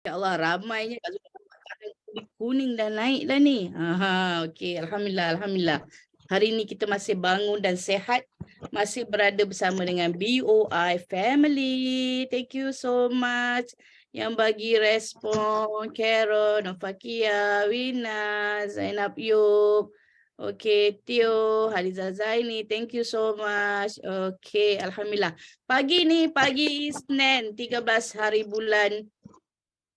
Ya Allah, ramainya Kak Zul nampak kadang kuning dah naik dah ni. Okey, alhamdulillah, alhamdulillah. Hari ni kita masih bangun dan sehat, masih berada bersama dengan BOI family. Thank you so much yang bagi respon, Karen, Nofakia, Wina, Zainab Yub. Okey, Tio, Haliza Zaini, thank you so much. Okey, alhamdulillah. Pagi ni, pagi Isnin, 13 hari bulan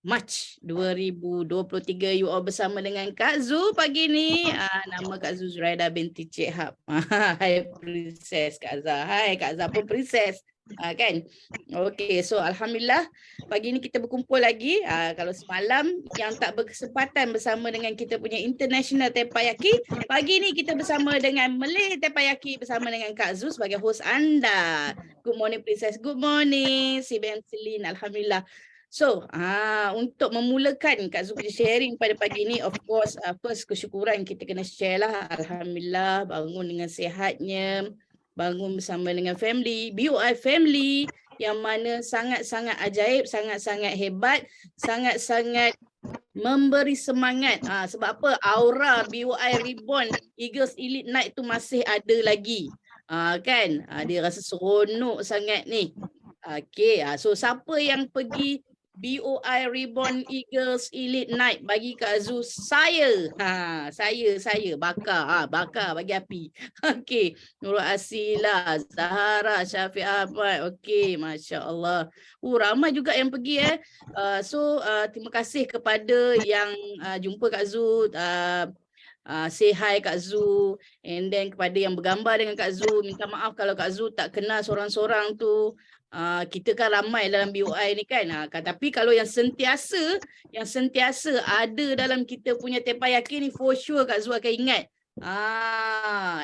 Mac 2023, you all bersama dengan Kak Zu pagi ni. Nama Kak Zu Zuraida binti Cik Hab. Hai Princess Kak Zah. Hai Kak Zah pun Princess. Kan? Okey, so alhamdulillah pagi ni kita berkumpul lagi. Kalau semalam yang tak berkesempatan bersama dengan kita punya International Tepayaki, pagi ni kita bersama dengan Malay Tepayaki bersama dengan Kak Zu sebagai host anda. Good morning Princess. Good morning CBM Selin. Alhamdulillah. So, untuk memulakan Kak Zu punya sharing pada pagi ni, of course, first kesyukuran kita kena share lah. Alhamdulillah, bangun dengan sihatnya, bangun bersama dengan family, BOI family yang mana sangat-sangat ajaib, sangat-sangat hebat, sangat-sangat memberi semangat. Sebab apa? Aura BOI Reborn Eagles Elite Night tu masih ada lagi. Kan? Dia rasa seronok sangat ni. Okay, so siapa yang pergi BOI Reborn Eagles Elite Night bagi Kak Zu, saya bakar, bakar bagi api. Okey, Nurul Asila, Zahara, Syafiq Ahmad. Okey, masya-Allah. Ramai juga yang pergi So terima kasih kepada yang jumpa Kak Zu, say hi Kak Zu, and then kepada yang bergambar dengan Kak Zu, minta maaf kalau Kak Zu tak kenal seorang-seorang tu. Kita kan ramai dalam BOI ni kan. Tapi kalau yang sentiasa ada dalam kita punya Tepayaki ni, for sure Kak Zu akan ingat.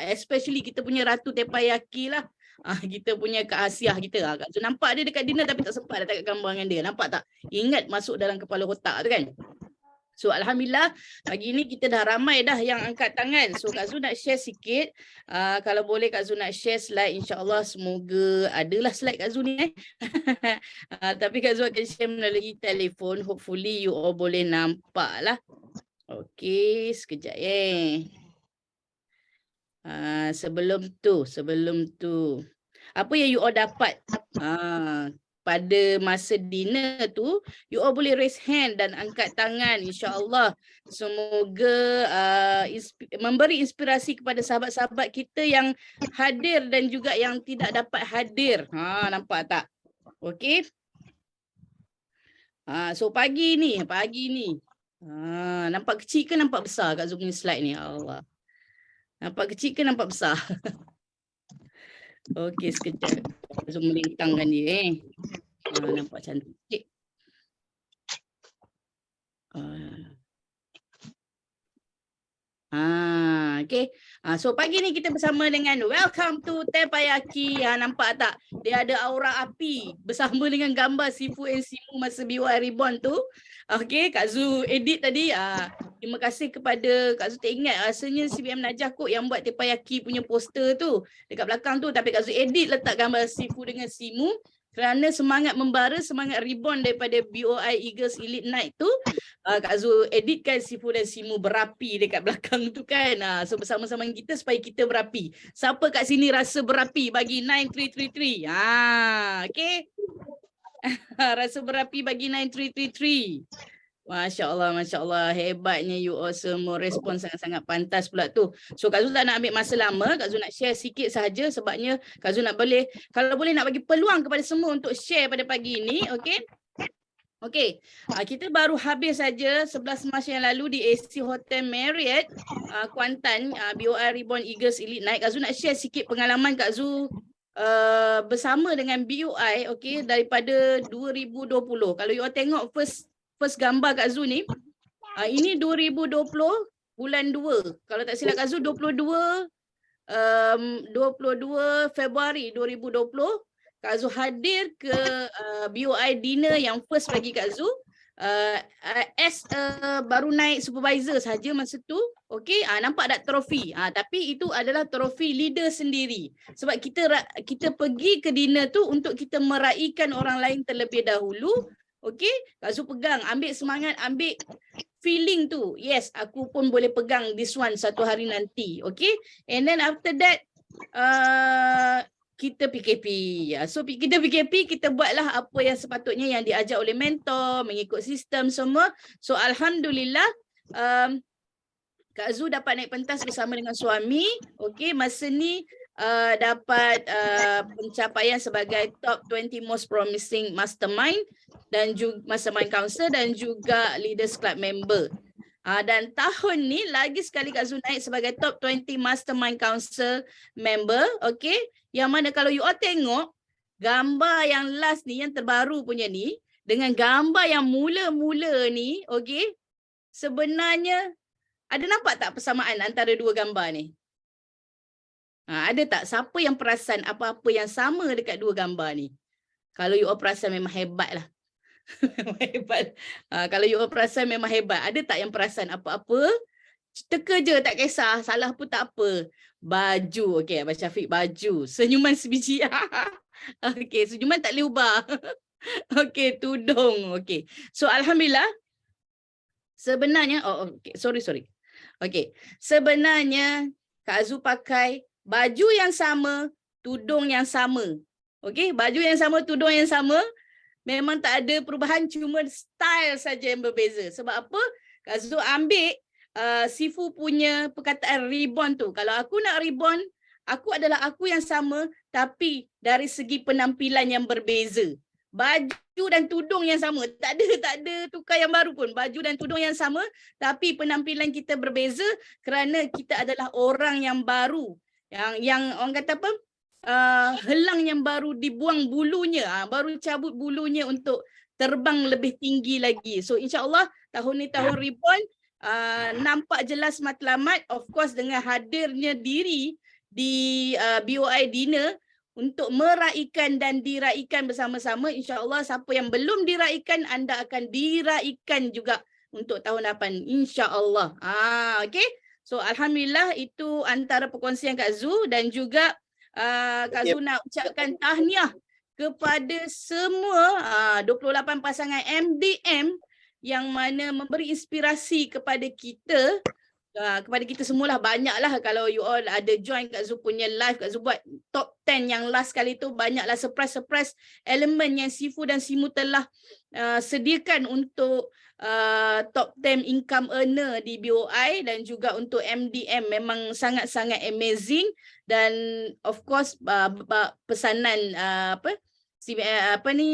Especially kita punya Ratu Tepayaki lah. Kita punya Kak Asiah kita. Kak Zu nampak dia dekat dinner tapi tak sempat letak gambar dengan dia. Nampak tak? Ingat masuk dalam kepala otak tu kan. So alhamdulillah pagi ni kita dah ramai dah yang angkat tangan. So Kak Zu nak share sikit. Kalau boleh Kak Zu nak share slide, insya-Allah semoga adalah slide Kak Zu ni tapi Kak Zu akan share melalui telefon. Hopefully you all boleh nampak lah. Okey, sekejap sebelum tu. Apa yang you all dapat? Pada masa dinner tu, you all boleh raise hand dan angkat tangan, insya-Allah. Semoga memberi inspirasi kepada sahabat-sahabat kita yang hadir dan juga yang tidak dapat hadir. Nampak tak? Okey. So pagi ni. Nampak kecil ke nampak besar Kak Zu punya slide ni? Allah. Nampak kecil ke nampak besar? Okey, sekejap. Kak Zu melintangkan dia nampak cantik. Okay. So pagi ni kita bersama dengan Welcome to Tepayaki. Nampak tak? Dia ada aura api bersama dengan gambar Sifu and Simu masa BOI Reborn tu. Okay, Kak Zu edit tadi. Terima kasih kepada Kak Zu, tak ingat rasanya CBM Najah kot yang buat Tepayaki punya poster tu dekat belakang tu, tapi Kak Zu edit letak gambar Sifu dengan Simu kerana semangat membara, semangat reborn daripada BOI Eagles Elite Night tu. Kak Zu editkan Sifu dan Simu berapi dekat belakang tu kan. So bersama-sama kita supaya kita berapi. Siapa kat sini rasa berapi bagi 9333? Okay. Rasa berapi bagi 9333. Masya Allah, hebatnya you all semua respon sangat-sangat pantas pula tu. So Kak Zu tak nak ambil masa lama, Kak Zu nak share sikit sahaja sebabnya Kak Zu kalau boleh nak bagi peluang kepada semua untuk share pada pagi ini, okey? Okey, kita baru habis saja 11 Mac yang lalu di AC Hotel Marriott, Kuantan, BOI Reborn Eagles Elite Night. Kak Zu nak share sikit pengalaman Kak Zu bersama dengan BOI, okey, daripada 2020. Kalau you all tengok first gambar Kak Zu ni, ini 2020 bulan 2. Kalau tak silap Kak Zu 22 Februari 2020 Kak Zu hadir ke BOI dinner yang first bagi Kak Zu as baru naik supervisor saja masa tu. Okey, nampak tak trofi? Tapi itu adalah trofi leader sendiri. Sebab kita pergi ke dinner tu untuk kita meraihkan orang lain terlebih dahulu. Okey, Kak Zu pegang, ambil semangat, ambil feeling tu. Yes, aku pun boleh pegang this one satu hari nanti. Okay. And then after that, kita PKP. So kita PKP, kita buatlah apa yang sepatutnya yang diajar oleh mentor, mengikut sistem semua. So Alhamdulillah, Kak Zu dapat naik pentas bersama dengan suami. Okay, masa ni dapat pencapaian sebagai top 20 most promising mastermind dan juga mastermind council dan juga leaders club member. Dan tahun ni lagi sekali Kak Zu naik sebagai top 20 mastermind council member. Okay, yang mana kalau you all tengok gambar yang last ni, yang terbaru punya ni, dengan gambar yang mula-mula ni, okay, sebenarnya ada nampak tak persamaan antara dua gambar ni? Ada tak siapa yang perasan apa-apa yang sama dekat dua gambar ni? Kalau you all perasan memang hebat lah. Hebat. Kalau you all perasan memang hebat. Ada tak yang perasan apa-apa? Teka je, tak kisah. Salah pun tak apa. Baju. Okay, Abang Syafiq, baju. Senyuman sebiji. Okay, senyuman tak boleh ubah. Okay, tudung. Okay. So, Alhamdulillah. Sebenarnya, okay, sorry. Okay, sebenarnya Kak Zu pakai baju yang sama, tudung yang sama. Okay, baju yang sama, tudung yang sama. Memang tak ada perubahan, cuma style saja yang berbeza. Sebab apa? Kak Zu ambil Sifu punya perkataan reborn tu. Kalau aku nak reborn, aku adalah aku yang sama, tapi dari segi penampilan yang berbeza. Baju dan tudung yang sama. Tak ada tukar yang baru pun. Baju dan tudung yang sama, tapi penampilan kita berbeza kerana kita adalah orang yang baru. Yang orang kata apa? Helang yang baru dibuang bulunya, baru cabut bulunya untuk terbang lebih tinggi lagi. So insya-Allah tahun ni tahun reborn, nampak jelas matlamat, of course dengan hadirnya diri di BOI dinner untuk meraikan dan diraikan bersama-sama. InsyaAllah siapa yang belum diraikan, anda akan diraikan juga untuk tahun depan. InsyaAllah. Okay. So Alhamdulillah itu antara perkongsian Kak Zu dan juga Kak Zu nak ucapkan tahniah kepada semua 28 pasangan MDM yang mana memberi inspirasi kepada kita. Kepada kita semualah, banyaklah kalau you all ada join Kak Zu punya live, Kak Zu buat top 10 yang last kali tu, banyaklah surprise elemen yang Sifu dan Simu telah sediakan untuk top 10 income earner di BOI dan juga untuk MDM. Memang sangat-sangat amazing dan of course pesanan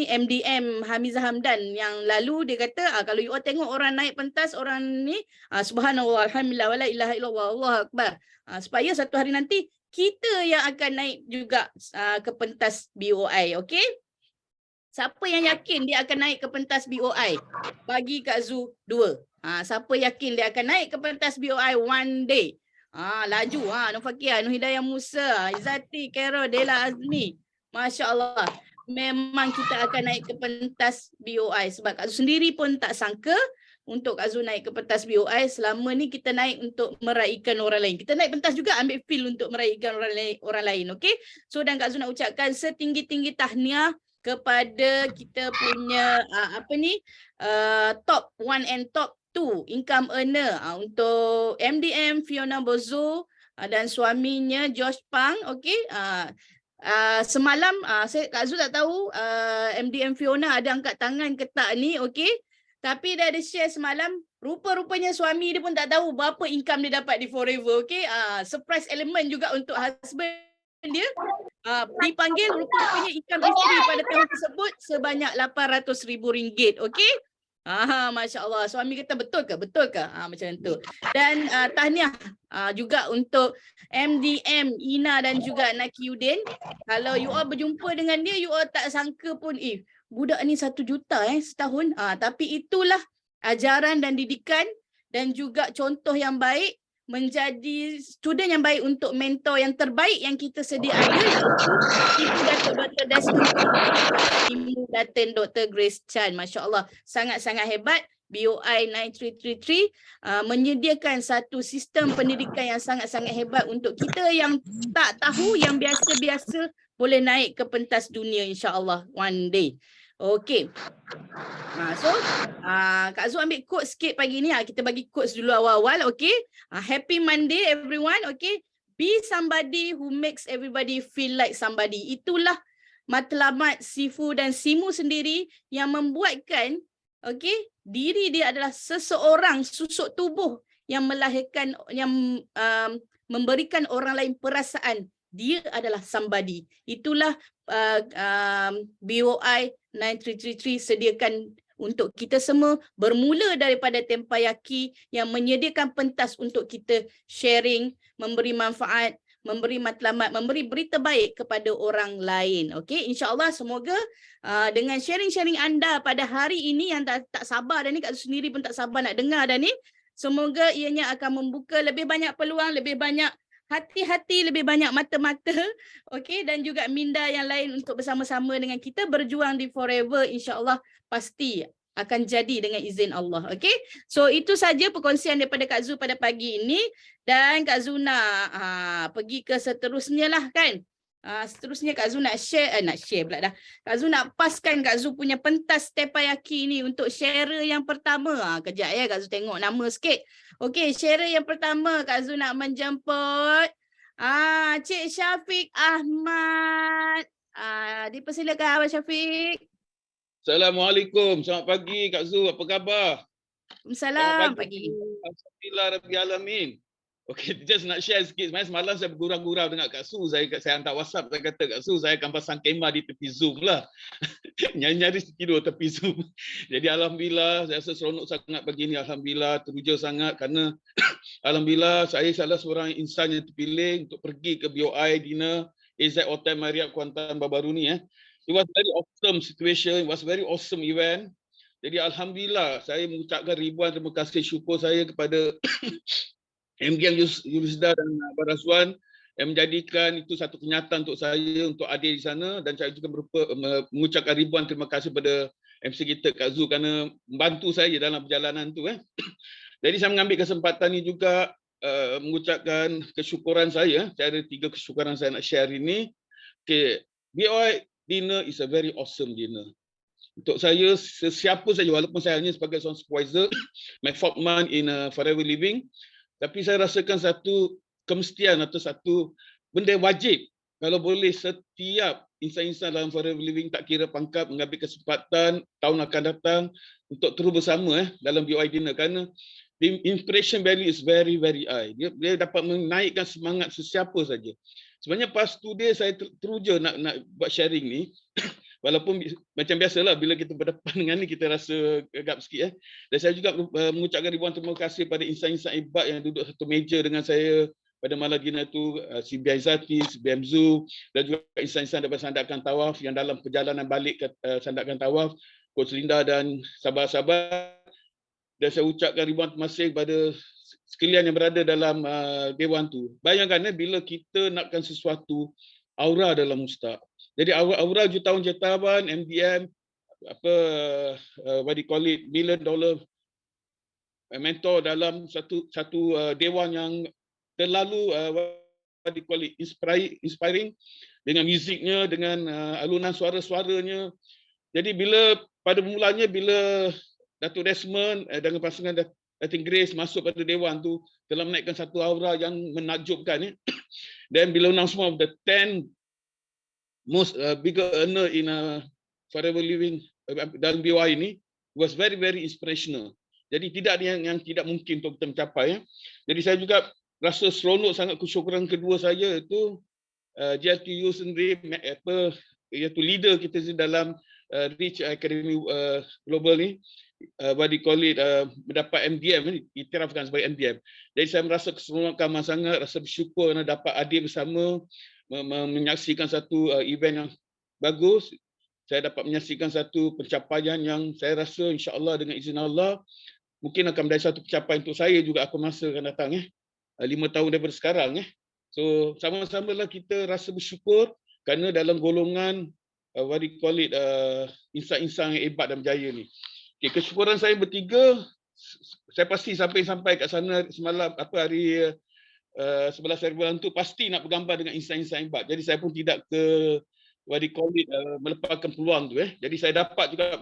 MDM Hamizah Hamdan yang lalu dia kata kalau you all tengok orang naik pentas, orang ni subhanallah, alhamdulillah, wala ilaha illallah, Allahu akbar, supaya satu hari nanti kita yang akan naik juga ke pentas BOI. okey, siapa yang yakin dia akan naik ke pentas BOI? Bagi Kak Zu 2. Siapa yakin dia akan naik ke pentas BOI one day? Laju Nufakia, Nuhidayah Musa, Izzati, Kero, Dela Azmi, masya-Allah. Memang kita akan naik ke pentas BOI sebab Kak Zu sendiri pun tak sangka untuk Kak Zu naik ke pentas BOI. Selama ni kita naik untuk meraihkan orang lain. Kita naik pentas juga ambil feel untuk meraihkan orang lain. Okey. So dan Kak Zu nak ucapkan setinggi-tinggi tahniah kepada kita punya top 1 and top 2 income earner untuk MDM Fiona Bozo dan suaminya Josh Pang. Okey. Semalam Kak Zu tak tahu MDM Fiona ada angkat tangan ke tak ni, okey. Tapi dia ada share semalam, rupa-rupanya suami dia pun tak tahu berapa income dia dapat di Forever, okey. Surprise element juga untuk husband dia. Dipanggil, rupa-rupanya income isteri pada tahun tersebut sebanyak RM800,000, okey. Masya Allah, suami kata betul ke? Macam tu. Dan tahniah juga untuk MDM Ina dan juga Nakiuddin. Kalau you all berjumpa dengan dia, you all tak sangka pun budak ni 1 juta setahun. Tapi itulah ajaran dan didikan dan juga contoh yang baik, menjadi student yang baik untuk mentor yang terbaik yang kita sedia ada, Ibu Datuk Dr. Desmond, Ibu Datin Dr. Grace Chan. Masya Allah, sangat-sangat hebat. BOI 9333 menyediakan satu sistem pendidikan yang sangat-sangat hebat untuk kita yang tak tahu, yang biasa-biasa boleh naik ke pentas dunia insya-Allah one day. Okey. So Kak Zu ambil quotes sikit pagi ni. Kita bagi quotes dulu awal-awal. Okay. Happy Monday everyone. Okay. Be somebody who makes everybody feel like somebody. Itulah matlamat Sifu dan Simu sendiri yang membuatkan diri dia adalah seseorang susuk tubuh yang melahirkan, yang memberikan orang lain perasaan dia adalah somebody. Itulah BOI 9333 sediakan untuk kita semua, bermula daripada Tempayaki yang menyediakan pentas untuk kita sharing, memberi manfaat, memberi matlamat, memberi berita baik kepada orang lain. Okey, insya-Allah semoga dengan sharing-sharing anda pada hari ini yang tak sabar dah ni, Kak Zu sendiri pun tak sabar nak dengar dah ni. Semoga ianya akan membuka lebih banyak peluang, lebih banyak hati-hati, lebih banyak mata-mata, okey, dan juga minda yang lain untuk bersama-sama dengan kita berjuang di Forever, insya-Allah pasti akan jadi dengan izin Allah. Okey. So itu saja perkongsian daripada Kak Zu pada pagi ini, dan Kak Zu nak pergi ke seterusnya lah kan. Seterusnya Kak Zu nak share pula dah. Kak Zu nak paskan Kak Zu punya pentas Tempayaki ni untuk sharer yang pertama. Kejap ya Kak Zu tengok nama sikit. Okey, sharer yang pertama Kak Zu nak menjemput Cik Syafiq Ahmad. Dipersilakan Abang Syafiq. Assalamualaikum. Selamat pagi Kak Zu. Apa khabar? Selamat pagi. Alhamdulillah Rabbil Alamin. Okey, just nak share sikit. Semalam saya bergurau-gurau dengan Kak Su. Saya hantar WhatsApp, saya kata Kak Su, saya akan pasang kemah di tepi Zoom lah. Nyari tidur tepi Zoom. Jadi Alhamdulillah, saya rasa seronok sangat pagi ni. Alhamdulillah, teruja sangat kerana Alhamdulillah, saya salah seorang insan yang terpilih untuk pergi ke BOI dinner AZ Hotel Marriott Kuantan baru-baru ni. It was very awesome situation. It was very awesome event. Jadi Alhamdulillah, saya mengucapkan ribuan terima kasih syukur saya kepada MGM Yulisda dan Abang Razwan yang menjadikan itu satu kenyataan untuk saya untuk hadir di sana, dan saya juga mengucapkan ribuan terima kasih kepada MC kita Kak Zu kerana membantu saya dalam perjalanan tu. Jadi saya mengambil kesempatan ini juga mengucapkan kesyukuran saya. Saya ada 3 kesyukuran saya nak share ini. Okay. BOI dinner is a very awesome dinner. Untuk saya, sesiapa saja, walaupun saya hanya sebagai seorang supervisor, my fourth month in Forever Living, tapi saya rasakan satu kemestian atau satu benda wajib kalau boleh setiap insan-insan dalam Forever Living tak kira pangkat mengambil kesempatan tahun akan datang untuk terus bersama dalam BOI dinner, kerana the inspiration value is very very high. Dia dapat menaikkan semangat sesiapa saja. Sebenarnya pas tu dia saya teruja nak buat sharing ni. Walaupun macam biasalah bila kita berdepan dengan ni kita rasa gegap sikit. Dan saya juga mengucapkan ribuan terima kasih pada insan-insan hebat yang duduk satu meja dengan saya pada malam dinner tu, si Biaizati, si Bemzu, dan juga insan-insan daripada Sandakan Tawaf yang dalam perjalanan balik ke Sandakan Tawaf, Coach Linda dan sahabat-sahabat. Dan saya ucapkan ribuan terima kasih kepada sekalian yang berada dalam dewan tu. Bayangkan bila kita nakkan sesuatu, aura dalam mustaq. Jadi aura jutawan jutawan MDM what do you call it, $1 million mentor dalam satu dewan yang terlalu what do you call it, inspiring dengan muziknya, dengan alunan suara-suaranya. Jadi bila pada mulanya bila Datuk Desmond dengan pasangan Datin Grace masuk pada dewan tu telah menaikkan satu aura yang menakjubkan. Dan bila announcement of the 10 most bigger earner in Forever Living dalam BOI ini was very very inspirational. Jadi tidak ada yang tidak mungkin untuk kita mencapai. Jadi saya juga rasa seronok sangat. Kesyukuran kedua saya itu JLTU sendiri iaitu leader kita dalam Reach Academy Global ni, what do you call it, mendapat MDM ni, diiktirafkan sebagai MDM. Jadi saya merasa keseronokan sangat, rasa bersyukur kerana dapat hadir bersama menyaksikan satu event yang bagus. Saya dapat menyaksikan satu pencapaian yang saya rasa insya-Allah dengan izin Allah mungkin akan menjadi satu pencapaian untuk saya juga aku masa akan datang 5 tahun daripada sekarang. So sama-samalah kita rasa bersyukur kerana dalam golongan what do you call it, insan-insan yang hebat dan berjaya ni. Okay, kesyukuran saya bertiga, saya pasti sampai kat sana semalam hari 11 hari bulan tu pasti nak bergambar dengan insan-insan hebat. Jadi saya pun tidak ke melepaskan peluang tu. Jadi saya dapat juga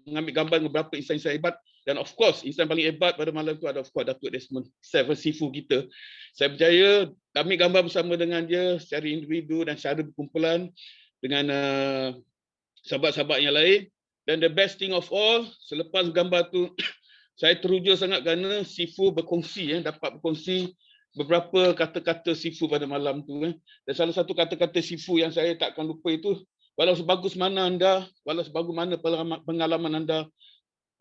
mengambil gambar dengan beberapa insan-insan hebat, dan of course insan paling hebat pada malam tu ada of course Datuk Desmond Sifu kita. Saya berjaya ambil gambar bersama dengan dia secara individu dan secara berkumpulan dengan sahabat-sahabat yang lain. Dan the best thing of all, selepas gambar tu saya teruja sangat kerana Sifu berkongsi, dapat berkongsi beberapa kata-kata Sifu pada malam tu. Dan salah satu kata-kata Sifu yang saya takkan lupa itu, walau sebagus mana anda, walau sebagus mana pengalaman anda,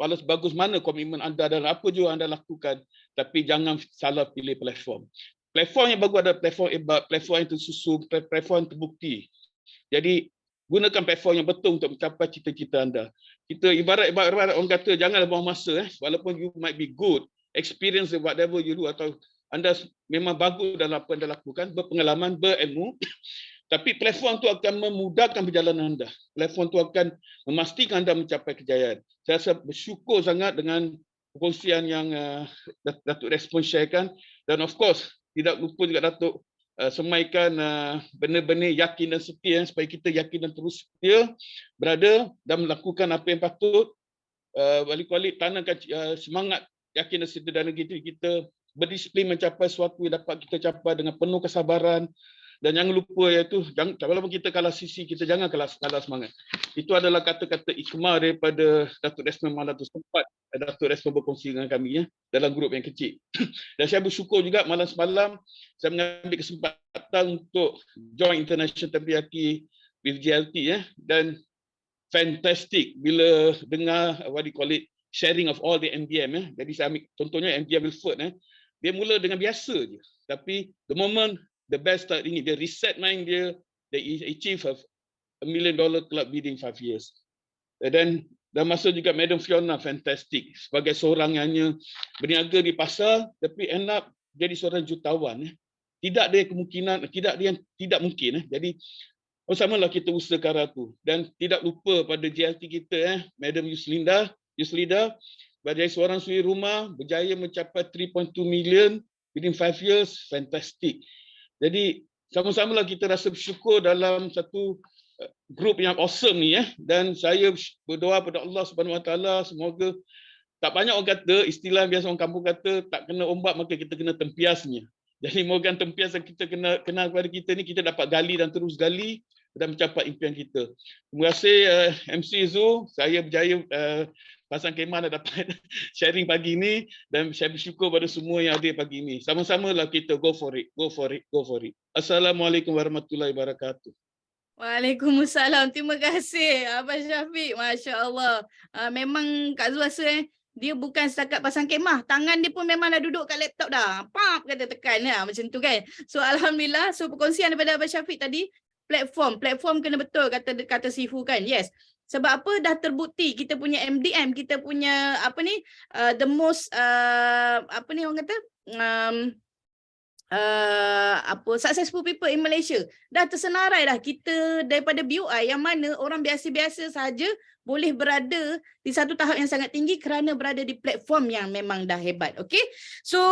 walau sebagus mana komitmen anda dan apa juga anda lakukan, tapi jangan salah pilih platform. Platform yang bagus adalah platform hebat, platform yang tersusun, platform yang terbukti. Jadi gunakan platform yang betul untuk mencapai cita-cita anda. Kita ibarat orang kata janganlah buang masa. Walaupun you might be good, experience whatever you do, atau anda memang bagus dalam apa anda lakukan, berpengalaman, berilmu, tapi platform tu akan memudahkan perjalanan anda. Platform tu akan memastikan anda mencapai kejayaan. Saya rasa bersyukur sangat dengan perkongsian yang Datuk Respon sharekan, dan of course tidak lupa juga Datuk semaikan benar-benar yakin dan setia, supaya kita yakin dan terus setia berada dan melakukan apa yang patut. Balik-balik tanamkan semangat yakin dan setia dalam kita berdisiplin mencapai sesuatu yang dapat kita capai dengan penuh kesabaran. Dan jangan lupa iaitu, walaupun kita kalah sisi, kita jangan kalah semangat. Itu adalah kata-kata ikmah daripada Datuk Desmond malam tu. Sempat Datuk Desmond berkongsi dengan kami dalam grup yang kecil. Dan saya bersyukur juga malam semalam saya mengambil kesempatan untuk join International Teriyaki with JLT dan fantastic bila dengar sharing of all the MDM. Jadi saya ambil contohnya MDM Wilford. Dia mula dengan biasa je, tapi the moment the best start ini, dia reset mind dia, they achieve $1 million club within 5 years. Dan masa juga Madam Fiona fantastic sebagai seorang yang hanya berniaga di pasar tapi end up jadi seorang jutawan. Tidak ada kemungkinan, tidak mungkin. Jadi samalah kita usahakan arah tu. Dan tidak lupa pada JLT kita, Madam Yuslida sebagai seorang suri rumah berjaya mencapai 3.2 million within 5 years, fantastic. Jadi sama-samalah kita rasa bersyukur dalam satu grup yang awesome ni. Dan saya berdoa pada Allah Subhanahu Wa Taala, semoga tak banyak orang kata, istilah biasa orang kampung kata, tak kena ombak maka kita kena tempiasnya. Jadi moga tempias yang kita kenal kepada kita ni, kita dapat gali dan terus gali dan mencapai impian kita. Terima kasih MC Zu, saya berjaya pasang kemah dan dapat sharing pagi ini, dan saya bersyukur pada semua yang hadir pagi ini. Sama-samalah kita go for it. Assalamualaikum warahmatullahi wabarakatuh. Waalaikumsalam. Terima kasih Abang Syafiq. Masya Allah. Memang Kak Zul rasa dia bukan setakat pasang kemah. Tangan dia pun memang dah duduk kat laptop dah. Pap kata tekan macam tu kan. So alhamdulillah. So perkongsian daripada Abang Syafiq tadi, platform kena betul kata Sifu kan. Yes. Sebab apa, dah terbukti kita punya MDM, kita punya the most orang kata successful people in Malaysia. Dah tersenarai dah kita daripada BOI yang mana orang biasa-biasa saja boleh berada di satu tahap yang sangat tinggi kerana berada di platform yang memang dah hebat. Okay. So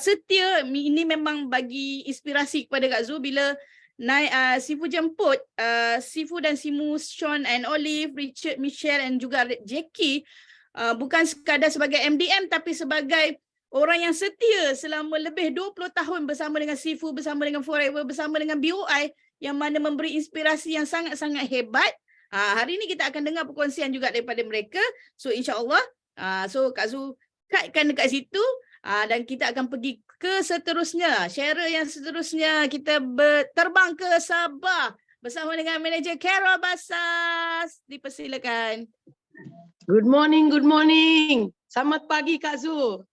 setia ini memang bagi inspirasi kepada Kak Zul bila Sifu jemput Sifu dan Simu, Sean and Olive, Richard, Michelle and juga Jackie bukan sekadar sebagai MDM tapi sebagai orang yang setia selama lebih 20 tahun bersama dengan Sifu, bersama dengan Forever, bersama dengan BOI yang mana memberi inspirasi yang sangat-sangat hebat. Hari ini kita akan dengar perkongsian juga daripada mereka. So insya-Allah so Kak Zul katkan dekat situ dan kita akan pergi ke seterusnya, share yang seterusnya. Kita terbang ke Sabah bersama dengan manager Carol Basas. Dipersilakan. Good morning. Selamat pagi Kak Zul.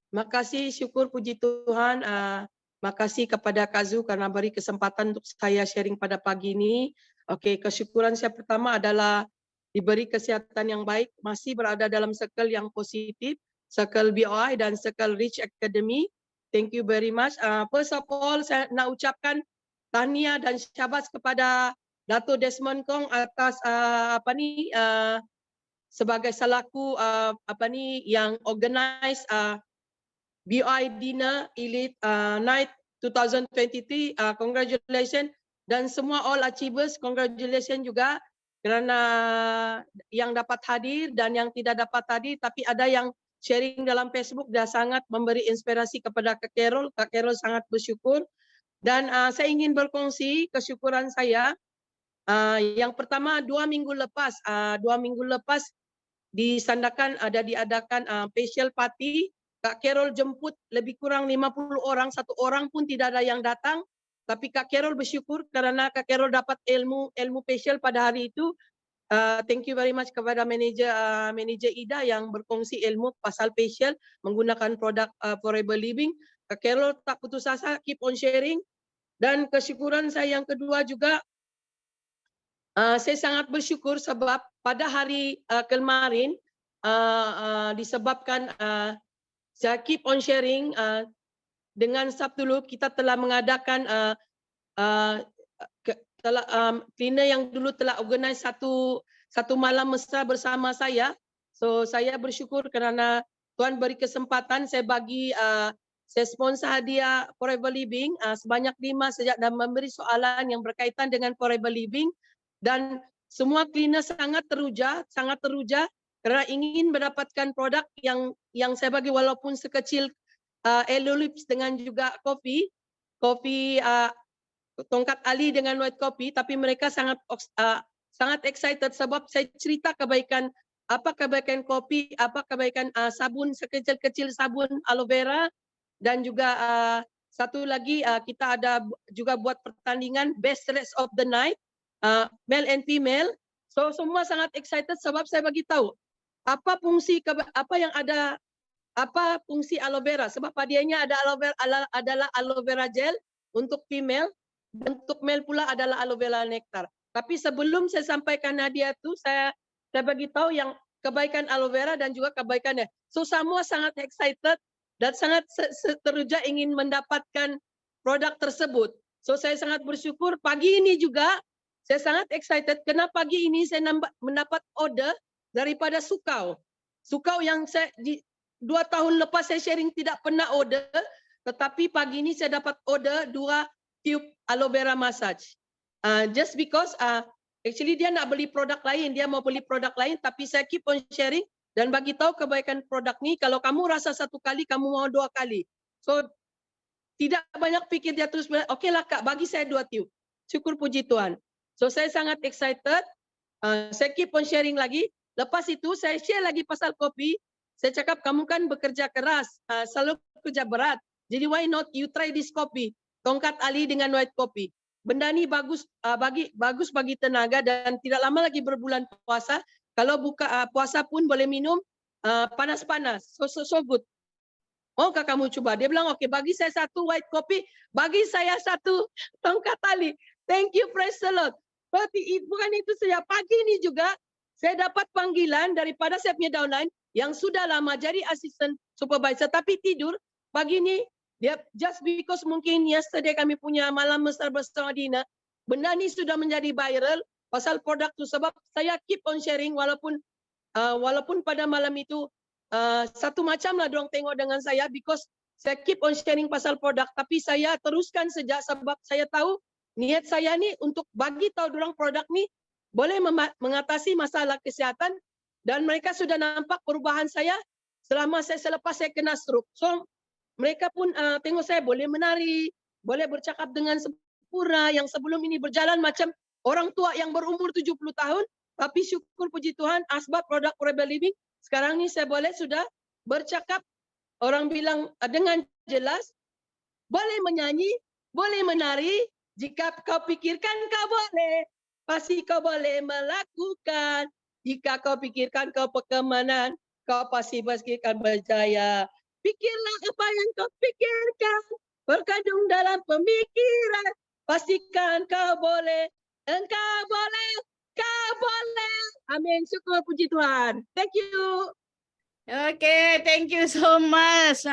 Terima kasih, syukur puji Tuhan. Terima kasih kepada Kak Zul kerana beri kesempatan untuk saya sharing pada pagi ini. Okey, kesyukuran saya pertama adalah diberi kesihatan yang baik, masih berada dalam circle yang positif, circle BOI dan circle Rich Academy. Thank you very much. First of all, saya nak ucapkan tahniah dan syabas kepada Dato' Desmond Kong atas sebagai selaku yang organize BOI Dinner Elite Night 2023. Congratulations dan semua all achievers, congratulations juga kerana yang dapat hadir dan yang tidak dapat hadir, tapi ada yang sharing dalam Facebook dah sangat memberi inspirasi kepada Kak Carol. Kak Carol sangat bersyukur dan saya ingin berkongsi kesyukuran saya. Yang pertama 2 minggu lepas diadakan special party. Kak Carol jemput lebih kurang 50 orang, satu orang pun tidak ada yang datang. Tapi Kak Carol bersyukur kerana Kak Carol dapat ilmu special pada hari itu. Thank you very much kepada manager Ida yang berkongsi ilmu pasal facial menggunakan produk Forever Living. Kak Carol tak putus asa, keep on sharing. Dan kesyukuran saya yang kedua juga, saya sangat bersyukur sebab pada hari kemarin disebabkan saya keep on sharing dengan Sabtu kita telah mengadakan cleaner yang dulu telah organize satu malam mesra bersama saya. So saya bersyukur kerana Tuhan beri kesempatan saya bagi saya sponsor hadiah Forever Living sebanyak 5 sejak dan memberi soalan yang berkaitan dengan Forever Living, dan semua cleaner sangat teruja kerana ingin mendapatkan produk yang saya bagi walaupun sekecil Elolips dengan juga kopi tongkat ali dengan white coffee, tapi mereka sangat excited sebab saya cerita kebaikan kopi, kebaikan sabun sekecil-kecil sabun aloe vera, dan juga satu lagi kita ada juga buat pertandingan best rest of the night, male and female. So semua sangat excited sebab saya bagi tahu apa fungsi fungsi aloe vera, sebab hadiahnya adalah aloe vera gel untuk female, dan untuk male pula adalah aloe vera nectar. Tapi sebelum saya sampaikan hadiah itu, saya bagi tahu yang kebaikan aloe vera dan juga kebaikannya. So semua sangat excited dan sangat teruja ingin mendapatkan produk tersebut. So saya sangat bersyukur pagi ini juga saya sangat excited kerana pagi ini saya mendapat order daripada Sukau yang saya 2 tahun lepas saya sharing tidak pernah order, tetapi pagi ini saya dapat order 2 tube aloe vera massage. Just because actually dia nak beli produk lain, dia mau beli produk lain, tapi saya keep on sharing dan bagi tahu kebaikan produk ni. Kalau kamu rasa 1 kali, kamu mau 2 kali. So tidak banyak fikir, dia terus bilang, okey lah Kak, bagi saya 2 tube. Syukur puji Tuhan. So saya sangat excited. Saya keep on sharing lagi. Lepas itu saya share lagi pasal kopi. Saya cakap kamu kan bekerja keras, selalu kerja berat. Jadi why not you try this kopi, tongkat ali dengan white coffee. Benda ni bagus bagi tenaga dan tidak lama lagi berbulan puasa. Kalau buka puasa pun boleh minum panas-panas. So good. Maukah kamu cuba? Dia bilang okey, bagi saya 1 white coffee, bagi saya 1 tongkat ali. Thank you, praise the Lord. Berarti bukan itu saja, pagi ini juga saya dapat panggilan daripada saya punya downline yang sudah lama jadi assistant supervisor tapi tidur. Pagi ini dia just because mungkin yesterday kami punya malam mesra bersama Dina, benda ni sudah menjadi viral pasal produk tu, sebab saya keep on sharing walaupun pada malam itu satu macam lah dorang tengok dengan saya because saya keep on sharing pasal produk, tapi saya teruskan sejak sebab saya tahu niat saya ni untuk bagi tahu dorang produk ni boleh mengatasi masalah kesihatan, dan mereka sudah nampak perubahan saya selepas saya kena stroke. So mereka pun tengok saya boleh menari, boleh bercakap dengan sempurna, yang sebelum ini berjalan macam orang tua yang berumur 70 tahun, tapi syukur puji Tuhan asbab produk Forever Living sekarang ni saya boleh sudah bercakap, orang bilang dengan jelas, boleh menyanyi, boleh menari. Jika kau pikirkan kau boleh, pasti kau boleh melakukan. Jika kau pikirkan kau perkemanan, kau pasti akan berjaya. Pikirlah apa yang kau pikirkan, berkandung dalam pemikiran. Pastikan kau boleh, engkau boleh, kau boleh. Amin. Syukur puji Tuhan. Thank you. Okay, thank you so much.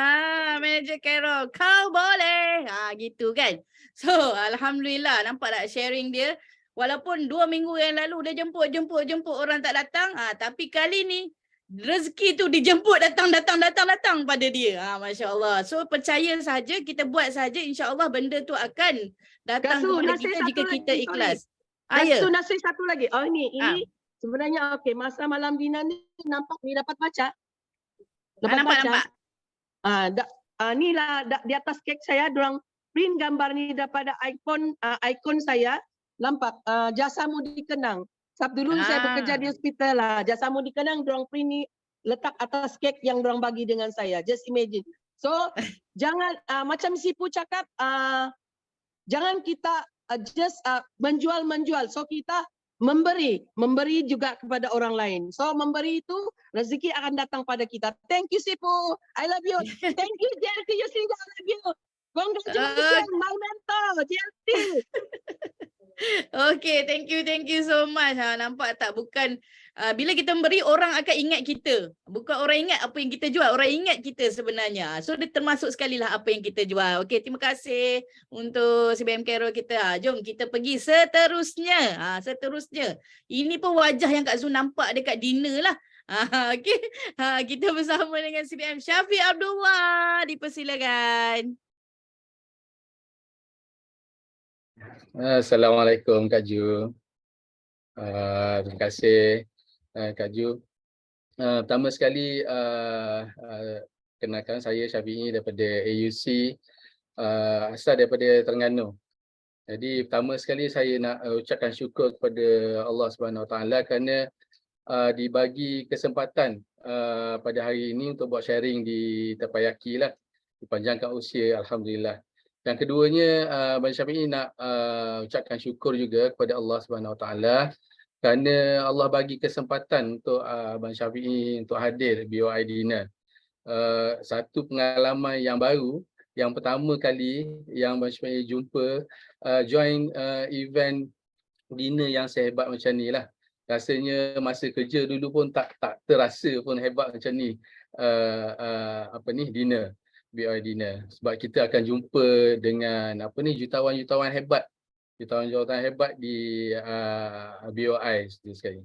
Manager Carol, kau boleh. Gitu kan. So, alhamdulillah nampak tak sharing dia. Walaupun 2 minggu yang lalu dia jemput orang tak datang, tapi kali ni rezeki tu dijemput datang pada dia. Masya Allah. So percaya saja, kita buat saja, insya-Allah benda tu akan datang Kak Su, kepada nasi kita satu jika kita lagi, sorry. ikhlas. Kak Ya. Su, nasi satu lagi. Oh Ah. ini sebenarnya okey. Masa malam dinner ni nampak ni dapat baca? Dapat Nampak. Ni lah di atas kek saya dorang print gambar ni daripada ikon saya. Nampak jasamu dikenang. Sebab dulu saya bekerja di hospital lah. Jasamu dikenang dorang print ni letak atas kek yang dorang bagi dengan saya. Just imagine. So jangan macam Sipu cakap jangan kita just menjual. So kita memberi juga kepada orang lain. So memberi itu rezeki akan datang pada kita. Thank you Sipu. I love you. Thank you JLT Yusrina. I love you. Congratulations my mentor JLT. Okay, thank you so much. Nampak tak, bukan bila kita memberi, orang akan ingat kita. Bukan orang ingat apa yang kita jual, orang ingat kita sebenarnya. So dia termasuk sekali lah apa yang kita jual. Okay, terima kasih untuk CBM Carol kita. Jom kita pergi seterusnya. Seterusnya. Ini pun wajah yang Kak Zu nampak dekat dinner lah. Okay. Kita bersama dengan CBM Syafiq Abdullah. Dipersilakan. Assalamualaikum Kak Ju. Terima kasih Kak Ju. Pertama sekali kenalkan saya Syafiq daripada AUC, asal daripada Terengganu. Jadi pertama sekali saya nak ucapkan syukur kepada Allah Subhanahu Wa Taala kerana dibagi kesempatan pada hari ini untuk buat sharing di Terpayaki lah, dipanjangkan usia, alhamdulillah. Yang keduanya, Abang Syafiq nak ucapkan syukur juga kepada Allah Subhanahu Wa Taala kerana Allah bagi kesempatan untuk Abang Syafiq untuk hadir BOI Dinner. Satu pengalaman yang baru, yang pertama kali yang Abang Syafiq jumpa join event dinner yang sehebat macam ni lah. Rasanya masa kerja dulu pun tak terasa pun hebat macam ni dinner. BOI Dinner, sebab kita akan jumpa dengan jutawan-jutawan hebat, di BOI sekali.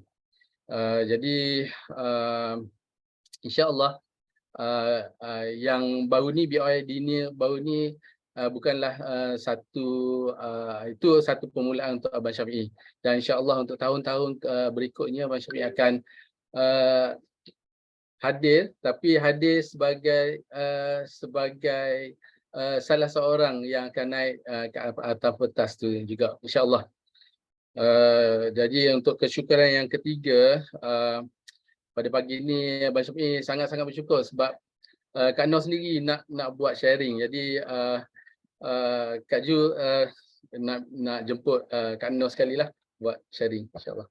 Jadi insya-Allah yang baru ni BOI Dinner baru ni bukanlah itu satu permulaan untuk Abang Syafiq, dan insya-Allah untuk tahun-tahun berikutnya Abang Syafiq akan hadir sebagai salah seorang yang akan naik ke atas pentas tu juga, insya-Allah. Jadi untuk kesyukuran yang ketiga, pada pagi ini Abang Syafiq sangat-sangat bersyukur sebab Kak Noh sendiri nak buat sharing. Jadi Kak Ju nak jemput Kak Noh sekali lah buat sharing, insya-Allah.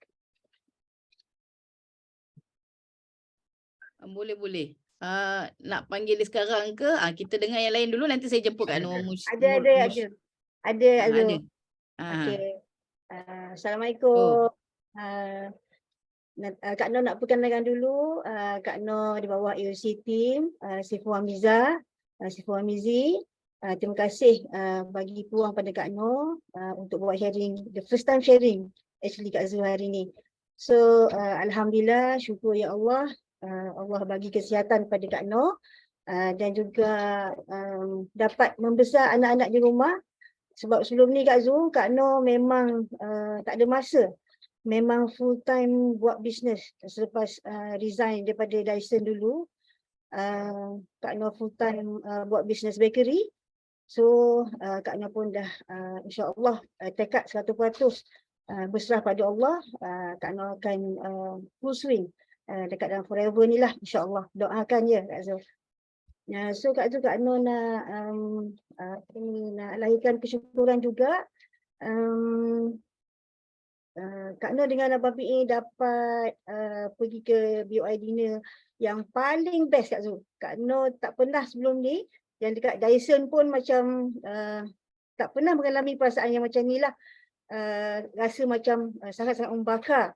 Boleh. Nak panggil dia sekarang ke? Kita dengar yang lain dulu, nanti saya jemput Kak Nur. Ada. Okey. Assalamualaikum. Kak Nur nak perkenalkan dulu. Kak Nur di bawah AUC team, Sifu Hamizi. Terima kasih bagi peluang pada Kak Nur untuk buat sharing, the first time sharing actually Kak Zu hari ni. So alhamdulillah, syukur ya Allah. Allah bagi kesihatan pada Kak Noh dan juga dapat membesar anak-anak di rumah. Sebab sebelum ni Kak Zu, Kak Noh memang tak ada masa. Memang full time buat bisnes selepas resign daripada Dyson dulu. Kak Noh full time buat bisnes bakery. So Kak Noh pun dah insya-Allah tekad 100% berserah pada Allah. Kak Noh akan full swing dekat dalam forever ni lah, insya-Allah. Doakan je Kak Zul. So Kak Nur nak lahirkan kesyukuran juga. Kak Nur dengan Abang PA dapat pergi ke BOI Dinner yang paling best Kak Zul. Kak Nur tak pernah sebelum ni, yang dekat Dyson pun macam tak pernah mengalami perasaan yang macam ni lah. Rasa macam sangat-sangat membakar.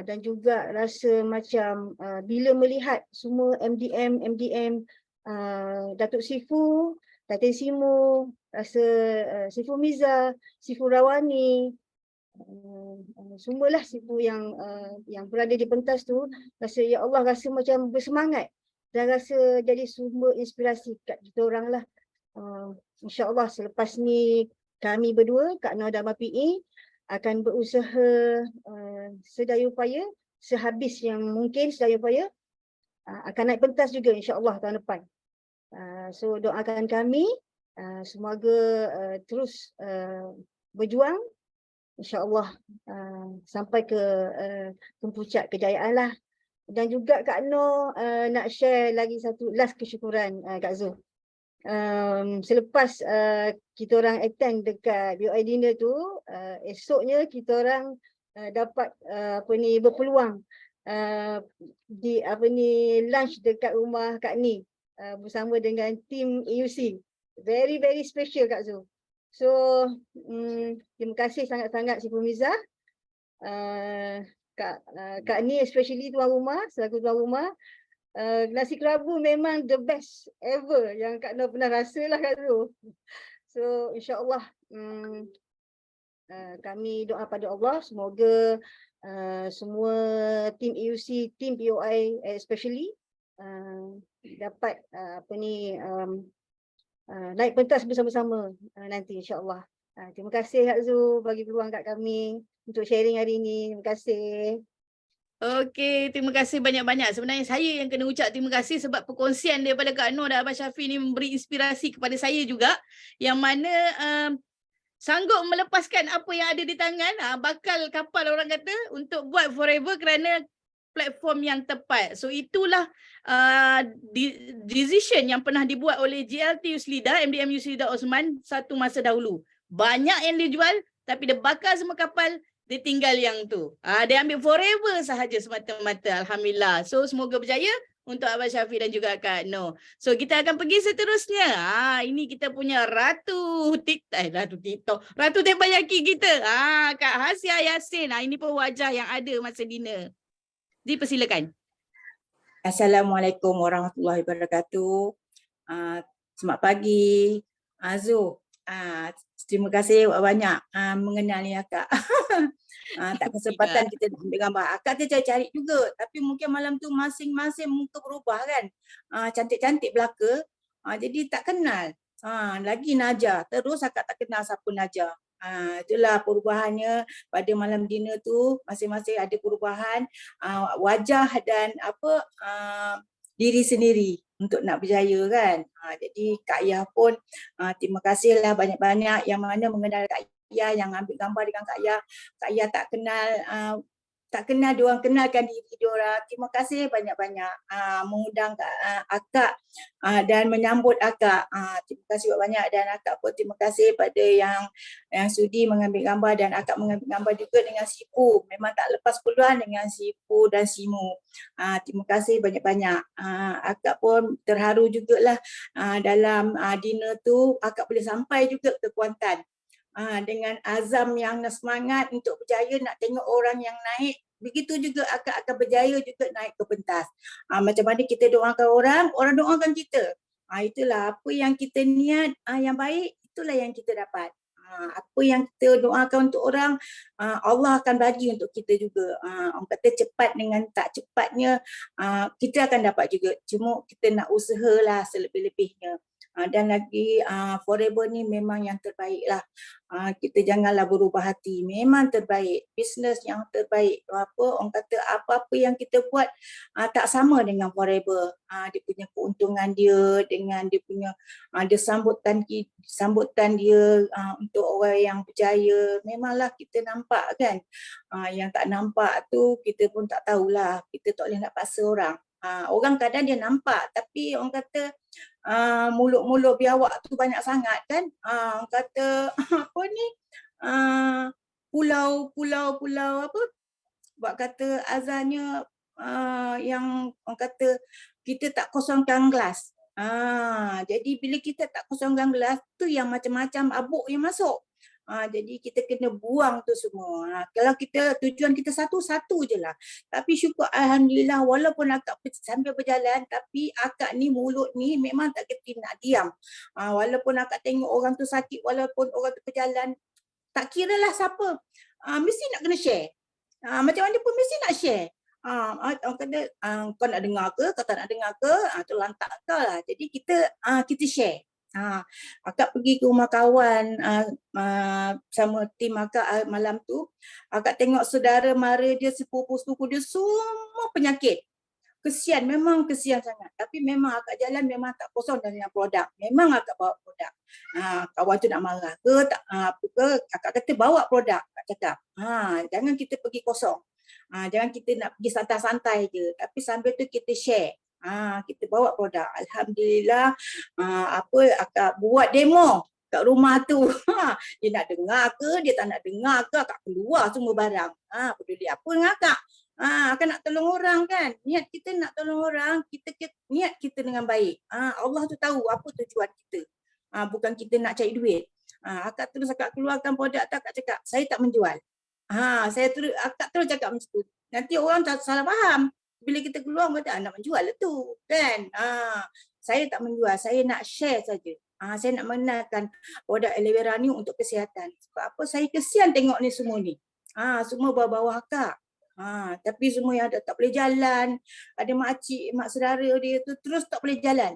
Dan juga rasa macam bila melihat semua MDM Datuk Sifu, Datin Simu, rasa Sifu Miza, Sifu Rawani, Semualah sipu yang berada di pentas tu rasa ya Allah, rasa macam bersemangat dan rasa jadi sumber inspirasi kat kita orang lah. InsyaAllah selepas ni kami berdua, Kak Noh dan Abang PE akan berusaha sedaya upaya, sehabis yang mungkin sedaya upaya akan naik pentas juga insyaAllah tahun depan. So doakan kami semoga terus berjuang insyaAllah sampai ke puncak kejayaan lah. Dan juga Kak Noh nak share lagi satu last kesyukuran Kak Zul. Selepas kita orang attend dekat BOI dinner tu, esoknya kita orang dapat berpeluang lunch dekat rumah Kak Ni bersama dengan tim EUC. Very very special Kak Zul. So terima kasih sangat-sangat Siti Nurhalizah, Kak Ni especially tuan rumah, selaku tuan rumah. Nasi kerabu memang the best ever yang Kak Noh pernah rasa lah Kak Zul. So insyaAllah kami doa pada Allah semoga semua tim EUC, tim BOI especially dapat naik pentas bersama-sama nanti insyaAllah. Terima kasih Kak Zul bagi peluang kat kami untuk sharing hari ini. Terima kasih. Okey, terima kasih banyak-banyak. Sebenarnya saya yang kena ucap terima kasih sebab perkongsian daripada Kak Noh dan Abang Syafiq ni memberi inspirasi kepada saya juga, yang mana sanggup melepaskan apa yang ada di tangan, bakal kapal orang kata, untuk buat forever kerana platform yang tepat. So itulah decision yang pernah dibuat oleh JLT Yuslida, MDM Yuslida Osman satu masa dahulu. Banyak yang dijual tapi dia bakar semua kapal, dia tinggal yang tu. Dia ambil forever sahaja semata-mata. Alhamdulillah. So semoga berjaya untuk Abang Syafiq dan juga Kak Noh. So kita akan pergi seterusnya. Ini kita punya Ratu TikTok. Ratu Teppanyaki kita. Kak Hasia Yasin. Ini pun wajah yang ada masa dinner. Dipersilakan. Assalamualaikum warahmatullahi wabarakatuh. Selamat pagi. Zul. Terima kasih banyak mengenali akak. Tak kesempatan kita nak ambil gambar. Akak tercari-cari juga. Tapi mungkin malam tu masing-masing muka berubah kan. Cantik-cantik belaka. Jadi tak kenal. Lagi Najah. Terus akak tak kenal siapa Najah. Itulah perubahannya pada malam dinner tu, masing-masing ada perubahan wajah dan diri sendiri untuk nak berjaya kan. Jadi Kak Yah pun terima kasihlah banyak-banyak yang mana mengenal Kak Yah, yang ambil gambar dengan Kak Yah. Kak Yah tak kenal diorang, kenalkan diri diorang. Terima kasih banyak-banyak mengundang akak dan menyambut akak. Terima kasih banyak, dan akak pun terima kasih pada yang sudi mengambil gambar, dan akak mengambil gambar juga dengan Sipu. Memang tak lepas peluang dengan Sipu dan Simu. Terima kasih banyak-banyak. Akak pun terharu jugalah dalam dinner tu akak boleh sampai juga ke Kuantan. Dengan azam yang semangat untuk berjaya nak tengok orang yang naik, begitu juga akak akan berjaya juga naik ke pentas. Macam mana kita doakan orang doakan kita. Itulah apa yang kita niat yang baik, itulah yang kita dapat. Apa yang kita doakan untuk orang, Allah akan bagi untuk kita juga. Orang kata cepat dengan tak cepatnya, kita akan dapat juga. Cuma kita nak usahalah selebih-lebihnya. Dan lagi forever ni memang yang terbaik lah. Kita janganlah berubah hati, memang terbaik, bisnes yang terbaik. Orang kata apa-apa yang kita buat tak sama dengan forever. Dia punya keuntungan dia, dengan dia punya ada sambutan dia untuk orang yang berjaya. Memanglah kita nampak kan. Yang tak nampak tu kita pun tak tahulah, kita tak boleh nak paksa orang. Orang kadang dia nampak, tapi orang kata mulut-mulut biawak tu banyak sangat kan. Orang kata apa ni, pulau apa, buat kata azannya yang orang kata kita tak kosongkan gelas. Jadi bila kita tak kosongkan gelas tu, yang macam-macam abuk yang masuk. Jadi kita kena buang tu semua. Kalau kita tujuan kita satu je lah. Tapi syukur alhamdulillah, walaupun akak sambil berjalan, tapi akak ni mulut ni memang tak kerti nak diam. Walaupun akak tengok orang tu sakit, walaupun orang tu berjalan, Tak kira lah siapa. Mesti nak kena share. Macam mana pun mesti nak share. Orang kata kau nak dengar ke, kau tak nak dengar ke, tu lantak kau lah. Jadi kita share. Akak pergi ke rumah kawan sama tim akak malam tu. Akak tengok saudara mara dia, sepupu-sepupu dia semua penyakit. Kesian, memang kesian sangat. Tapi memang akak jalan memang tak kosong dengan produk. Memang akak bawa produk. Kawan tu nak marah ke, tak apa ke, akak kata bawa produk. Akak cakap, jangan kita pergi kosong. Jangan kita nak pergi santai-santai je. Tapi sambil tu kita share. Kita bawa produk. Alhamdulillah, akak buat demo kat rumah tu. Dia nak dengar ke, dia tak nak dengar ke, akak keluar semua barang. Peduli apa dengan akak. Akak nak tolong orang kan. Niat kita nak tolong orang, niat kita dengan baik. Allah tu tahu apa tujuan kita. Bukan kita nak cari duit. Akak keluarkan produk tu, akak cakap, saya tak menjual. Akak terus cakap macam tu. Nanti orang tak salah faham. Bila kita keluar, kata nak menjual lah tu. Kan? Saya tak menjual, saya nak share saja. Saya nak mengenalkan produk aloe vera ni untuk kesihatan. Sebab apa? Saya kesian tengok ni semua ni. Semua bawah-bawah akak. Tapi semua yang ada tak boleh jalan. Ada makcik, mak saudara dia tu terus tak boleh jalan.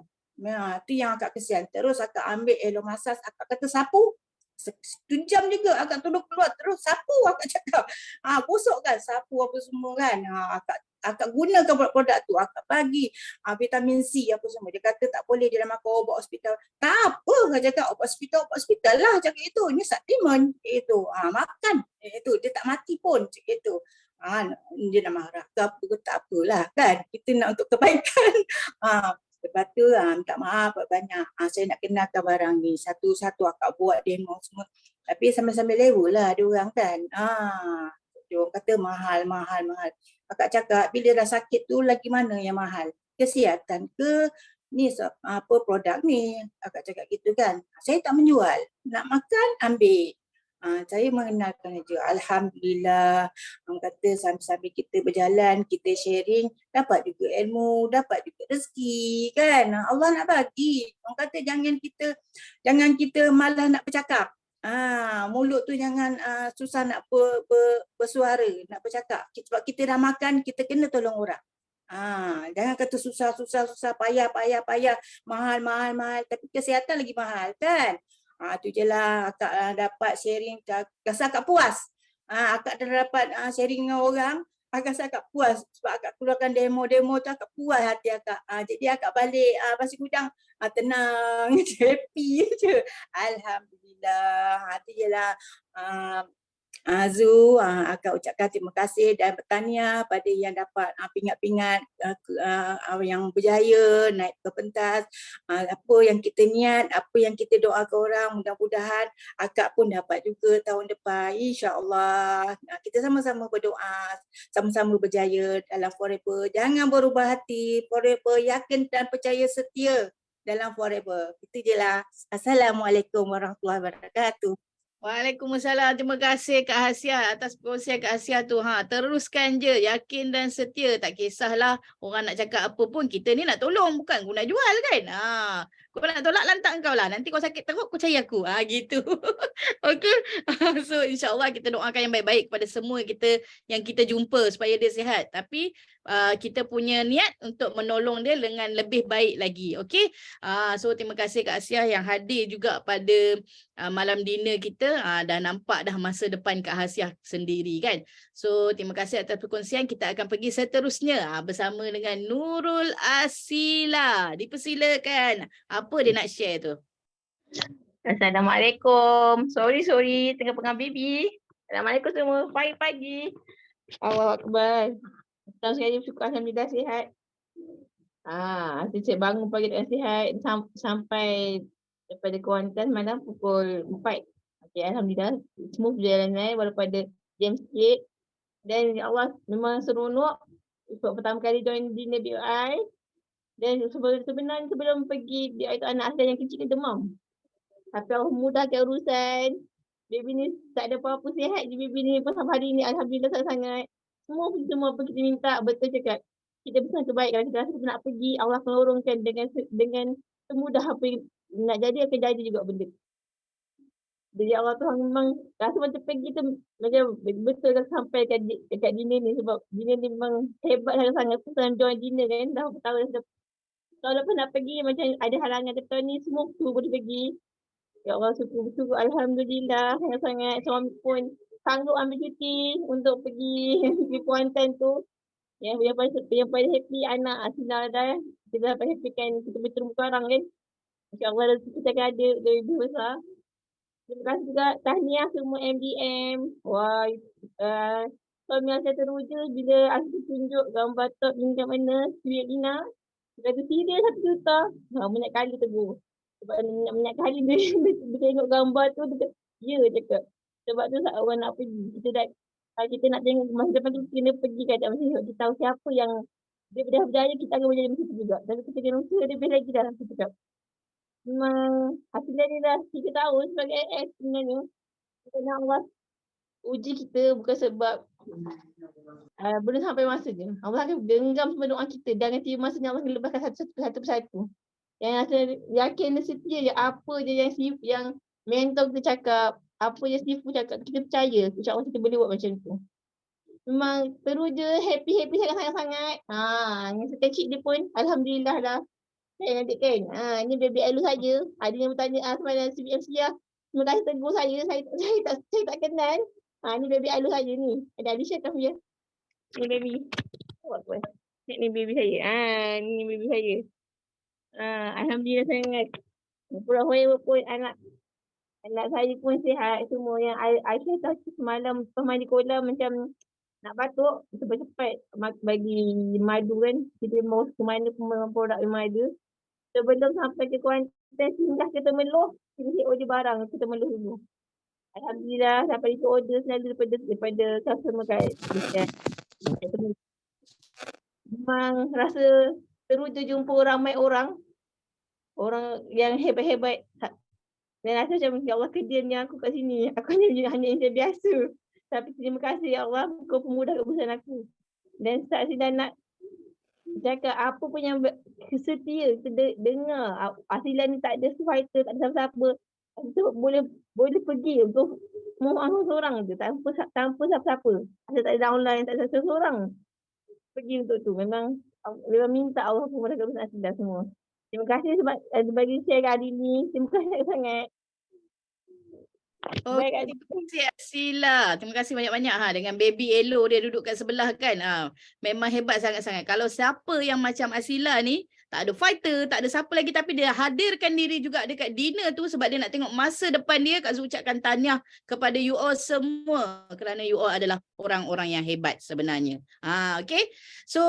Tu yang akak kesian. Terus akak ambil aloe massage, akak kata sapu. 1 jam juga akak tolong keluar terus sapu, akak cakap. Busuk kan sapu apa semua kan. Akak gunakan produk tu, akak bagi vitamin C apa semua. Dia kata tak boleh dia dah makan ubat hospital. Tak apa, akak cakap ubat hospital lah cakap itu. Ini supplement itu. Makan. Itu dia tak mati pun cakap itu. Dia nak marah ke apa ke tak apalah kan. Kita nak untuk kebaikan. Lepas tu minta maaf banyak. Saya nak kenalkan barang ni. Satu-satu akak buat demo semua. Tapi sambil-sambil level lah dia orang kan. Dia orang kata mahal. Akak cakap bila dah sakit tu lagi mana yang mahal? Kesihatan ke ni apa produk ni? Akak cakap gitu kan. Saya tak menjual. Nak makan ambil. Saya mengenalkan aja. Alhamdulillah. Orang kata sambil kita berjalan, kita sharing, dapat juga ilmu, dapat juga rezeki kan. Allah nak bagi. Orang kata jangan kita malas nak bercakap. Mulut tu jangan susah nak bersuara, nak bercakap. Sebab kita dah makan, kita kena tolong orang. Jangan kata susah, payah, mahal. Tapi kesihatan lagi mahal kan. Tu je lah akak dapat sharing, rasa akak puas. Akak dah dapat sharing dengan orang, akak rasa akak puas. Sebab akak keluarkan demo tu, akak puas hati akak. Jadi akak balik Pasir Gudang tenang, happy je. Alhamdulillah. Tu je lah. Zu, akak ucapkan terima kasih dan bertahniah pada yang dapat pingat-pingat yang berjaya naik ke pentas. Apa yang kita niat, apa yang kita doakan orang, mudah-mudahan akak pun dapat juga tahun depan, insya-Allah. Kita sama-sama berdoa, sama-sama berjaya dalam Forever. Jangan berubah hati, Forever yakin dan percaya setia dalam Forever. Itu je lah. Assalamualaikum warahmatullahi wabarakatuh. Waalaikumsalam. Terima kasih Kak Hasia atas perkongsian Kak Hasia tu. Teruskan je, yakin dan setia. Tak kisahlah orang nak cakap apa pun, kita ni nak tolong, bukan aku nak jual kan. Kau nak tolak, lantak kau lah. Nanti kau sakit teruk, kau cari aku. Gitu. Okay. So insya-Allah kita doakan yang baik-baik kepada semua yang kita jumpa supaya dia sihat. Tapi kita punya niat untuk menolong dia dengan lebih baik lagi. Okay. So terima kasih Kak Hasia yang hadir juga pada malam dinner kita. Dah nampak dah masa depan Kak Hasia sendiri kan. So terima kasih atas perkongsian. Kita akan pergi seterusnya bersama dengan Nurul Asila. Dipersilakan. Apa dia nak share tu? Assalamualaikum. Sorry tengah pegang baby. Assalamualaikum semua. Pagi-pagi. Allahu Akbar. Selamat sekali syukur alhamdulillah sihat. Saya bangun pagi dengan sihat sampai daripada Kuantan malam pukul 4. Okey, alhamdulillah smooth perjalanan walaupun ada jam sikit. Dan ya Allah memang seronok sebab pertama kali join di BOI. Dan sebenarnya sebelum pergi BOI tu anak saya yang kecil ni demam. Tapi Allah mudahkan urusan. Baby ni tak ada apa-apa, sihat je baby ni pasal hari ni alhamdulillah sangat. Semua apa kita minta betul cakap. Kita bersama terbaik kalau kita rasa kita nak pergi, Allah akan lorongkan dengan semudah apa yang nak jadi akan jadi juga benda. Jadi Allah Tuhan memang rasa macam pergi tu macam betul dah sampai dekat dinner ni, sebab dinner ni memang hebat sangat. Aku pernah join dinner kan, dah berapa tahun. Tahun lepas nak pergi macam ada halangan, tapi tahun ni semua tu boleh pergi. Ya Allah, syukur alhamdulillah sangat-sangat. Suami pun sanggup ambil cuti untuk pergi pergi Kuantan tu. Yang paling happy anak Asila dah. Kita dapat happykan kita bertemu sekarang kan. InsyaAllah kita akan ada lebih besar. Terima kasih juga tahniah semua MDM. Wah, suami saya teruja bila Asli tunjuk gambar top ni kat mana, Sri Lina. Dia kata serius 1 juta. Banyak kali tegur. Sebab banyak kali dia tengok gambar tu, dia ya cakap. Sebab tu orang nak pergi. Kita nak tengok masa depan kita kena pergi kat macam kita tahu siapa yang dia dah berjaya, kita akan berjaya macam tu juga. Tapi kita kena usaha lebih lagi dah kita cakap. Memang hasilnya ni dah 3 tahun sebagai AS sebenarnya. Kita nak Allah uji kita bukan sebab belum sampai masanya. Allah akan genggam semua doa kita dan nanti masanya Allah akan lepaskan satu persatu. Yang rasa yakin dan setia je apa je yang mentor kita cakap, apa yang Sifu cakap, kita percaya. InsyaAllah kita boleh buat macam tu. Memang terus je happy sangat-sangat. Yang sekecil dia pun Alhamdulillah dah. Saya adik kan. Ni baby Elu saja. Ada yang bertanya semalam CBM Siah. Terima kasih tegur saya tak kenal. Ni baby Elu saja ni. Ada Alicia kan dia. Ni baby. Apa? Ni baby saya. Ni baby saya. Alhamdulillah sangat. Pura-pura pun anak saya pun sihat semua. Yang Aisyah tahu semalam pas mandi kolam macam nak batuk, cepat-cepat bagi madu kan. Kita mau ke mana pun produk madu. Sebelum sampai ke Kuantan, singgah ke Temeloh, kita order barang ke Temeloh dulu. Alhamdulillah dapat itu order selalu daripada customer kat Temeloh. Memang rasa teruja jumpa ramai orang yang hebat-hebat. Dan rasa macam ya Allah, kediannya aku kat sini. Aku hanya insan biasa. Tapi terima kasih ya Allah, kau pemudah keputusan aku. Dan saat sini nak cakap apa pun yang setia, kita dengar. Asila ni tak ada fighter, tak ada siapa-siapa. Kita boleh pergi untuk mohon seorang je tanpa siapa-siapa. Asal tak ada downline, tak ada seorang. Pergi untuk tu. Memang minta Allah pemudah keputusan Asila semua. Terima kasih sebab bagi share hari ni. Terima kasih sangat. Oh, terima kasih Asila. Terima kasih banyak-banyak dengan baby Elo dia duduk kat sebelah kan. Memang hebat sangat-sangat. Kalau siapa yang macam Asila ni, tak ada fighter, tak ada siapa lagi, tapi dia hadirkan diri juga dekat dinner tu sebab dia nak tengok masa depan dia. Kak Zu ucapkan tahniah kepada you all semua kerana you all adalah orang-orang yang hebat sebenarnya. Okay. So,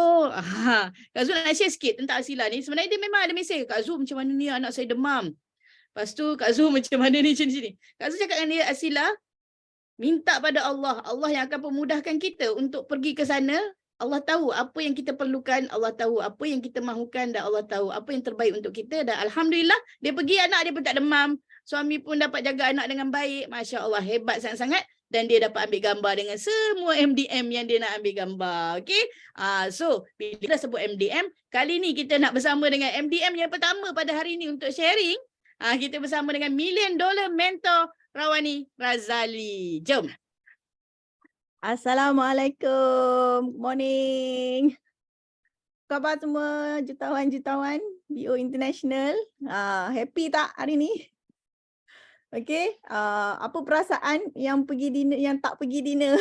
Kak Zu nak share sikit tentang Asila ni. Sebenarnya dia memang ada mesej. Kak Zu macam mana ni anak saya demam. Lepas tu Kak Zu macam mana ni macam ni. Kak Zu cakap dengan dia, Asila, minta pada Allah. Allah yang akan pemudahkan kita untuk pergi ke sana. Allah tahu apa yang kita perlukan, Allah tahu apa yang kita mahukan dan Allah tahu apa yang terbaik untuk kita. Dan Alhamdulillah dia pergi, anak dia pun tak demam. Suami pun dapat jaga anak dengan baik. Masya Allah, hebat sangat-sangat. Dan dia dapat ambil gambar dengan semua MDM yang dia nak ambil gambar. Okay. So, bila kita sebut MDM, kali ni kita nak bersama dengan MDM yang pertama pada hari ni untuk sharing. Kita bersama dengan $1 Million Mentor Rawani Razali. Jom. Assalamualaikum. Good morning. Apa khabar semua jutawan-jutawan BO International? Happy tak hari ni? Okay. Apa perasaan yang pergi dinner, yang tak pergi dinner?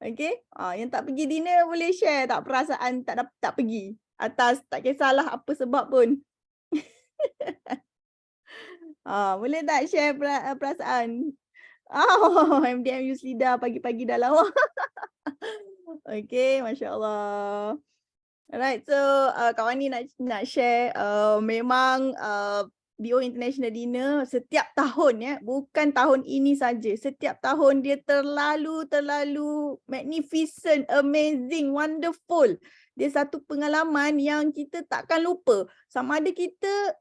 Okay. Yang tak pergi dinner boleh share tak perasaan tak pergi? Atas tak kisahlah apa sebab pun. Boleh tak share perasaan? MDM Yuslida pagi-pagi dah lawa. Okay, Masya Allah. Alright, so kawan ni nak share memang BO International Dinner setiap tahun bukan tahun ini saja. Setiap tahun dia terlalu magnificent, amazing, wonderful. Dia satu pengalaman yang kita takkan lupa. Sama ada kita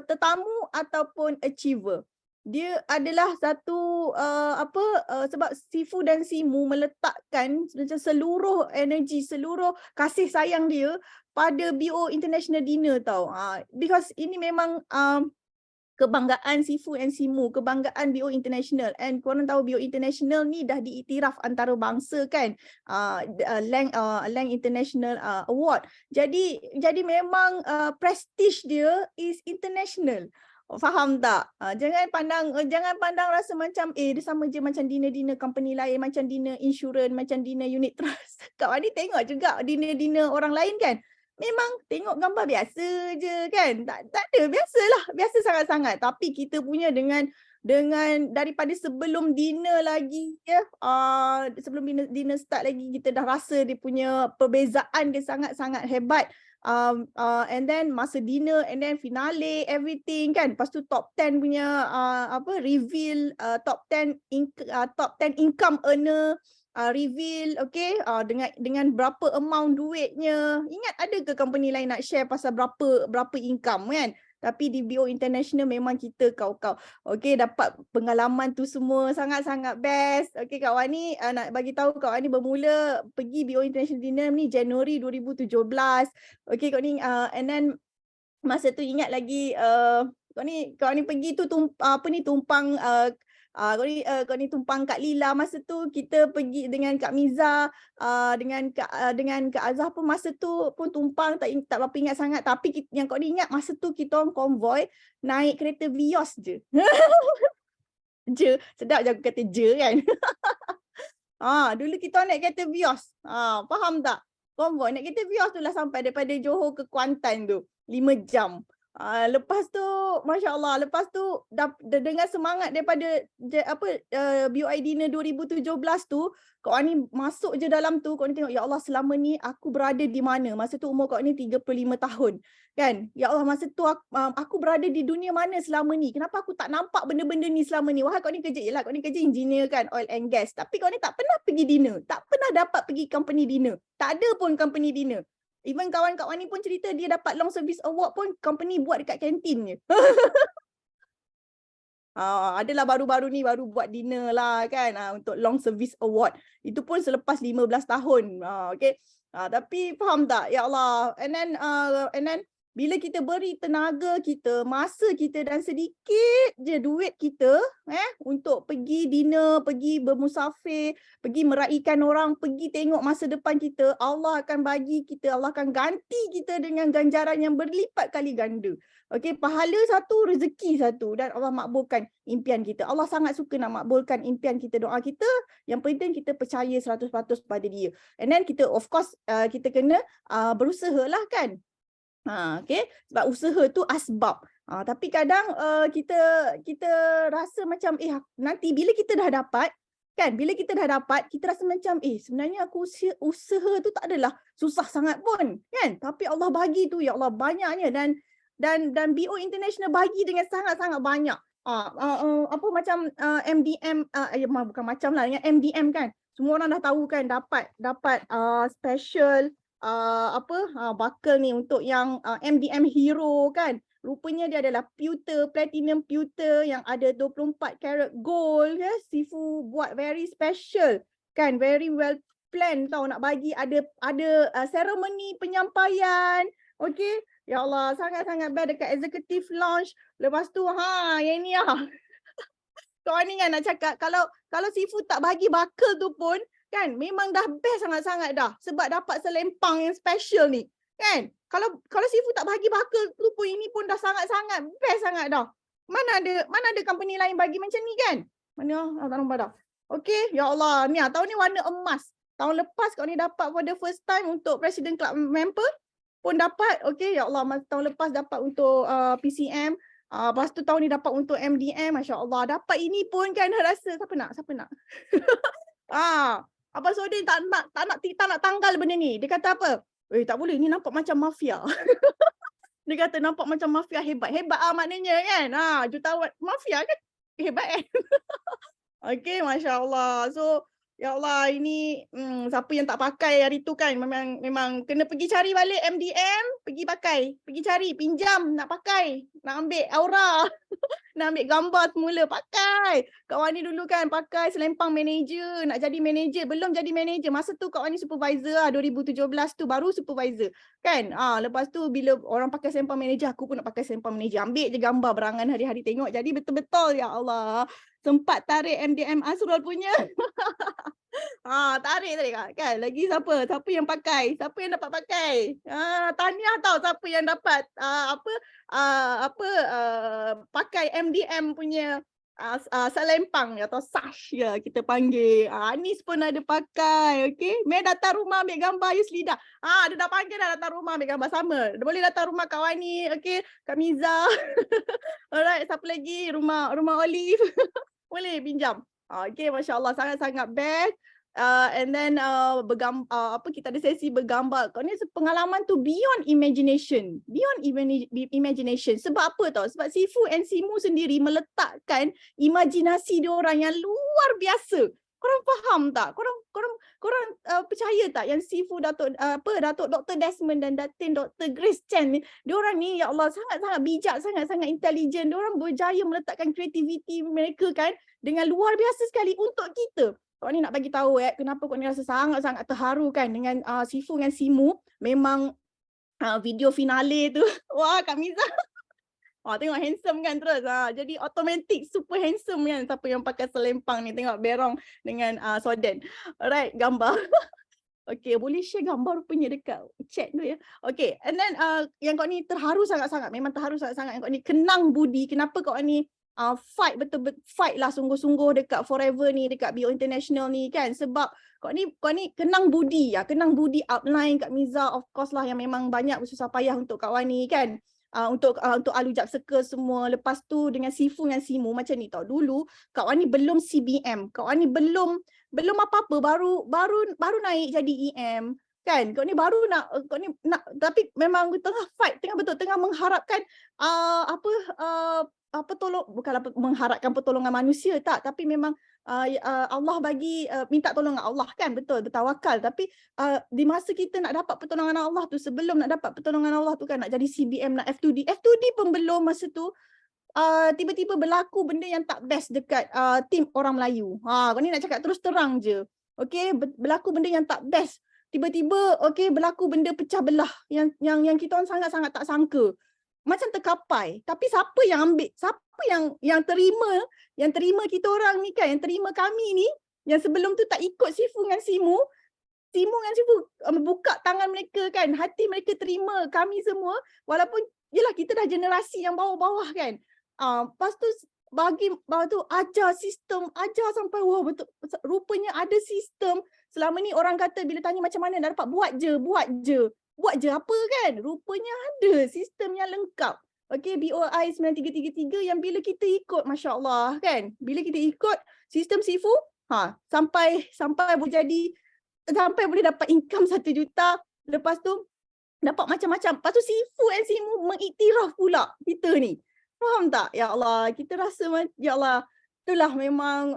tetamu ataupun achiever. Dia adalah satu sebab Sifu dan Simu meletakkan macam seluruh energi, seluruh kasih sayang dia pada BO International Dinner tau. Because ini memang kebanggaan Sifu and Simu, kebanggaan BO International. And korang tahu BO International ni dah diiktiraf antarabangsa kan, Lang International Award. Jadi memang prestige dia is international. Faham tak? Jangan pandang rasa macam dia sama je macam dina-dina company lain, macam dina insurans, macam dina unit trust. Kak Wani tengok juga dina-dina orang lain kan. Memang tengok gambar biasa je kan. Tak ada, biasalah. Biasa sangat-sangat. Tapi kita punya dengan daripada sebelum dinner lagi ya, sebelum dinner start lagi, kita dah rasa dia punya perbezaan dia sangat-sangat hebat. And then masa dinner and then finale everything kan. Lepas tu top 10 punya reveal, top 10 income earner reveal, okay, dengan berapa amount duitnya. Ingat ada ke company lain nak share pasal berapa income kan? Tapi di BO International memang kita kau-kau. Okay, dapat pengalaman tu semua sangat-sangat best. Okay, Kak Wani nak bagi tahu Kak Wani bermula pergi BO International Dinner ni Januari 2017. Okay, Kak Wani and then masa tu ingat lagi Kak Wani pergi tu tumpang kau ni tumpang Kak Lila. Masa tu kita pergi dengan Kak Miza, dengan Kak Azhar pun masa tu pun tumpang, tak berapa ingat sangat. Tapi yang kau ni ingat masa tu kita orang konvoy naik kereta Vios je. Je, sedap je aku kata je kan. Dulu kita orang naik kereta Vios. Faham tak? Konvoy naik kereta Vios tu lah sampai daripada Johor ke Kuantan tu 5 jam. Lepas tu Masya Allah, lepas tu dengan semangat daripada BOI Dinner 2017 tu, Kak Wani masuk je dalam tu, Kak Wani tengok, ya Allah selama ni aku berada di mana? Masa tu umur Kak Wani 35 tahun kan. Ya Allah masa tu aku berada di dunia mana selama ni? Kenapa aku tak nampak benda-benda ni selama ni? Wahai Kak Wani kerja, yelah Kak Wani kerja engineer kan, oil and gas. Tapi Kak Wani tak pernah pergi dinner, tak pernah dapat pergi company dinner. Tak ada pun company dinner. Even kawan Kak Wani pun cerita dia dapat long service award pun company buat dekat kantin je. Adalah baru-baru ni baru buat dinner lah kan, untuk long service award. Itu pun selepas 15 tahun. Okay. Tapi faham tak? Ya Allah. And then bila kita beri tenaga kita, masa kita dan sedikit je duit kita untuk pergi dinner, pergi bermusafir, pergi meraihkan orang, pergi tengok masa depan kita, Allah akan bagi kita, Allah akan ganti kita dengan ganjaran yang berlipat kali ganda. Okey, pahala satu, rezeki satu, dan Allah makbulkan impian kita. Allah sangat suka nak makbulkan impian kita, doa kita. Yang penting kita percaya 100% pada dia. And then kita of course kita kena berusahalah kan. Okay, sebab usaha tu asbab. Tapi kadang kita rasa macam nanti bila kita dah dapat kan, bila kita dah dapat kita rasa macam sebenarnya aku usaha tu tak adalah susah sangat pun kan, tapi Allah bagi tu ya Allah banyaknya, dan BO International bagi dengan sangat-sangat banyak. Macam MDM, bukan macam lah, dengan MDM kan, semua orang dah tahu kan, dapat special bakal ni untuk yang MDM Hero kan. Rupanya dia adalah pewter, platinum pewter yang ada 24 karat gold ya. Sifu buat very special kan, very well planned tau, nak bagi ada seremoni penyampaian. Okey, ya Allah sangat-sangat best dekat executive lounge. Lepas tu yang ni kau ni kan nak cakap, kalau Sifu tak bagi bakal tu pun kan, memang dah best sangat-sangat dah, sebab dapat selempang yang special ni kan. Kalau Sifu tak bagi bakal tu pun, ini pun dah sangat-sangat best sangat dah. Mana ada company lain bagi macam ni kan. Mana tak nampak dah. Okey, ya Allah ni tahun ni warna emas. Tahun lepas kau ni dapat for the first time untuk President Club member pun dapat. Okey, ya Allah tahun lepas dapat untuk PCM. Lepas tu tahun ni dapat untuk MDM. Masya Allah, dapat ini pun kan, rasa siapa nak? Abang Sodin tak nak tanggal benda ni. Dia kata apa? Tak boleh, ni nampak macam mafia. Dia kata nampak macam mafia, hebat maknanya kan. Jutawan mafia kan, hebat kan. Okey, Masya Allah. So, ya Allah, ini siapa yang tak pakai hari tu kan, memang kena pergi cari balik MDM, pergi pakai, pergi cari, pinjam, nak pakai, nak ambil aura. nak ambil gambar semula pakai. Kak Wani dulu kan pakai selempang manager, nak jadi manager, belum jadi manager. Masa tu Kak Wani supervisor lah, 2017 tu baru supervisor. Kan? Lepas tu bila orang pakai selempang manager, aku pun nak pakai selempang manager. Ambil je gambar berangan hari-hari tengok. Jadi betul-betul ya Allah. Sempat tarik MDM Asrul punya. Tarik kan. Lagi siapa? Siapa yang pakai? Siapa yang dapat pakai? Tahniah tahu siapa yang dapat pakai MDM punya selempang atau sash ya kita panggil. Anis pun ada pakai. Okey. Mai datang rumah ambil gambar Yuslidah. Dia dah panggil dah datang rumah ambil gambar sama. Dia boleh datang rumah Kak Wani. Okey. Kak Miza. Alright, siapa lagi? Rumah Olive. Boleh pinjam. Okey, masya-Allah sangat-sangat best. And then kita ada sesi bergambar. Kau ni pengalaman tu beyond imagination. Imagination. Sebab apa tau? Sebab Sifu and Simu sendiri meletakkan imajinasi diorang yang luar biasa. Korang faham tak? Korang percaya tak yang Sifu Datuk Dr. Desmond dan Datin Dr. Grace Chen ni, diorang ni ya Allah sangat-sangat bijak, sangat-sangat intelligent. Diorang berjaya meletakkan kreativiti mereka kan dengan luar biasa sekali untuk kita. Kau ni nak bagi tahu kenapa kau ni rasa sangat-sangat terharu kan dengan Sifu dengan Simu. Memang video finale tu wah Kak Miza. Tengok handsome kan terus. Jadi automatic super handsome kan siapa yang pakai selempang ni. Tengok Berong dengan Soden. Alright, gambar. Okay, boleh share gambar rupanya dekat chat tu ya. Okay, and then yang kau ni terharu sangat-sangat. Memang terharu sangat-sangat. Yang kau ni kenang budi. Kenapa kau ni fight betul-betul fight lah sungguh-sungguh dekat Forever ni, dekat BO International ni kan. Sebab kau ni kenang budi ya. Kenang budi outline Kak Miza of course lah yang memang banyak bersusah payah untuk Kak Wani kan. Untuk Alujab Circle semua. Lepas tu dengan Sifu dengan Simu macam ni tau. Dulu Kak Wani belum CBM. Kak Wani belum apa-apa, baru naik jadi EM kan. Kau ni baru nak tapi memang tengah mengharapkan bukanlah mengharapkan pertolongan manusia tak, tapi memang Allah bagi minta tolongan Allah kan, betul, bertawakal. Tapi di masa kita nak dapat pertolongan Allah tu, sebelum nak dapat pertolongan Allah tu kan, nak jadi CBM, nak F2D pun belum masa tu. Tiba-tiba berlaku benda yang tak best dekat tim orang Melayu. Kau ni nak cakap terus terang je. Okey, berlaku benda yang tak best. Tiba-tiba berlaku benda pecah belah yang kita orang sangat-sangat tak sangka. Macam terkapai. Tapi siapa yang ambil? Siapa yang terima kita orang ni kan? Yang terima kami ni, yang sebelum tu tak ikut Sifu dengan Simu. Simu dengan Sifu buka tangan mereka kan. Hati mereka terima kami semua. Walaupun yelah kita dah generasi yang bawah-bawah kan. Lepas tu ajar ajar sampai wah betul. Rupanya ada sistem. Selama ni orang kata bila tanya macam mana dah dapat, buat je apa kan? Rupanya ada sistem yang lengkap. Okey, BOI 9333 yang bila kita ikut, Masya Allah kan? Bila kita ikut sistem Sifu, sampai boleh dapat income 1 juta. Lepas tu dapat macam-macam. Lepas tu Sifu and Simu mengiktiraf pula kita ni. Faham tak? Ya Allah, kita rasa ya Allah, itulah memang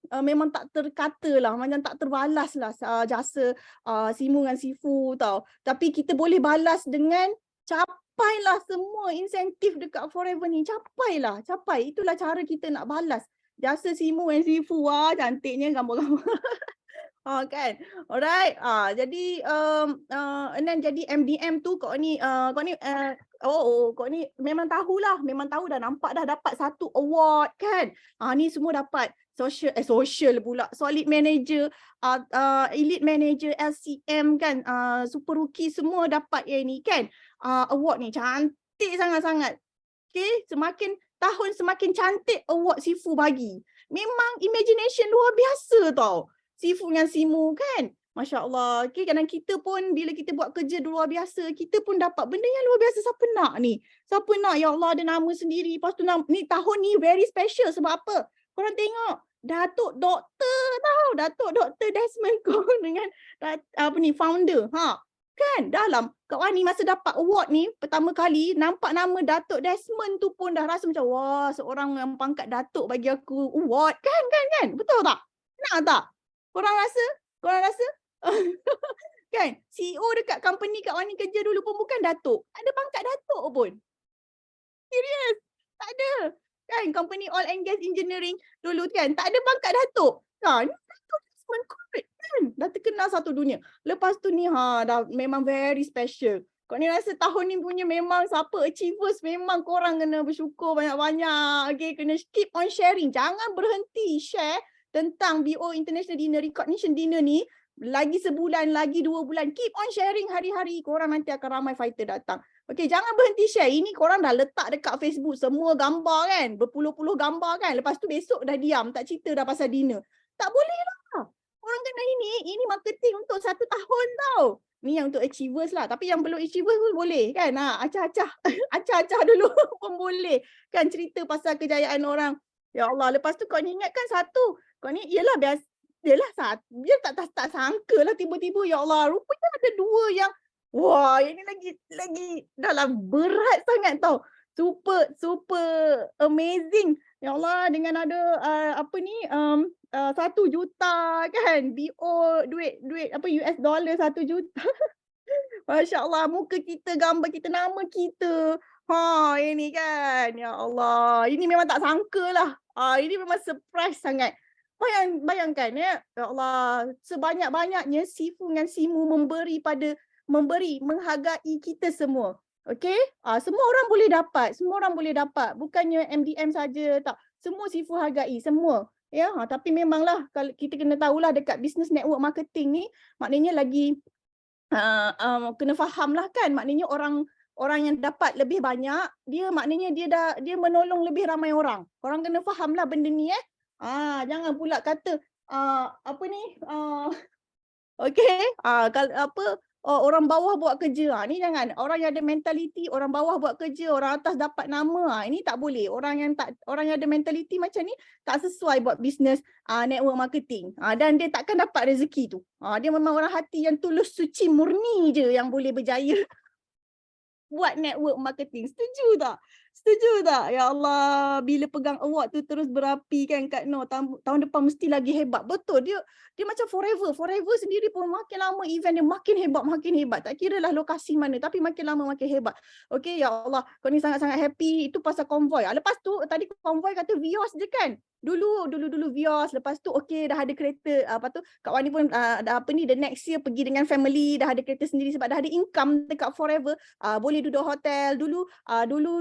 memang tak terkata lah, macam tak terbalas lah jasa Simu dengan Sifu tau. Tapi kita boleh balas dengan capailah semua insentif dekat Forever ni. Capai. Itulah cara kita nak balas jasa Simu dan Sifu. Cantiknya gambar-gambar. Kan. Alright. Jadi and then jadi MDM tu kau ni kau ni memang tahu dah, nampak dah dapat satu award kan. Ni semua dapat social pula, solid manager, elite manager, LCM kan, super rookie semua dapat ni kan. Award ni cantik sangat-sangat. Okay, semakin tahun semakin cantik award Sifu bagi. Memang imagination luar biasa tau Sifu dengan Simu kan. Masya Allah. Okay, kadang kita pun bila kita buat kerja luar biasa, kita pun dapat benda yang luar biasa. Siapa nak ni? Siapa nak? Ya Allah, ada nama sendiri. Lepas tu ni tahun ni very special. Sebab apa? Korang tengok. Datuk Dr. Desmond Kong dengan founder. Kan dalam Kak Wani masa dapat award ni pertama kali nampak nama Datuk Desmond tu pun dah rasa macam wah, seorang yang pangkat Datuk bagi aku award kan. Betul tak? Nak tak? Korang rasa? Kan? CEO dekat company Kak Wani kerja dulu pun bukan Datuk. Ada pangkat Datuk pun. Serius? Tak ada. kan, company oil and gas engineering dulu kan, tak ada pangkat datuk. Ni datuk investment corporate kan, dah terkenal satu dunia. Lepas tu ni dah memang very special. Kau ni rasa tahun ni punya memang siapa achievers, memang korang kena bersyukur banyak-banyak. Okay, kena keep on sharing. Jangan berhenti share tentang BO International Dinner, Recognition Dinner ni. Lagi sebulan, lagi 2 bulan. Keep on sharing hari-hari. Korang nanti akan ramai fighter datang. Okay, jangan berhenti share. Ini korang dah letak dekat Facebook semua gambar kan. Berpuluh-puluh gambar kan. Lepas tu besok dah diam. Tak cerita dah pasal dinner. Tak boleh lah. Orang kena ini marketing untuk 1 tahun tau. Ni yang untuk achievers lah. Tapi yang belum achievers pun boleh kan. Acah-acah. Acah-acah dulu pun boleh. Kan cerita pasal kejayaan orang. Ya Allah. Lepas tu kau ni ingatkan satu. Kau ni ialah biasa. Yalah satu. Dia tak sangka lah tiba-tiba. Ya Allah. Rupanya ada 2 yang. Wah, ini lagi dalam berat sangat tau. Super amazing. Ya Allah, dengan ada $1 juta kan. BO duit US dollar $1 juta. Masya Allah, muka kita, gambar kita, nama kita. Ini kan. Ya Allah, ini memang tak sangka lah. Ini memang surprise sangat. Bayangkan ya. Ya Allah, sebanyak-banyaknya Sifu dengan Simu menghargai kita semua. Okey? Semua orang boleh dapat. Bukannya MDM saja, tak. Semua Sifu hargai, semua. Ya, tapi memanglah kalau kita kena tahulah dekat business network marketing ni, maknanya lagi kena fahamlah kan, maknanya orang yang dapat lebih banyak, dia maknanya dia menolong lebih ramai orang. Korang kena fahamlah benda ni jangan pula kata okey, kalau orang bawah buat kerja. Ni jangan. Orang yang ada mentaliti orang bawah buat kerja, orang atas dapat nama. Ini tak boleh. Orang yang ada mentaliti macam ni tak sesuai buat bisnes network marketing. Dan dia takkan dapat rezeki tu. Dia memang orang hati yang tulus, suci, murni je yang boleh berjaya buat network marketing. Setuju tak? Ya Allah, bila pegang award tu terus berapi kan Kak Noh. Tahun depan mesti lagi hebat. Betul, dia macam forever. Forever sendiri pun makin lama event dia makin hebat. Tak kira lah lokasi mana, tapi makin lama makin hebat. Okey, ya Allah, kau ni sangat-sangat happy. Itu pasal konvoi. Lepas tu tadi konvoi kata Vios je kan. Dulu Vios, lepas tu okey dah ada kereta. Lepas tu Kak Wani pun the next year pergi dengan family, dah ada kereta sendiri sebab dah ada income dekat forever. Boleh duduk hotel. Dulu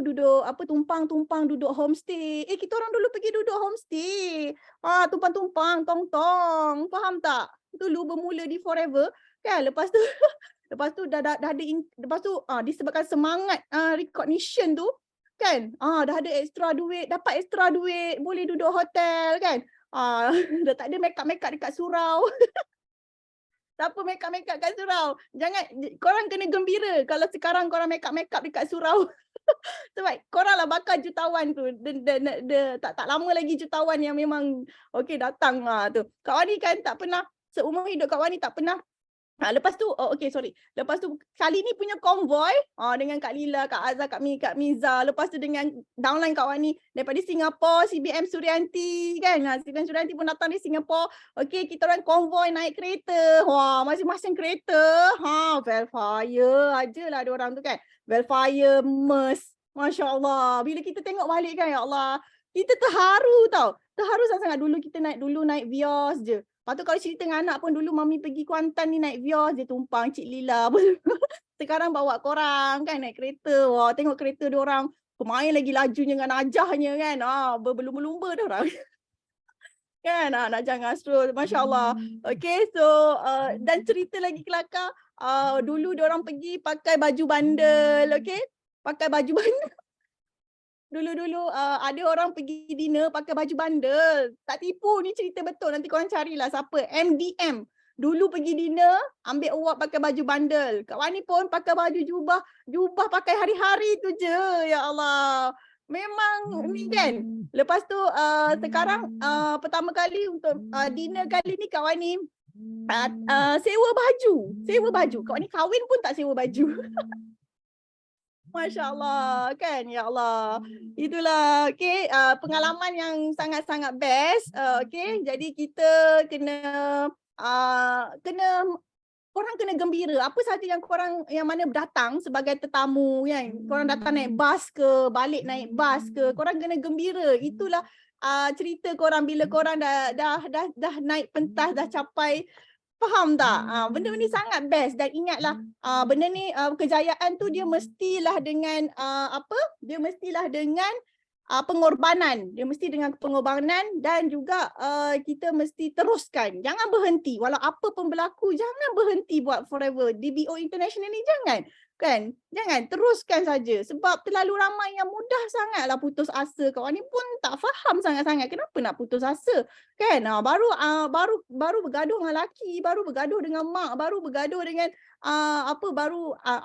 duduk tumpang duduk homestay. Kita orang dulu pergi duduk homestay. Tumpang-tumpang, tong-tong. Faham tak? Dulu bermula di forever kan. Lepas tu dah ada lepas tu disebabkan semangat recognition tu kan. Dah ada extra duit, dapat extra duit, boleh duduk hotel kan. Dah tak ada make-up dekat surau. Tak apa make-up kat surau. Jangan, korang kena gembira kalau sekarang korang make-up dekat surau. Sebab korang lah bakal jutawan tu. Tak lama lagi jutawan yang memang okey datang tu. Kak Wani kan tak pernah, seumur hidup Kak Wani tak pernah. Lepas tu, lepas tu kali ni punya konvoi dengan Kak Lila, Kak Azhar, Kak Miza. Lepas tu dengan downline Kak Wani daripada Singapura, CBM Suryanti kan. CBM Suryanti pun datang dari Singapura. Okey, kita orang konvoi naik kereta. Wah, masing-masing kereta. Velfire ajalah ada orang tu kan. Velfire, MERS. Masya Allah. Bila kita tengok balik kan, ya Allah. Kita terharu tau. Terharu sangat-sangat. Dulu naik Vios je. Lepas tu kalau cerita dengan anak pun dulu mami pergi Kuantan ni naik Vios, dia tumpang Cik Lila. Sekarang bawa korang kan naik kereta. Wah, tengok kereta dia orang pemain lagi lajunya dengan Najahnya kan. Berlumba-lumba dia orang. Kan Najah dengan Asrul. Masya Allah. Okay, so dan cerita lagi kelakar. Dulu dia orang pergi pakai baju bandel. Okay, pakai baju bandel. Dulu ada orang pergi dinner pakai baju bandel. Tak tipu, ni cerita betul. Nanti korang carilah siapa. MDM. Dulu pergi dinner, ambil award pakai baju bandel. Kak Wani pun pakai baju jubah pakai hari-hari tu je. Ya Allah. Memang ni kan. Lepas tu sekarang pertama kali untuk dinner kali ni Kak Wani sewa baju. Kak Wani kahwin pun tak sewa baju. Masya Allah kan, ya Allah. Itulah okay, pengalaman yang sangat-sangat best. Okay, jadi kita kena korang kena gembira. Apa saja yang korang yang mana datang sebagai tetamu kan. Korang datang naik bas ke, balik naik bas ke, korang kena gembira. Itulah cerita korang bila korang dah naik pentas, dah capai. Faham tak? Benda ni sangat best dan ingatlah benda ni kejayaan tu dia mestilah dengan Dia mestilah dengan pengorbanan. Dia mesti dengan pengorbanan dan juga kita mesti teruskan. Jangan berhenti. Walau apa pun berlaku, jangan berhenti buat forever. Di BO International ni jangan. Kan? Jangan, teruskan saja. Sebab terlalu ramai yang mudah sangatlah putus asa. Kawan ni pun tak faham sangat-sangat kenapa nak putus asa. Kan? Baru bergaduh dengan laki, baru bergaduh dengan mak, baru bergaduh dengan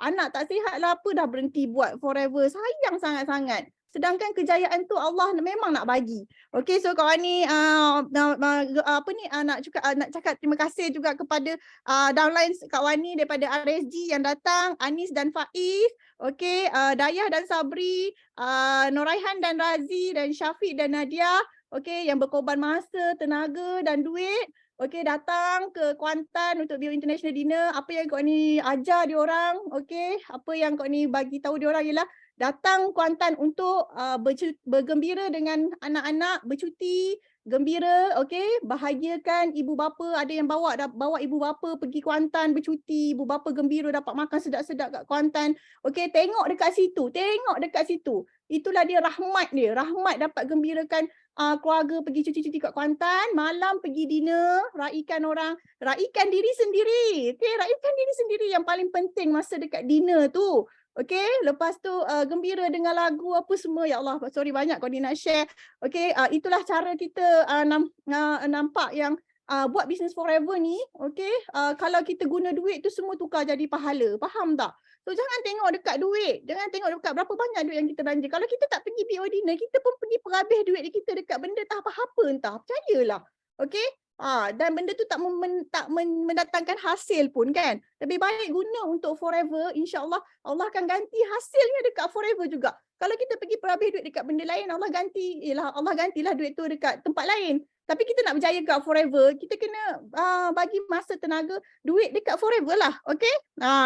anak tak sihat lah apa dah berhenti buat forever. Sayang sangat-sangat. Sedangkan kejayaan tu Allah memang nak bagi. Okey, so kawan ni nak cakap terima kasih juga kepada downline kawan ni daripada RSG yang datang, Anis dan Faiz, okey, Dayah dan Sabri, Noraihan dan Razi dan Syafiq dan Nadia, okey, yang berkorban masa, tenaga dan duit. Okey, datang ke Kuantan untuk BO International Dinner. Apa yang kau ni ajar diorang, okey, apa yang kau ni bagi tahu diorang ialah datang Kuantan untuk bergembira dengan anak-anak, bercuti, gembira, okey, bahagiakan ibu bapa. Ada yang bawa ibu bapa pergi Kuantan bercuti, ibu bapa gembira dapat makan sedap-sedap kat Kuantan. Okey, tengok dekat situ. Itulah dia rahmat dapat gembirakan keluarga pergi cuti-cuti kat Kuantan, malam pergi dinner, raikan diri sendiri. Okey, raikan diri sendiri yang paling penting masa dekat dinner tu. Okey, lepas tu gembira dengan lagu apa semua. Ya Allah, sorry banyak kau ni nak share. Okey, itulah cara kita nampak yang buat business forever ni. Okey, kalau kita guna duit tu semua tukar jadi pahala. Faham tak? So jangan tengok dekat duit. Jangan tengok dekat berapa banyak duit yang kita belanja. Kalau kita tak pergi BO dinner, kita pun pergi perhabis duit kita dekat benda tak apa-apa entah. Percayalah. Okey? Dan benda tu tak mendatangkan hasil pun kan. Lebih baik guna untuk forever. InsyaAllah Allah akan ganti hasilnya dekat forever juga. Kalau kita pergi perhabis duit dekat benda lain, Allah gantilah duit tu dekat tempat lain. Tapi kita nak berjaya dekat forever, kita kena bagi masa, tenaga, duit dekat forever lah. Okay?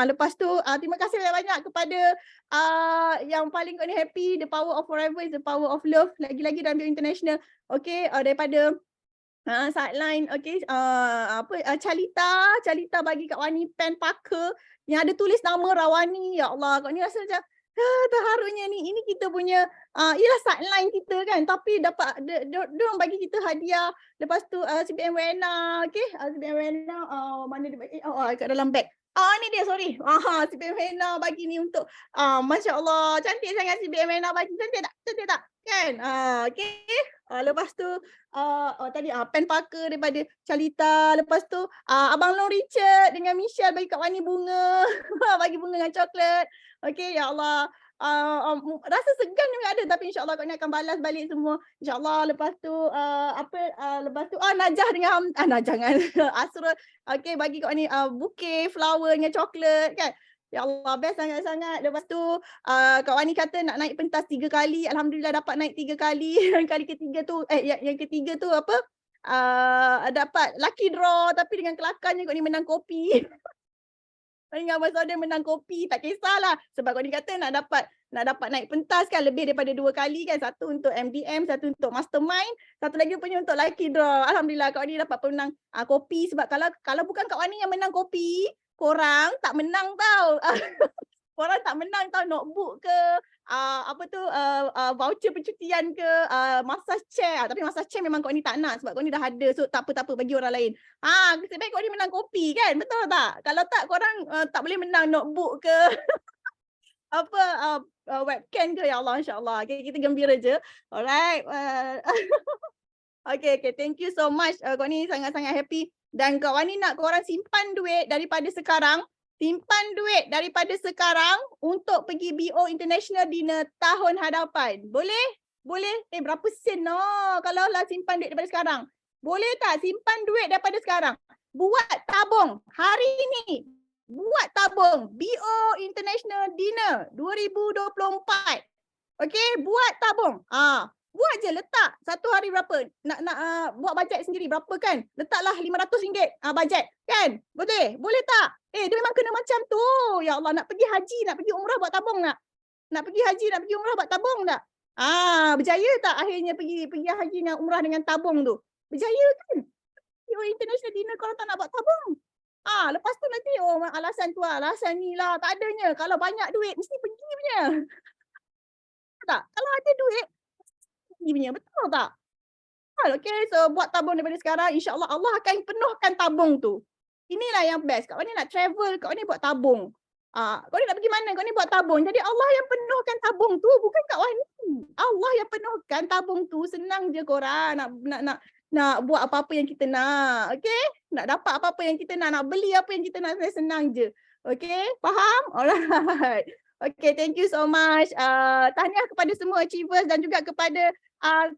Lepas tu terima kasih banyak-banyak kepada yang paling kau ni happy. The power of forever is the power of love. Lagi-lagi dalam BO International. Okay? Daripada sideline, okay, Calita bagi Kak Wani pen Parker yang ada tulis nama Rawani. Ya Allah, Kak ni rasa macam terharunya ni. Ini kita punya ialah sideline kita kan, tapi dapat diorang bagi kita hadiah. Lepas tu CBM Wena, okay, CBM Wena mana dia bagi? Kat dalam beg. Ni dia, sorry. CBM Wena bagi ni untuk Masya Allah, cantik sangat CBM Wena bagi. Cantik tak? Kan? Okay. Lepas tu tadi pen Parker daripada Calita. Lepas tu Abang Long Richard dengan Michelle bagi Kak Wani bunga. Bagi bunga dengan coklat. Okay, ya Allah. Rasa segan juga ada, tapi insyaAllah Kak Wani akan balas balik semua. InsyaAllah. Lepas tu lepas tu Najah dengan Najah dengan Asrul. Okay, bagi Kak Wani bouquet flower dengan coklat kan. Ya Allah, best sangat-sangat. Lepas tu Kak Wani kata nak naik pentas 3 kali. Alhamdulillah dapat naik 3 kali. Kali ketiga tu yang ketiga tu dapat lucky draw, tapi dengan kelakarnya Kak Wani menang kopi. Dengan Abang Saudara menang kopi, tak kisahlah. Sebab Kak Wani kata nak dapat naik pentas kan lebih daripada 2 kali kan. Satu untuk MDM, satu untuk mastermind, satu lagi punya untuk lucky draw. Alhamdulillah Kak Wani dapat menang kopi. Sebab kalau bukan Kak Wani yang menang kopi, korang tak menang tau. Korang tak menang tau, notebook ke, voucher percutian ke, massage chair. Tapi massage chair memang Kak Wani tak nak sebab Kak Wani dah ada. So tak apa bagi orang lain. Sebaik Kak Wani menang kopi kan, betul tak? Kalau tak korang tak boleh menang notebook ke, webcam ke, ya Allah, insyaAllah. Okay, kita gembira je. Alright. Okay, thank you so much. Kak Wani sangat-sangat happy. Dan Kak Wani nak korang simpan duit daripada sekarang. Simpan duit daripada sekarang untuk pergi BO International Dinner tahun hadapan. Boleh? Boleh? Berapa sen kalau lah simpan duit daripada sekarang? Boleh tak simpan duit daripada sekarang? Buat tabung hari ini. Buat tabung BO International Dinner 2024. Okay, buat tabung. Buat je, letak satu hari berapa, nak buat bajet sendiri berapa kan, letaklah RM500 bajet kan, boleh tak? Dia memang kena macam tu. Ya Allah, nak pergi haji, nak pergi umrah buat tabung nak pergi haji, nak pergi umrah buat tabung tak? Berjaya tak akhirnya pergi haji dengan umrah dengan tabung tu? Berjaya kan? International dinner kalau tak nak buat tabung. Lepas tu nanti alasan tu alasan ni lah, tak adanya. Kalau banyak duit mesti pergi punya. Tak? Kalau ada duit pergi punya, betul tak? Okay, so buat tabung daripada sekarang, insya-Allah Allah akan penuhkan tabung tu. Inilah yang best. Kat mana nak travel, kat mana buat tabung. Kau ni nak pergi mana? Kau ni buat tabung. Jadi Allah yang penuhkan tabung tu, bukan Kak Wani. Allah yang penuhkan tabung tu. Senang je korang nak buat apa-apa yang kita nak. Okay? Nak dapat apa-apa yang kita nak beli apa yang kita nak, senang je. Okay? Faham? Alright. Okay, thank you so much. Tahniah kepada semua achievers dan juga kepada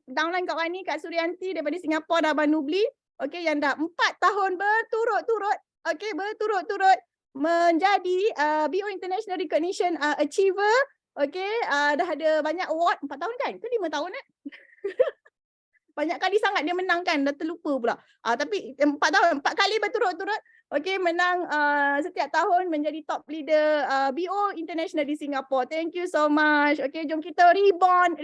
downline Kak Wani, Kak Suryanti daripada Singapura dan Abang Nubli. Okay, yang dah 4 tahun berturut-turut. Okay, berturut-turut menjadi BO International Recognition Achiever. Okay, dah ada banyak award. 4 tahun kan? Ke 5 tahun banyak kali sangat dia menang kan, dah terlupa pula. Tapi 4 kali berturut-turut. Okay, menang setiap tahun menjadi top leader BO International di Singapura. Thank you so much. Okay, jom kita reborn,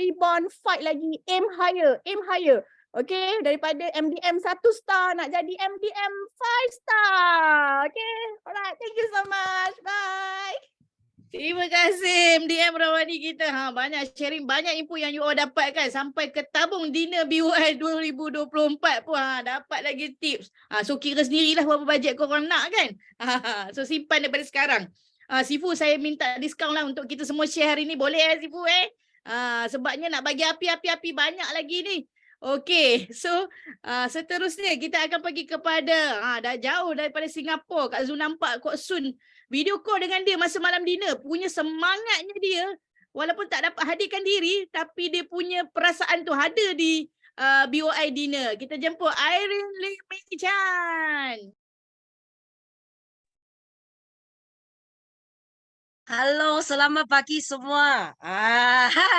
fight lagi, aim higher. Okay, daripada MDM 1 star nak jadi MDM 5 star. Okay, alright, thank you so much. Bye. Terima kasih MDM Rawani kita. Banyak sharing, banyak info yang you all dapatkan sampai ke tabung dinner BOI 2024 pun dapat lagi tips. So kira sendirilah berapa bajet korang nak kan. So simpan daripada sekarang. Sifu, saya minta diskaun lah untuk kita semua share hari ni. Boleh Sifu sebabnya nak bagi api banyak lagi ni. Okey, so seterusnya kita akan pergi kepada dah jauh daripada Singapura. Kak Zul nampak Kok Sun video call dengan dia masa malam dinner. Punya semangatnya dia, walaupun tak dapat hadirkan diri, tapi dia punya perasaan tu ada di BOI dinner. Kita jemput Irene Lee Mei Chan. Halo, selamat pagi semua.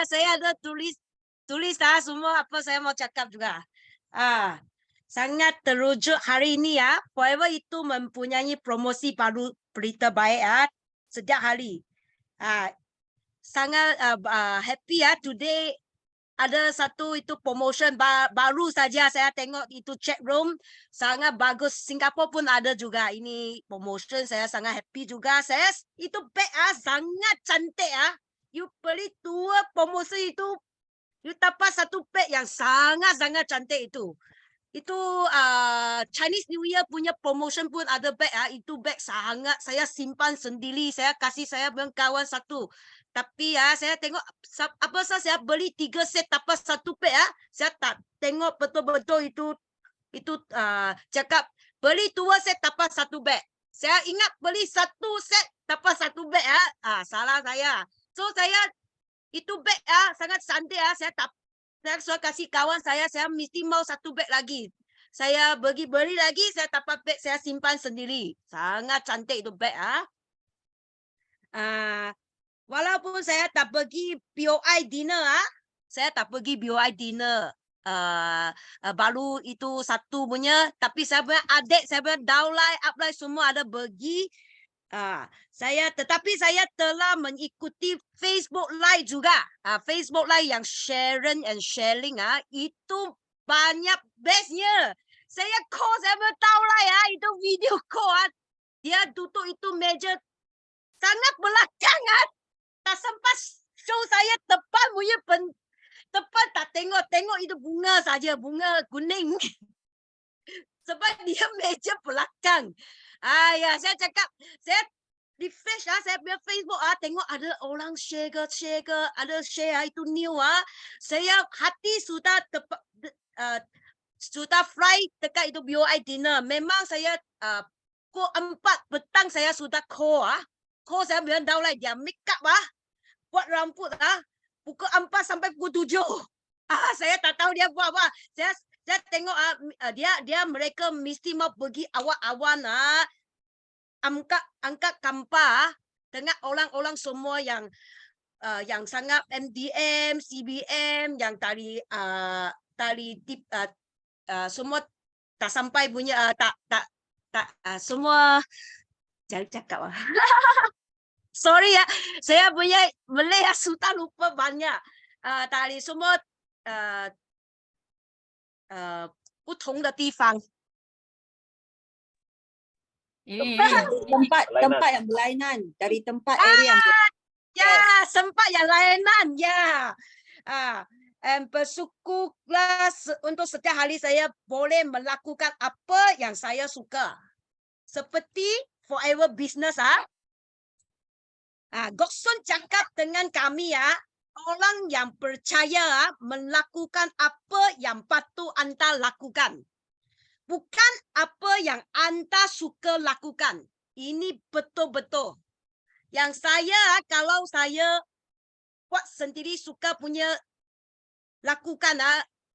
Saya ada tulis semua apa saya mau cakap juga. Sangat terujuk hari ini ya. Forever itu mempunyai promosi baru, berita baik setiap hari. Sangat happy ya. Today ada satu itu promotion baru saja saya tengok itu chat room sangat bagus. Singapura pun ada juga ini promotion, saya sangat happy juga. Saya itu bag sangat cantik You beli 2 promosi itu you dapat satu bag yang sangat cantik itu. Itu Chinese New Year punya promotion pun ada bag itu bag sangat saya simpan sendiri. Saya kasih saya kawan satu. Tapi saya tengok apa saya beli 3 set dapat satu bag saya tak tengok betul-betul itu cakap beli 2 set dapat satu bag. Saya ingat beli 1 set dapat satu bag salah saya. So saya itu bag sangat cantik saya sudah kasih kawan saya mesti mau satu bag lagi. Saya pergi beli lagi, saya dapat bag saya simpan sendiri. Sangat cantik itu bag walaupun saya tak pergi BOI dinner saya tak pergi BOI dinner baru itu satu punya, tapi saya punya adik, saya punya downline, upline semua ada pergi. Tetapi saya telah mengikuti Facebook Live juga. Facebook Live yang Sharon and Sharing itu banyak bestnya. Saya call, saya beritahu lah itu video call dia duduk itu meja sangat belakang tak sempat show saya depan punya depan tak tengok itu bunga saja, bunga kuning. Sebab dia meja belakang. Ya, saya cakap, saya refresh saya punya Facebook tengok ada orang share ke, ada share itu new saya hati sudah sudah fly dekat itu BOI dinner. Memang saya pukul 4 petang saya sudah call saya bilang downline dia make up buat rambut pukul 4 sampai pukul 7. Saya tak tahu dia buat apa. Saya tengok mereka mesti mau pergi awal-awal angkat kampar dengan orang-orang semua yang yang sangat MDM, CBM, yang tali tip semua tak sampai punya semua jangan cakap lah. Sorry ya, saya punya Malay sudah lupa banyak. Tali semua 不同的地方。 tempat yang berlainan dari tempat area yang Ya, sempat yang lainan, ya. Bersyukurlah untuk setiap hari saya boleh melakukan apa yang saya suka. Seperti Forever Business. Gokson cakap dengan kami orang yang percaya melakukan apa yang patut anda lakukan. Bukan apa yang anda suka lakukan. Ini betul-betul. Yang saya, kalau saya buat sendiri suka punya lakukan,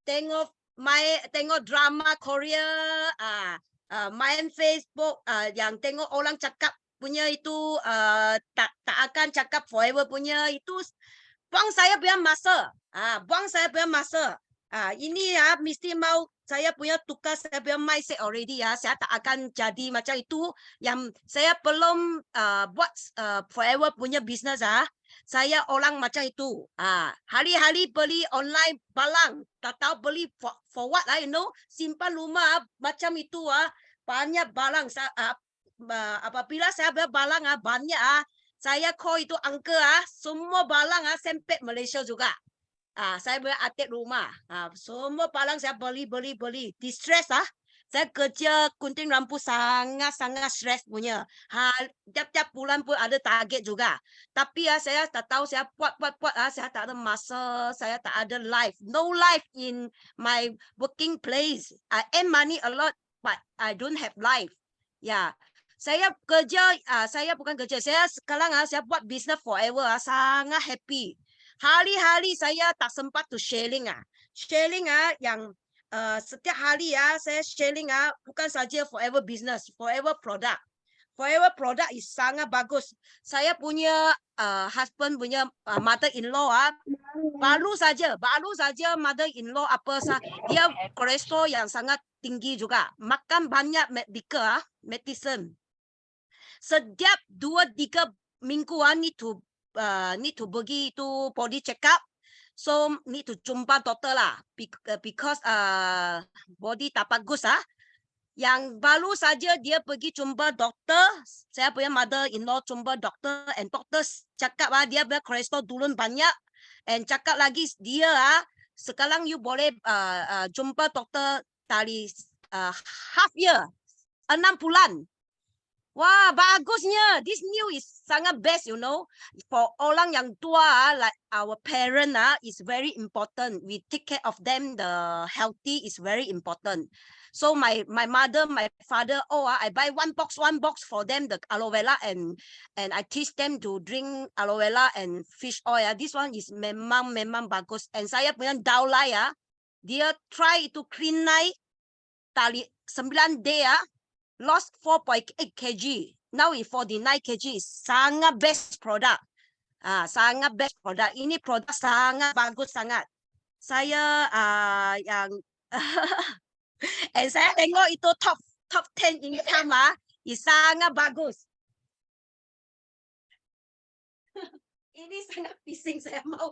tengok drama Korea, main Facebook, yang tengok orang cakap punya itu, tak akan cakap forever punya itu, buang saya punya masa. Buang saya punya masa. Ini mesti mau saya punya tukar saya punya mindset already saya tak akan jadi macam itu yang saya belum buat forever punya business saya orang macam itu hari-hari beli online barang tak tahu beli for what simpan rumah macam itu banyak barang apabila saya beli barang banyak saya call itu angka semua barang sempit Malaysia juga. Saya beratik rumah. Semua barang saya beli. Distress Saya kerja gunting rambut sangat stress punya. Tiap-tiap bulan pun ada target juga. Tapi saya tak tahu saya buat saya tak ada masa, saya tak ada life. No life in my working place. I earn money a lot but I don't have life. Ya. Saya kerja, saya bukan kerja. Saya sekarang saya buat business forever sangat happy. Hari-hari saya tak sempat to sharing Sharing yang setiap hari saya sharing bukan saja forever business, forever product. Forever product is sangat bagus. Saya punya husband punya mother-in-law baru saja mother-in-law dia kolesterol yang sangat tinggi juga. Makan banyak medical medicine. Setiap 2-3 minggu need to pergi itu body check up, so need to jumpa doktor lah because body tak bagus Yang baru saja dia pergi jumpa doktor, saya punya mother-in-law jumpa doktor, and doktor cakap dia kolesterol turun banyak, and cakap lagi dia sekarang you boleh jumpa doktor dari half year 6 bulan. Wah, bagusnya. This new is sangat best, For orang yang tua, like our parent, is very important. We take care of them. The healthy is very important. So my mother, my father, I buy one box for them, the aloe vera, and I teach them to drink aloe vera and fish oil. This one is memang bagus. And saya punya downline, dia try to clean night tali 9 day, lost 4.8 kg. Now it's 49 kg. Sangat best product. Sangat best product. Ini produk sangat bagus sangat. Saya yang and saya tengok itu top 10 income is sangat bagus. Ini sangat bising, saya mau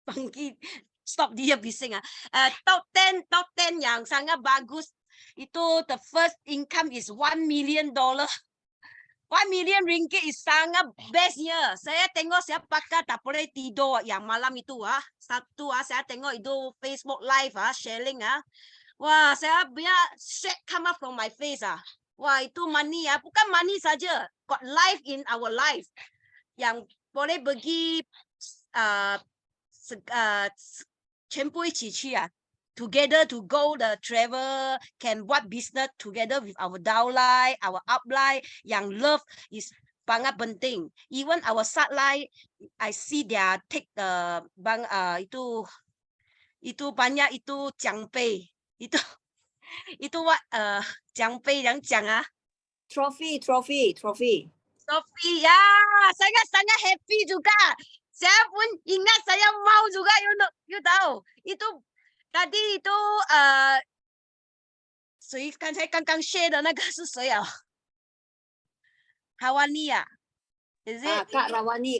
panggil stop dia bising top 10 yang sangat bagus. Itu the first income is $1 million. 1 million ringgit is sangat bestnya. Saya tengok saya pakai tak boleh tidur yang malam itu Satu saya tengok itu Facebook live sharing Wah, saya punya sweat come up from my face Wah, itu money bukan money saja, got life in our life. Yang boleh pergi 全部一起去together to go the travel, can buat business together with our downline, our upline. Yang love is sangat penting. Even our sideline, I see their take the itu banyak itu 奖杯 itu what 奖杯 yang 讲trophy ya, sangat happy juga. Saya pun ingat saya mau juga, you tahu. Itu tadi itu 谁刚才刚刚 share 的那个是谁啊？Hawani ya? Is it? Kak Rawani.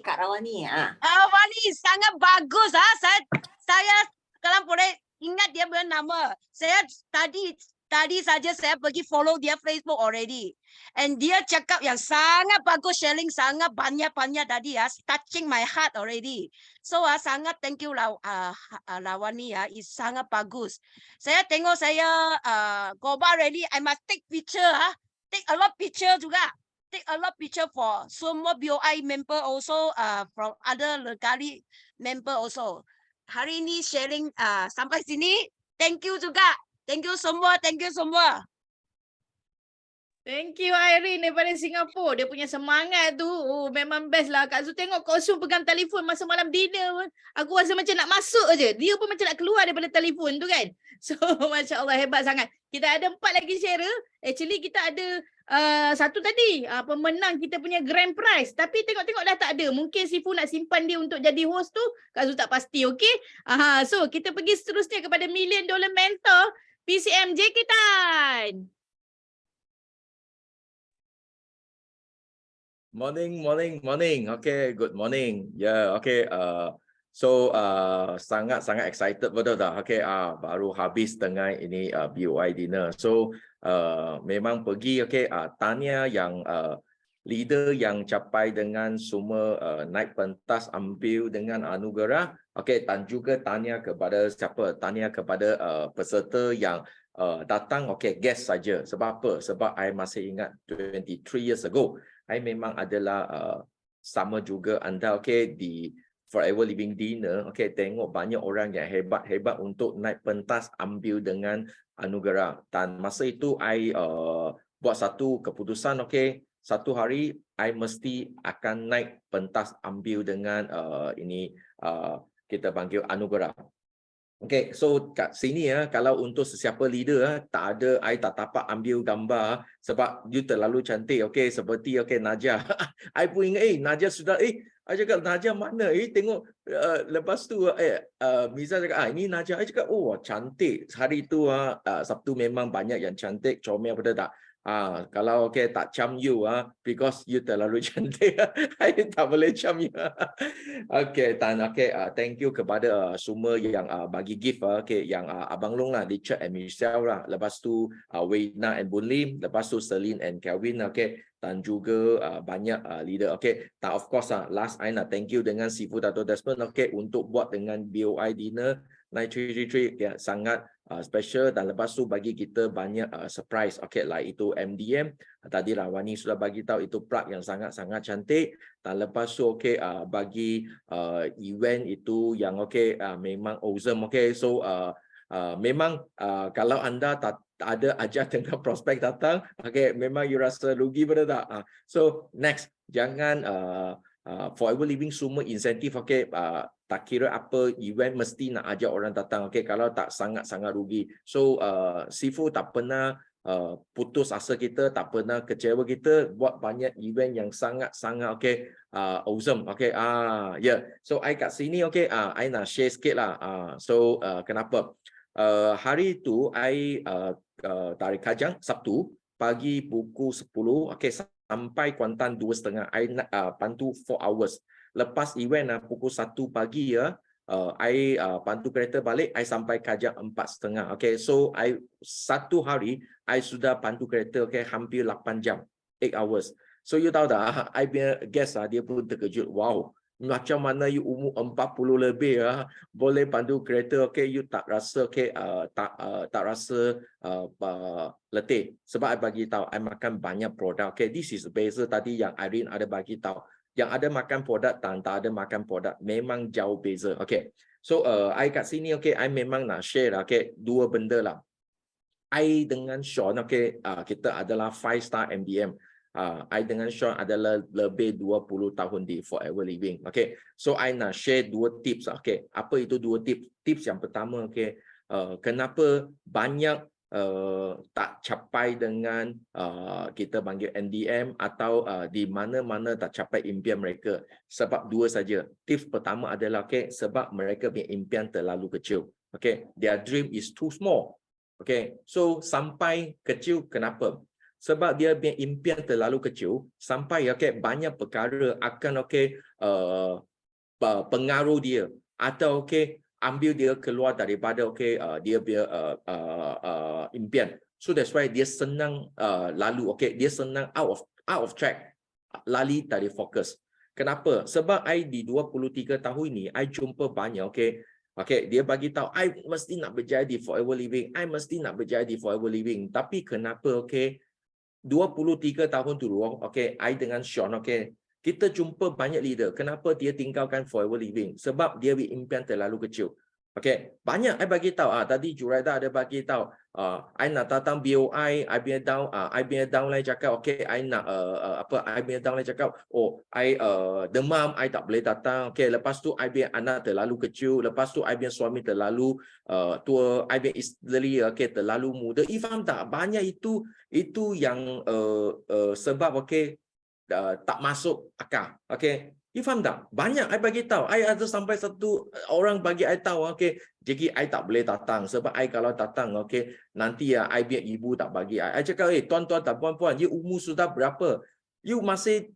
Hawani sangat bagus Saya kalau boleh ingat dia punya nama. Saya tadi saja saya pergi follow dia Facebook already. And dia cakap yang sangat bagus, sharing sangat banyak tadi touching my heart already. So sangat thank you Lawani is sangat bagus. Saya tengok saya go back already, I must take picture take a lot picture juga. Take a lot picture for semua BOI member also from other Legally member also. Hari ini sharing sampai sini. Thank you juga. Thank you semua. Thank you Irene daripada Singapura. Dia punya semangat tu memang best lah. Kak Zu tengok Kak Su pegang telefon masa malam dinner pun. Aku rasa macam nak masuk je. Dia pun macam nak keluar daripada telefon tu kan. So Masya Allah hebat sangat. Kita ada 4 lagi share. Actually kita ada satu tadi. Pemenang kita punya grand prize. Tapi tengok-tengok dah tak ada. Mungkin Sifu nak simpan dia untuk jadi host tu. Kak Zu tak pasti. Okay. So kita pergi seterusnya kepada $1 Million Mentor PCM JK Tan. Morning. Okay, good morning. Yeah, okay. So sangat excited betul tak? Okay, baru habis dengan ini BOI dinner. So memang pergi okay. Tanya yang leader yang capai dengan semua naik pentas ambil dengan anugerah. Okay, dan juga tanya kepada siapa? Tanya kepada peserta yang datang. Okay, guest saja. Sebab apa? Sebab I masih ingat 23 years ago. I memang adalah sama juga anda okay di Forever Living Dinner okay tengok banyak orang yang hebat untuk naik pentas ambil dengan anugerah dan masa itu I buat satu keputusan okay satu hari I mesti akan naik pentas ambil dengan ini kita panggil anugerah. Okay, so kat sini kalau untuk sesiapa leader tak ada, I tak dapat ambil gambar sebab you terlalu cantik. Okay, seperti okay Najah. I pun ingat, Najah sudah, I cakap Najah mana? Tengok lepas tu Miza cakap, ini Najah. I cakap, oh cantik. Hari tu Sabtu memang banyak yang cantik, comel betul tak? Kalau okay tak cam you because you terlalu cantik. I tak boleh cam you. Okay, Tan, okay, thank you kepada semua yang bagi gift okay yang Abang Long lah, Richard and Michelle lah. Lepas tu Weina and Boon Lim, lepas tu Celine and Kelvin okay. Dan juga banyak leader okay. Dan of course last I nak thank you dengan Sifu Dato' Desmond okay untuk buat dengan BOI dinner 9333 ya, sangat special dan lepas tu bagi kita banyak surprise okay like itu MDM tadi Rawani sudah bagi tahu itu plug yang sangat cantik dan lepas tu okay bagi event itu yang okay memang awesome okay so memang kalau anda tak ada ajar dengan prospek datang okay memang you rasa rugi betul tak so next jangan Forever Living semua insentif okay tak kira apa event mesti nak ajak orang datang okay kalau tak sangat rugi so Sifu tak pernah putus asa kita tak pernah kecewa kita buat banyak event yang sangat okay awesome okay yeah so I kat sini okay I nak share sikit lah so kenapa hari tu I tarik Kajang Sabtu pagi pukul 10 okay sampai Kuantan 2.30 I pantu 4 hours lepas event pukul 1 pagi I pantu kereta balik I sampai Kajang 4.30 okay so I satu hari I sudah pantu kereta okay hampir 8 jam 8 hours so you tahu tak I punya guest dia pun terkejut wow macam mana you umur 40 lebih boleh pandu kereta okay you tak rasa okay tak rasa letih sebab I bagi tahu I makan banyak produk okay this is beza tadi yang Irene ada bagi tahu yang ada makan produk dan tak ada makan produk memang jauh beza okay so I kat sini okay I memang nak share okay dua benda lah I dengan Sean okay kita adalah 5-star MDM I dengan Sean adalah lebih 20 tahun di Forever Living. Okay, so I nak share 2 tips. Okay, apa itu 2 tips? Tips yang pertama, okay, kenapa banyak tak capai dengan kita panggil NDM atau di mana-mana tak capai impian mereka. Sebab dua saja. Tips pertama adalah sebab mereka punya impian terlalu kecil. Their dream is too small. So sampai kecil kenapa? Sebab dia punya impian terlalu kecil sampai banyak perkara akan pengaruh dia atau ambil dia keluar daripada dia punya impian. So that's why dia senang lalu dia senang out of track, lali dari fokus. Kenapa? Sebab I di 23 tahun ini I jumpa banyak dia bagi tahu I mesti nak berjaya di Forever Living, I mesti nak berjaya di Forever Living. Tapi kenapa 23 tahun dulu I dengan Sean kita jumpa banyak leader. Kenapa dia tinggalkan Forever Living? Sebab dia impian terlalu kecil. Banyak I bagi tahu. Tadi Juraida ada bagi tahu. I nak datang BOI, I punya downline cakap, I nak I punya downline cakap, I demam, I tak boleh datang. Lepas tu I punya anak terlalu kecil. Lepas tu I punya suami terlalu tua. I punya isteri terlalu muda. Faham tak? Banyak itu yang sebab tak masuk akal. You faham tak? Banyak I bagi tahu. I ada sampai satu orang bagi I tahu, jadi I tak boleh datang sebab I kalau datang nanti I punya ibu tak bagi I. I cakap, tuan-tuan dan puan-puan, you umur sudah berapa? You masih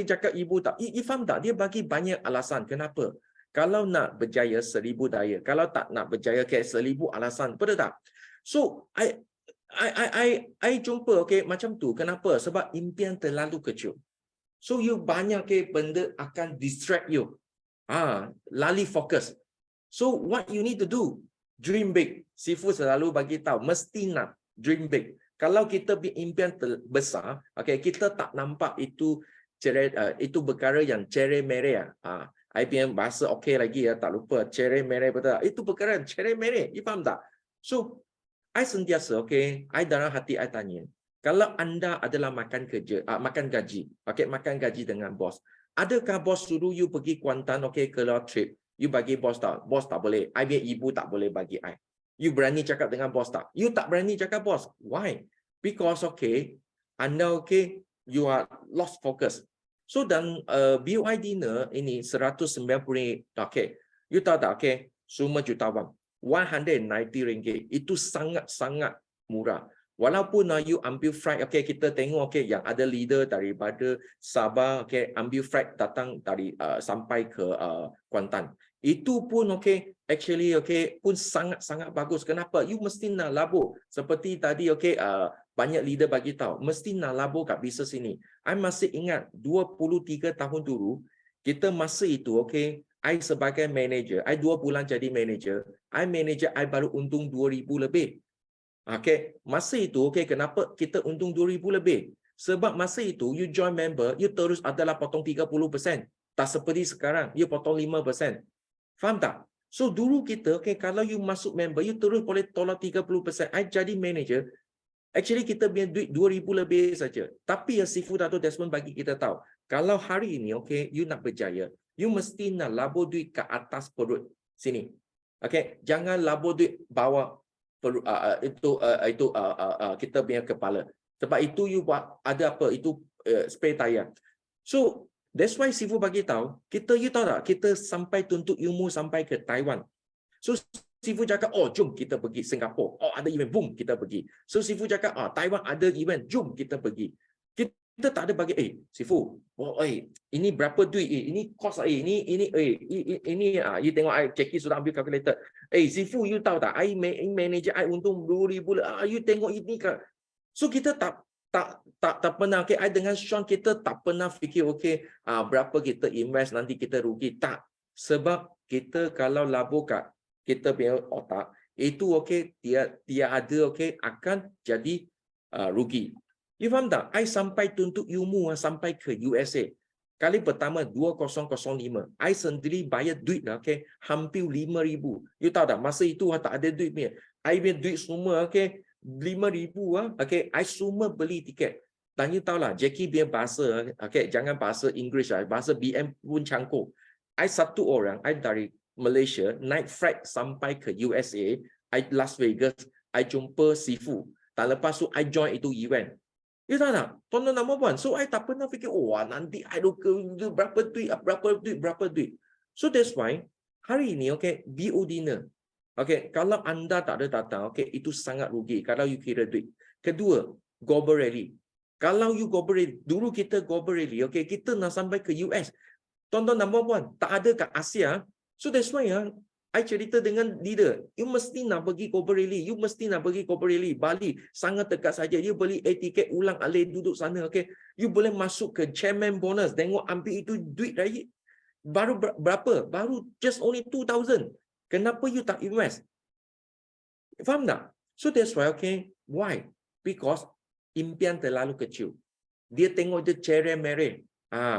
cakap ibu tak? You faham tak? Dia bagi banyak alasan. Kenapa? Kalau nak berjaya 1000 daya, kalau tak nak berjaya 1000 alasan. Betul tak? So I jumpa macam tu. Kenapa? Sebab impian terlalu kecil. So you banyak benda akan distract you. Lali fokus. So what you need to do? Dream big. Sifu selalu bagi tahu mesti nak dream big. Kalau kita impian besar, kita tak nampak itu perkara yang cere-mere. I punya bahasa lagi tak lupa cere-mere betul. Itu perkara cere-mere. You faham tak? So I sentiasa I dalam hati I tanya, kalau anda adalah makan gaji, makan gaji dengan bos, adakah bos suruh you pergi Kuantan, keluar trip, you bagi bos tak? Bos tak boleh. I punya ibu tak boleh bagi I. You berani cakap dengan bos tak? You tak berani cakap bos. Why? Because anda you are lost focus. So dan BOI dinner ini 190 you tahu tak? Semua jutawan. 190 ringgit. Itu sangat-sangat murah. Walaupun you ambil flight, kita tengok yang ada leader daripada Sabah, ambil flight datang dari sampai ke Kuantan. Itu pun actually pun sangat-sangat bagus. Kenapa? You mesti nak labur. Seperti tadi banyak leader bagi tahu, mesti nak labur kat bisnes ini. I masih ingat 23 tahun dulu, kita masih itu I sebagai manager, I 2 bulan jadi manager, I baru untung 2,000 lebih. Masa itu kenapa kita untung 2,000 lebih? Sebab masa itu you join member, you terus adalah potong 30%. Tak seperti sekarang, you potong 5%. Faham tak? So dulu kita kalau you masuk member, you terus boleh tolak 30%. I jadi manager, actually kita punya duit 2,000 lebih saja. Tapi Sifu Dato' Desmond bagi kita tahu, kalau hari ini you nak berjaya, you mesti nak labur duit ke atas perut sini. Jangan labur duit bawah kita punya kepala. Sebab itu you buat ada apa? Itu spare tayar. So that's why Sifu bagi tahu, you tahu tak? Kita sampai tuntut ilmu sampai ke Taiwan. So Sifu cakap, jom kita pergi Singapura. Ada event, boom, kita pergi. So Sifu cakap, Taiwan ada event, jom kita pergi. Kita tak ada bagi, Sifu, ini berapa duit, ini kos, ini, you tengok, Jackie sudah ambil calculator. Sifu, you tahu tak, manager, untung 2,000, you tengok ini kan. So kita tak pernah, I dengan Sean, kita tak pernah fikir, berapa kita invest, nanti kita rugi. Tak. Sebab kita kalau labur kat kita punya otak, itu dia ada, akan jadi rugi. You faham tak? I sampai tuntut ilmu sampai ke USA. Kali pertama 2005, I sendiri bayar duit hampir 5,000. You tahu tak? Masa itu tak ada duit punya. I punya duit semua 5,000 I semua beli tiket. Dan you tahu lah, Jackie punya bahasa, jangan bahasa Inggeris lah, bahasa BM pun cangkuk. I satu orang, I dari Malaysia naik flight sampai ke USA, I Las Vegas, I jumpa Sifu. Tak lepas tu, I join itu event. You tahu tak? Tuan-tuan dan puan. So, I tak pernah fikir, nanti I berapa duit. So, that's why, hari ini, okay, BO dinner. Okay, kalau anda tak ada datang, okay, itu sangat rugi kalau you kira duit. Kedua, global rally. Kalau you global rally, dulu kita global rally, okay, kita nak sampai ke US. Tuan-tuan dan puan, tak ada kat Asia. So, that's why, I cerita dengan leader, you mesti nak pergi global rally, Bali sangat dekat saja, you beli tiket ulang alik duduk sana, okay, you boleh masuk ke chairman bonus, tengok ambil itu duit lagi, baru berapa, baru just only 2,000, kenapa you tak invest? Faham tak? So that's why, okay, why? Because impian terlalu kecil, dia tengok dia cereh-mereh,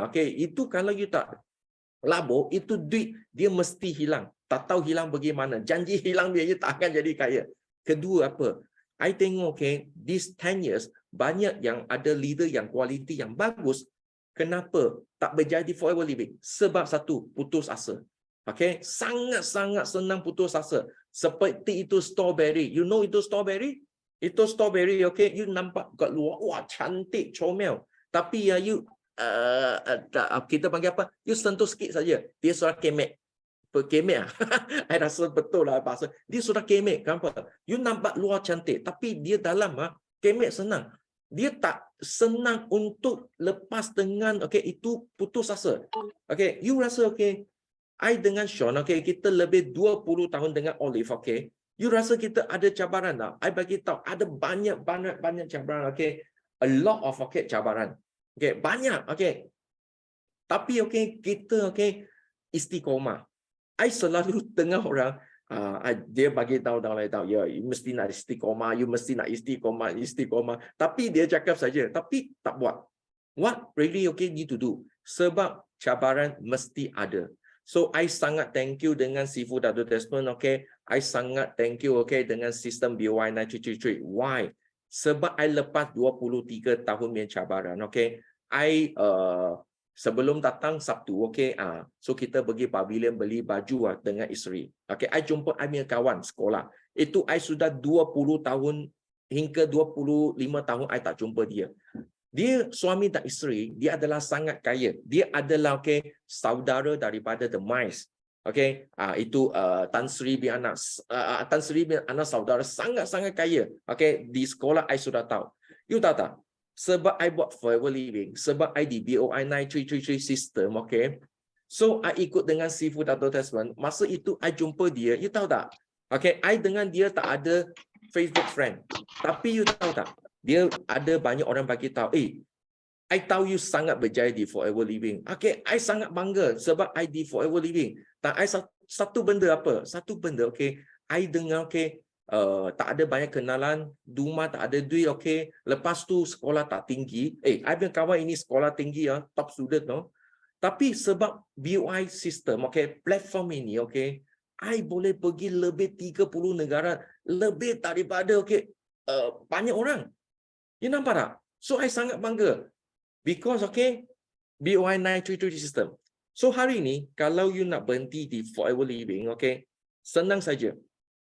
okay, itu kalau you tak labur, itu duit dia mesti hilang. Tak tahu hilang bagaimana. Janji hilang dia tak akan jadi kaya. Kedua apa? I tengok, okay, these 10 years, banyak yang ada leader yang kualiti yang bagus. Kenapa tak berjadi forever living? Sebab satu, putus asa. Okay, sangat-sangat senang putus asa. Seperti itu strawberry. You know itu strawberry? Itu strawberry, okay, you nampak kat luar, wah cantik, comel. Tapi ya, you kita panggil apa? You sentuh sikit saja, dia sudah kemek. Kemek I rasa betul lah bahasa. Dia sudah kemek, kenapa? You nampak luar cantik, tapi dia dalam kemek senang. Dia tak senang untuk lepas dengan, okay, itu putus asa. Okay, you rasa, okay, I dengan Sean, okay, kita lebih 20 tahun dengan Olive, okay. You rasa kita ada cabaran tak? I bagi tahu, ada banyak cabaran, okay. A lot of, okay, cabaran. Okay, banyak, okay. Tapi, okay, kita, okay, istiqomah. I selalu dengar orang, dia bagi tahu, ya, you mesti nak istiqomah, istiqomah. Tapi dia cakap saja, tapi tak buat. What really, okay, need to do? Sebab cabaran mesti ada. So, I sangat thank you dengan Sifu Dato' Desmond, okay. I sangat thank you, okay, dengan sistem BOI 9333. Why? Sebab I lepas 23 tahun punya cabaran, okay. I sebelum datang Sabtu, okay, so kita pergi pavilion beli baju dengan isteri. Okay, I jumpa I punya kawan sekolah. Itu I sudah 20 tahun hingga 25 tahun I tak jumpa dia. Dia suami dan isteri, dia adalah sangat kaya. Dia adalah, okay, saudara daripada The Mice. Okay, itu Tan Sri bin anak saudara sangat-sangat kaya. Okay, di sekolah I sudah tahu. You tahu tak? Sebab I buat forever living, sebab I di BOI 9333 system, okay. So, I ikut dengan Sifu Dato' Desmond. Masa itu, I jumpa dia, you tahu tak? Okay, I dengan dia tak ada Facebook friend. Tapi you tahu tak? Dia ada banyak orang bagi tahu, I tahu you sangat berjaya di forever living. Okay, I sangat bangga sebab I di forever living. Tak, I satu benda apa? Satu benda, okay. I dengar, okay, tak ada banyak kenalan, rumah tak ada duit, okay. Lepas tu sekolah tak tinggi. I punya kawan ini sekolah tinggi, top student, no. Tapi sebab BOI system, okay, platform ini, okay, I boleh pergi lebih 30 negara, lebih daripada, okay, banyak orang. You nampak tak? So, I sangat bangga. Because, okay, BOI 9333 system. So, hari ini, kalau you nak berhenti di forever living, okay, senang saja.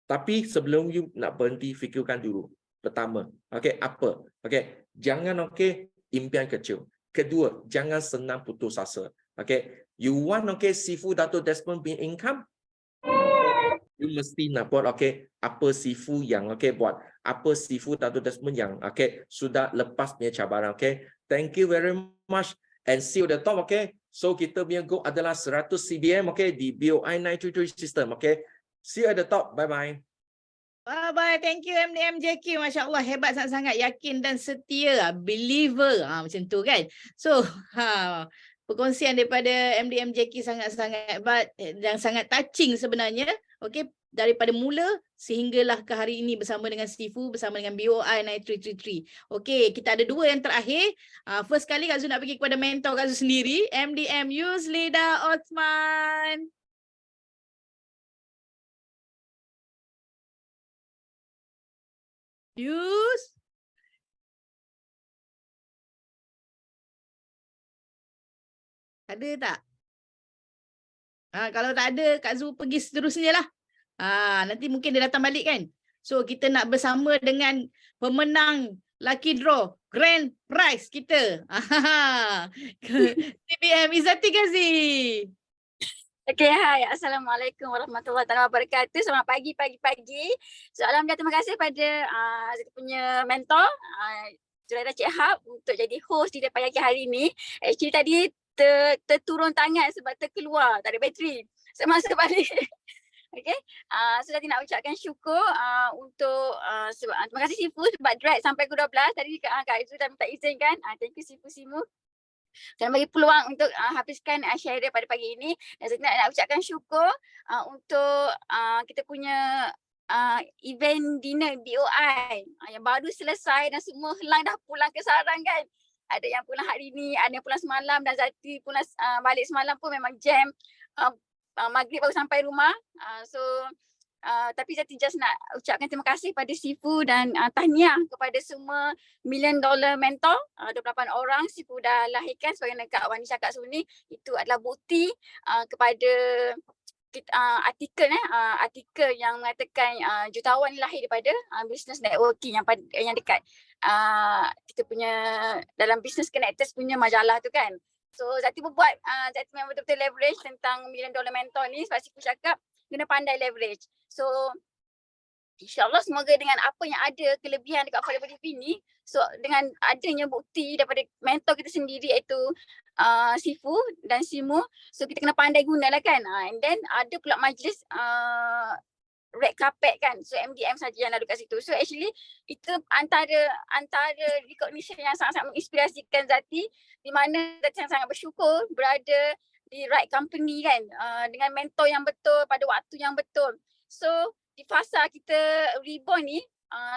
Tapi sebelum you nak berhenti, fikirkan dulu. Pertama, okay, apa? Okay, jangan, okay, impian kecil. Kedua, jangan senang putus asa. Okay, you want, okay, Sifu Dato' Desmond punya income? You mesti nak buat, okay, apa Sifu yang, okay, buat. Apa Sifu Dato' Desmond yang, okay, sudah lepas punya cabaran, okay. Thank you very much and see you at the top, okay. So, kita punya goal adalah 100 CBM, okay, di BOI 9333 system, okay. See you at the top. Bye-bye. Bye-bye. Thank you MDMJQ. Masya Allah, hebat sangat-sangat. Yakin dan setia. Believer. Macam tu kan. So, perkongsian daripada MDMJQ sangat-sangat hebat dan sangat touching sebenarnya. Okay. Daripada mula sehinggalah ke hari ini bersama dengan Sifu, bersama dengan BOI 9333. Okay, kita ada dua yang terakhir. First kali Kak Zu nak pergi kepada mentor Kak Zu sendiri. MDM Yuzlida Osman. Yus. Ada tak? Kalau tak ada, Kak Zu pergi seterusnya lah. Nanti mungkin dia datang balik kan. So kita nak bersama dengan pemenang lucky draw grand prize kita. TBM Izzati Ghazi. Okay, hai. Assalamualaikum warahmatullahi wabarakatuh. Selamat pagi. So, alhamdulillah terima kasih pada saya punya mentor, Junaida Cik Hab untuk jadi host di pagi hari ini. Actually tadi terturun tangan sebab terkeluar, tak ada bateri. Saya masuk balik. Okay. So tadi nak ucapkan syukur untuk terima kasih Sifu sebab drag sampai pukul 12. Tadi Kak Izu dah minta izin kan. Thank you Sifu Simu. Dan bagi peluang untuk habiskan share pada pagi ini. Dan saya nak ucapkan syukur untuk kita punya event dinner BOI yang baru selesai dan semua helang dah pulang ke sarang kan. Ada yang pulang hari ni, ada yang pulang semalam dan Zati pulang balik semalam pun memang jam. Maghrib baru sampai rumah. Tapi Zati just nak ucapkan terima kasih pada Sifu dan tahniah kepada semua $1 million mentor, 28 orang Sifu dah lahirkan sebagaimana Kak Wani cakap sebelum ni. Itu adalah bukti kepada artikel yang mengatakan jutawan lahir daripada business networking yang dekat kita punya dalam business connectors punya majalah tu kan. So Zati membuat Zati memang betul-betul leverage tentang $1 million mentor ni sebab Sifu cakap kena pandai leverage. So InsyaAllah semoga dengan apa yang ada kelebihan dekat Forever TV ni, so dengan adanya bukti daripada mentor kita sendiri iaitu Sifu dan Simu, so kita kena pandai gunalah kan. And then ada pula majlis red carpet kan, so MDM saja yang lalu kat situ. So actually itu antara recognition yang sangat-sangat menginspirasikan Zati, di mana Zati sangat bersyukur berada di right company kan, dengan mentor yang betul pada waktu yang betul. So di fasa kita reborn ni,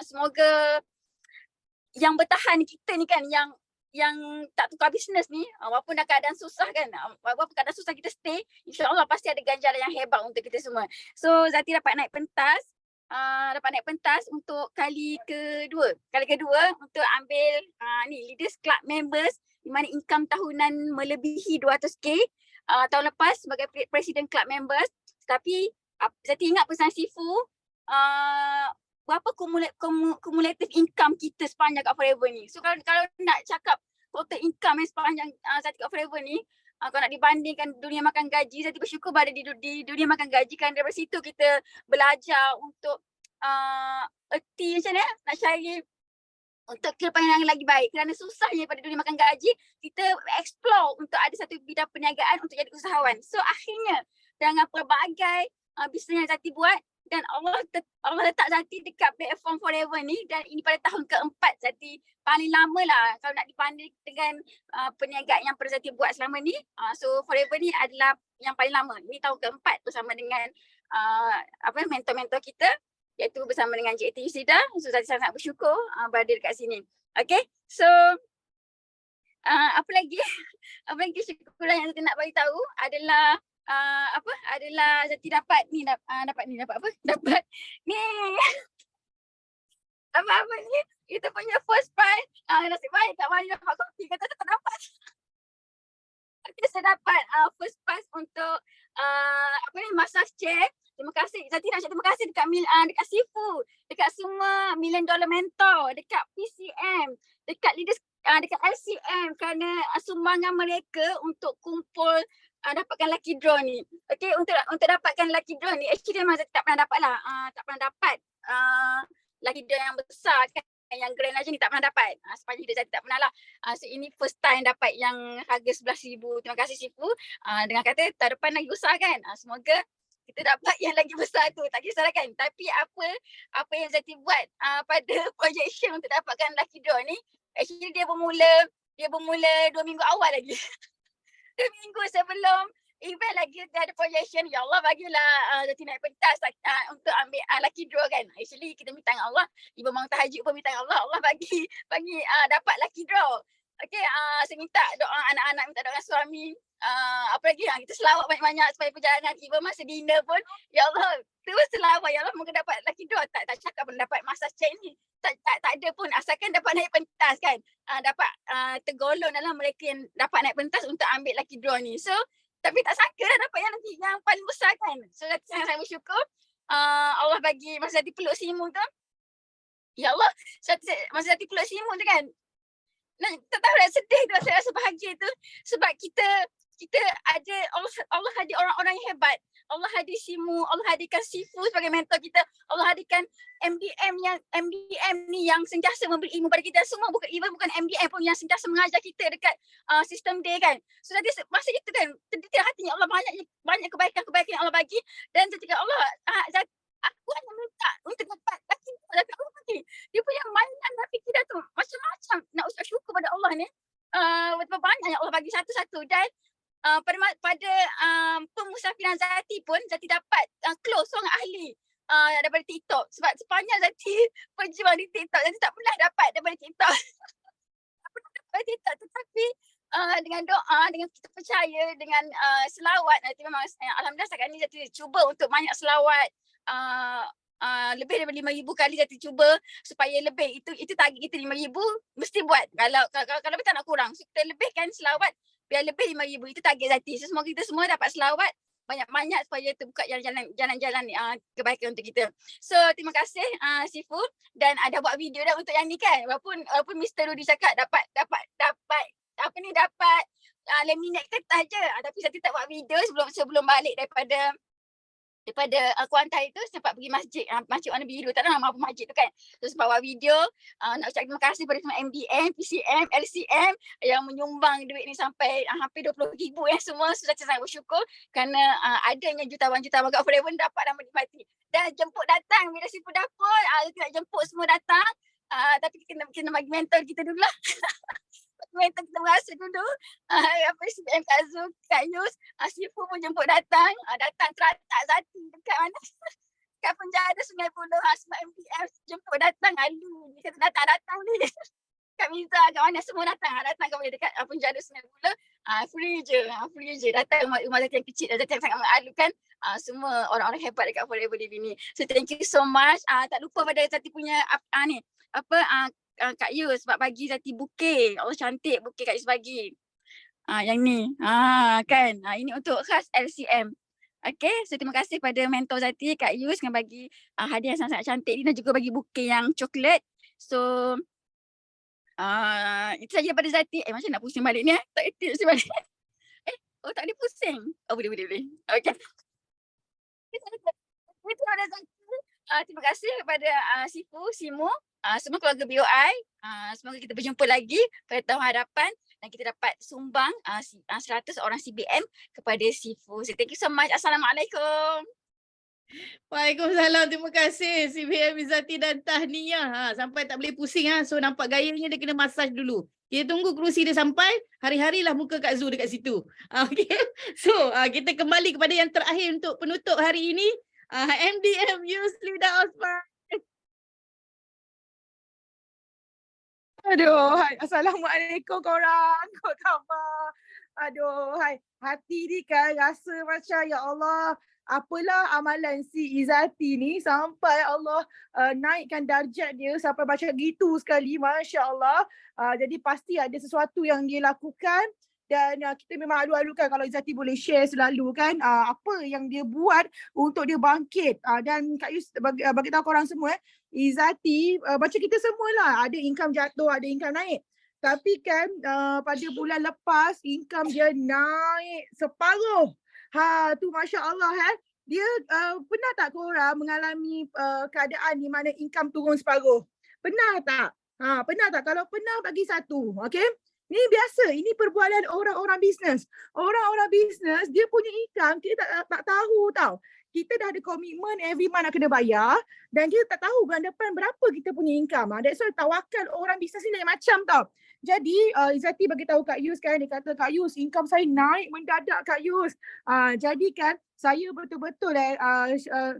semoga yang bertahan kita ni kan, yang tak tukar bisnes ni, walaupun dah keadaan susah kan, walaupun keadaan susah kita stay, insyaAllah pasti ada ganjaran yang hebat untuk kita semua. So Zati dapat naik pentas untuk kali kedua untuk ambil Leaders Club Members, di mana income tahunan melebihi 200k. Tahun lepas sebagai Presiden Club Members, tapi Zati ingat pesan Sifu, berapa cumulative income kita sepanjang kat Forever ni. So kalau nak cakap total income sepanjang Zati kat Forever ni, kalau nak dibandingkan dunia makan gaji, Zati bersyukur berada di dunia makan gaji, kerana dari situ kita belajar untuk erti macam mana nak cari untuk kehidupan yang lagi baik. Kerana susahnya pada dunia makan gaji, kita explore untuk ada satu bidang perniagaan untuk jadi usahawan. So akhirnya dengan pelbagai bisnes yang Zati buat, dan Allah letak Zati dekat platform Forever ni, dan ini pada tahun keempat Zati, paling lama lah kalau nak dibanding dengan perniagaan yang pernah Zati buat selama ni. So Forever ni adalah yang paling lama. Ini tahun keempat bersama dengan mentor-mentor kita, iaitu bersama dengan JT Yusida. So Zati sangat bersyukur berada dekat sini. Okay, so apa lagi syukuran yang Zati nak bagi tahu adalah adalah Zati dapat ni kita punya first prize. Nasib baik Kak Wani dapat kopi, kata tak dapat. Okay, saya dapat first prize untuk massage chair. Terima kasih. Zati nak cakap terima kasih dekat Sifu, dekat semua $1 million mentor, dekat PCM, dekat leaders, dekat LCM, kerana sumbangan mereka untuk kumpul dapatkan lucky draw ni. Okay, untuk dapatkan lucky draw ni, actually memang Zati tak pernah dapat lah. Tak pernah dapat lucky draw yang besar kan, yang grand aja ni tak pernah dapat. Sepanjang hidup Zati tak pernah lah. So ini first time dapat yang harga 11,000. Terima kasih Sifu. Dengan kata tahun depan lagi besar kan. Semoga kita dapat yang lagi besar tu, tak kisahlah kan. Tapi apa yang Zati buat pada projection untuk dapatkan lucky draw ni, actually dia bermula 2 minggu awal lagi. 2 minggu sebelum event lagi dia ada projection. Ya Allah, bagilah Zati naik pentas untuk ambil lucky draw kan. Actually kita minta dengan Allah, ibu bangun tahajud pun minta dengan Allah bagi dapat lucky draw. Okay, saya minta doa anak-anak, minta doa suami. Apa lagi kita selawat banyak-banyak supaya perjalanan ibu masa dinner pun, ya Allah, terus selawat, ya Allah moga dapat lucky draw. Tak cakap pun dapat massage chair ni, tak ada pun, asalkan dapat naik pentas kan, dapat tergolong dalam mereka yang dapat naik pentas untuk ambil lucky draw ni. So tapi tak sangka dah dapat yang nanti yang paling besar kan. So sangat-sangat bersyukur. Allah bagi masa Zati peluk Simu tu, Ya Allah, masa Zati keluar simu tu kan, tak tahu nak sedih tu, saya rasa bahagia tu sebab kita ada Allah hadir orang-orang yang hebat. Allah hadir Simu, Allah hadirkan Sifu sebagai mentor kita, Allah hadirkan MDM ni yang sentiasa memberi ilmu pada kita. Semua bukan MDM pun yang sentiasa mengajar kita dekat sistem day kan. So nanti masa itu kan terdetik hatinya Allah, banyak kebaikan-kebaikan yang Allah bagi, dan saya cakap Allah, aku hanya minta untuk dapat kaki tapi Allah bagi. Dia punya mainan dan fikiran tu macam-macam. Nak ucap syukur pada Allah ni. Betapa banyak yang Allah bagi satu-satu, dan pada pemusafiran Zati pun Zati dapat close seorang ahli daripada TikTok, sebab sepanjang Zati berjuang di TikTok Zati tak pernah dapat daripada TikTok. Tak pernah dapat daripada TikTok, tetapi dengan doa, dengan kita percaya, dengan selawat, nanti memang alhamdulillah setakat ni Zati cuba untuk banyak selawat, lebih daripada 5,000 kali Zati cuba supaya lebih. Itu target kita 5,000 mesti buat. Kalau lebih tak nak kurang. So, kita lebihkan selawat biar lebih 5,000. Itu target Zati. So, semoga kita semua dapat selawat banyak-banyak supaya terbuka jalan-jalan kebaikan untuk kita. So, terima kasih Sifu, dan ada buat video dah untuk yang ni kan. Walaupun Mr. Rudy cakap dapat laminate kertas je. Tapi Zati tak buat video sebelum balik daripada Kuantan itu, sempat pergi masjid warna biru, tak tahu nama apa masjid tu kan. So sempat buat video, nak ucap terima kasih kepada semua MDM, PCM, LCM yang menyumbang duit ni sampai hampir 20,000 semua. Sudah sangat bersyukur kerana adanya jutawan-jutawan kat Forever dapat dan menikmati. Dan jemput datang bila Sifu dapur, nak jemput semua datang, tapi kena bagi mentor kita dulu lah. Mentor kita berasa dulu. SPM Kak Zul, Kak Yus, Sifu pun jemput datang. Datang teratak Zati dekat mana? Kat penjara Sungai Buloh, semua MPF jemput datang. Alu, dia kata datang ni. Kak Miza, kat mana semua datang kat dekat penjara Sungai Buloh. Free je. Datang rumah Zati yang kecil, Zati yang sangat mengalukan semua orang-orang hebat dekat Forever Live ni. So thank you so much. Tak lupa pada Zati punya Kak Yus sebab bagi Zati bukit. Allah cantik bukit Kak Yus bagi. Yang ni. Kan. Ini untuk khas LCM. Okay. So terima kasih pada mentor Zati, Kak Yus, yang bagi hadiah yang sangat cantik ni, dan juga bagi bukit yang coklat. So itu saja daripada Zati. Macam nak pusing balik ni Tak kerti pusing balik. Tak boleh pusing. Boleh. Okay. Itu daripada Zati. Terima kasih kepada Sifu, Simu, semua keluarga BOI. Semoga kita berjumpa lagi pada tahun hadapan dan kita dapat sumbang 100 orang CBM kepada Sifu. So, thank you so much. Assalamualaikum. Waalaikumsalam. Terima kasih CBM Izzati dan Tahniah. Sampai tak boleh pusing. So nampak gayanya dia kena massage dulu. Kita tunggu kerusi dia sampai, hari-harilah muka Kak Zul dekat situ. Okay. So kita kembali kepada yang terakhir untuk penutup hari ini. MDM Yusli dan Osman. Aduh, hai. Assalamualaikum korang. Apa khabar? Aduh, hai. Hati ni kan rasa macam ya Allah, apalah amalan si Izzati ni sampai Allah naikkan darjat dia sampai macam gitu sekali. Masya Allah. Jadi pasti ada sesuatu yang dia lakukan. Dan kita memang alu-alukan kalau Izzati boleh share selalu kan apa yang dia buat untuk dia bangkit. Dan Kak Yus bagi tahu korang semua, Izzati macam kita semualah, ada income jatuh, ada income naik. Tapi kan pada bulan lepas income dia naik separuh. Tu Masya Allah Dia pernah tak korang mengalami keadaan di mana income turun separuh? Pernah tak? Pernah tak? Kalau pernah bagi satu, okay? Ini biasa, ini perbualan orang-orang bisnes. Orang-orang bisnes, dia punya income, kita tak tahu tau. Kita dah ada komitmen every month nak kena bayar dan kita tak tahu bulan depan berapa kita punya income. That's why tawakal orang bisnes ni lain macam tau. Jadi Izzati bagi tahu Kak Yus kan, dia kata Kak Yus, income saya naik mendadak Kak Yus. Jadi kan saya betul-betul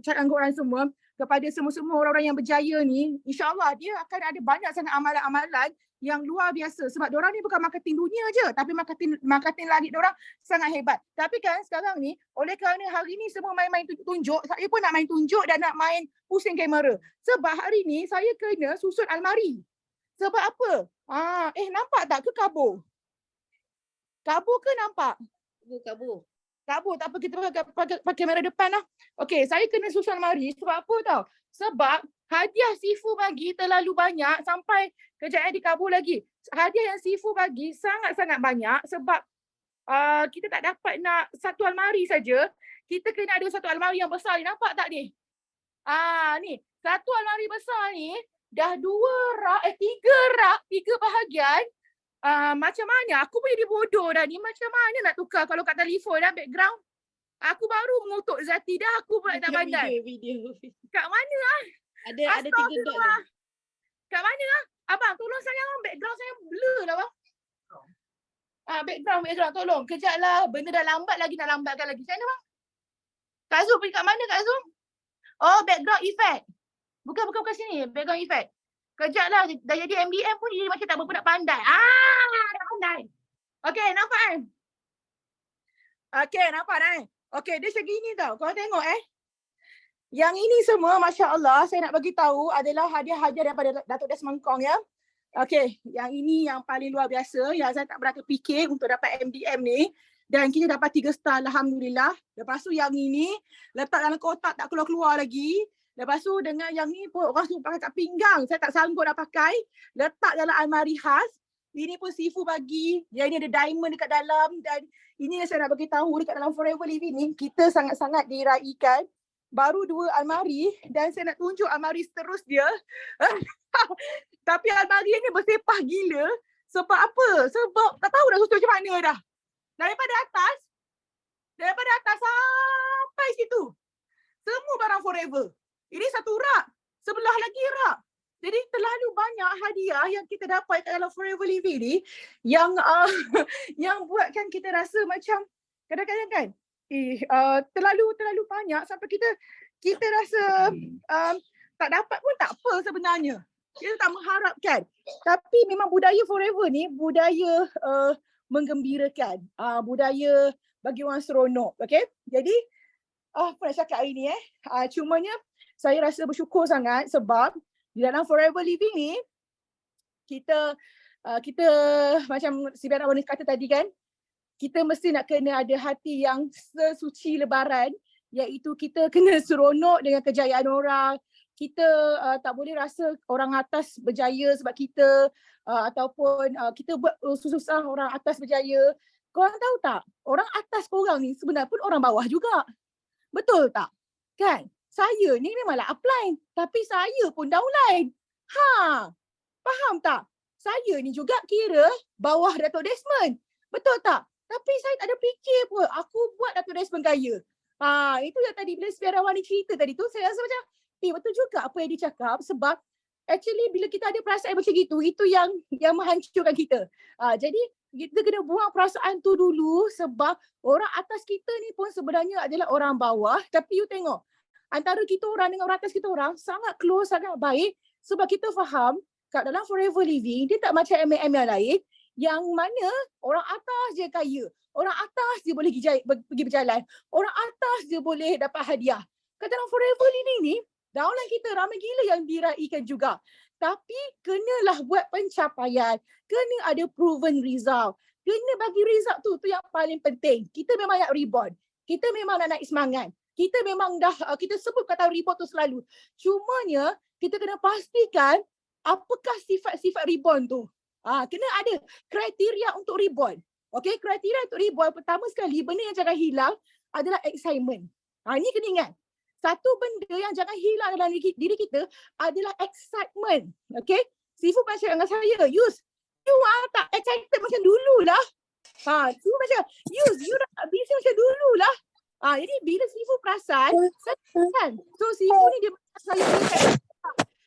cakap korang semua, kepada semua orang-orang yang berjaya ni, insyaAllah dia akan ada banyak sangat amalan-amalan yang luar biasa. Sebab diorang ni bukan marketing dunia je, tapi marketing langit diorang sangat hebat. Tapi kan sekarang ni, oleh kerana hari ni semua main-main tunjuk, saya pun nak main tunjuk dan nak main pusing kamera. Sebab hari ni saya kena susun almari. Sebab apa? Nampak tak ke kabur? Kabur ke nampak? Kabur. Kabur, tak apa, kita pakai kamera depan lah. Okey, saya kena susun almari sebab apa tau? Sebab hadiah Sifu bagi terlalu banyak sampai kejap dikabur lagi. Hadiah yang Sifu bagi sangat-sangat banyak sebab kita tak dapat nak satu almari saja. Kita kena ada satu almari yang besar ni. Nampak tak ni? Ni. Satu almari besar ni dah 2 rak, 3 rak, 3 bahagian. Macam mana? Aku pun jadi bodoh dah ni. Macam mana nak tukar kalau kat telefon dah background? Aku baru mengutuk Zati dah. Aku pula tak pandai. Video. Kat mana lah? Ada 3 dot tu. Kat mana lah? Abang, tolong saya background saya blur lah bang. Background tolong. Kejap lah. Benda dah lambat lagi nak lambatkan lagi. Macam mana bang? Kak Zul pergi kat mana Kak Zul? Oh, background effect. Bukan sini. Background effect. Kejap lah. Dah jadi MDM pun jadi macam tak berapa nak pandai. Dah pandai. Okay, nampak kan? Okay, nampak kan? Okay, dia macam gini tau. Korang tengok Yang ini semua, Masya Allah, saya nak bagi tahu adalah hadiah-hadiah daripada Datuk Desmond Kong ya. Okey, yang ini yang paling luar biasa yang saya tak pernah terfikir untuk dapat MDM ni. Dan kita dapat 3 star, Alhamdulillah. Lepas tu yang ini, letak dalam kotak tak keluar-keluar lagi. Lepas tu dengan yang ni pun orang suruh pakai kat pinggang. Saya tak sanggup nak pakai. Letak dalam almari khas. Ini pun Sifu bagi. Yang ini ada diamond dekat dalam. Dan ini yang saya nak bagi tahu dekat dalam Forever Living ni. Kita sangat-sangat diraikan. Baru 2 almari dan saya nak tunjuk almari seterus dia. Tapi almari ni bersepah gila. Sebab apa? Sebab tak tahu dah susun macam mana dah. Daripada atas sampai situ. Semua barang Forever. Ini satu rak. Sebelah lagi rak. Jadi terlalu banyak hadiah yang kita dapat dalam Forever Living ni yang yang buatkan kita rasa macam kadang-kadang kan terlalu banyak sampai kita rasa tak dapat pun tak apa sebenarnya. Kita tak mengharapkan. Tapi memang budaya Forever ni budaya menggembirakan. Budaya bagi orang seronok. Okay? Jadi apa nak cakap hari ni cumanya saya rasa bersyukur sangat sebab di dalam Forever Living ni kita macam si Biara Wanis kata tadi kan, kita mesti nak kena ada hati yang sesuci lebaran, iaitu kita kena seronok dengan kejayaan orang. Kita tak boleh rasa orang atas berjaya sebab kita ataupun kita buat susah orang atas berjaya. Korang tahu tak? Orang atas korang ni sebenarnya pun orang bawah juga. Betul tak? Kan? Saya ni memanglah upline, tapi saya pun downline. Faham tak? Saya ni juga kira bawah Datuk Desmond. Betul tak? Tapi saya tak ada fikir pun aku buat Datuk Desmond kaya. Itu yang tadi bila Biarawan ni cerita tadi tu, saya rasa macam betul juga apa yang dia cakap sebab actually bila kita ada perasaan macam gitu, itu yang menghancurkan kita. Jadi kita kena buang perasaan tu dulu sebab orang atas kita ni pun sebenarnya adalah orang bawah. Tapi you tengok, antara kita orang dengan orang atas kita orang sangat close, sangat baik sebab kita faham kat dalam Forever Living dia tak macam MLM yang lain yang mana orang atas je kaya, orang atas je boleh pergi berjalan, orang atas je boleh dapat hadiah. Kat dalam Forever Living ni, downline kita ramai gila yang diraikan juga. Tapi kenalah buat pencapaian, kena ada proven result, kena bagi result tu yang paling penting. Kita memang nak rebound, kita memang nak naik semangat. Kita memang kita sebut kata rebound tu selalu. Cumanya kita kena pastikan apakah sifat-sifat rebound tu. Kena ada kriteria untuk rebound. Okey, kriteria untuk rebound pertama sekali benda yang jangan hilang adalah excitement. Ini kena ingat. Satu benda yang jangan hilang dalam diri kita adalah excitement. Okey? Sifu macam dengan saya, Yus, you tak excited macam dululah. Sifu macam, Yus, you tak busy macam dululah. Jadi bila Sifu perasan, saya perasan. So Sifu ni dia saya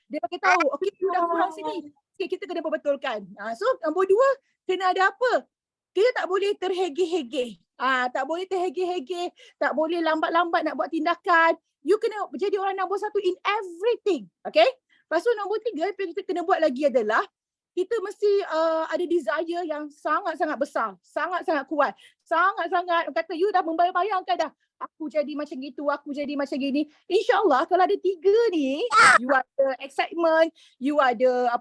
dia bagi tahu, okey, you dah kurang sini. Okay, kita kena perbetulkan. So nombor 2, kena ada apa? Kita tak boleh terhege-hege. Tak boleh terhege-hege, tak boleh lambat-lambat nak buat tindakan. You kena jadi orang nombor 1 in everything. Okay? Lepas tu nombor 3, yang kita kena buat lagi adalah kita mesti ada desire yang sangat-sangat besar. Sangat-sangat kuat. Sangat-sangat, kata you dah membayang-bayangkan dah. Aku jadi macam gitu, aku jadi macam gini. InsyaAllah kalau ada 3 ni, you ada excitement, you ada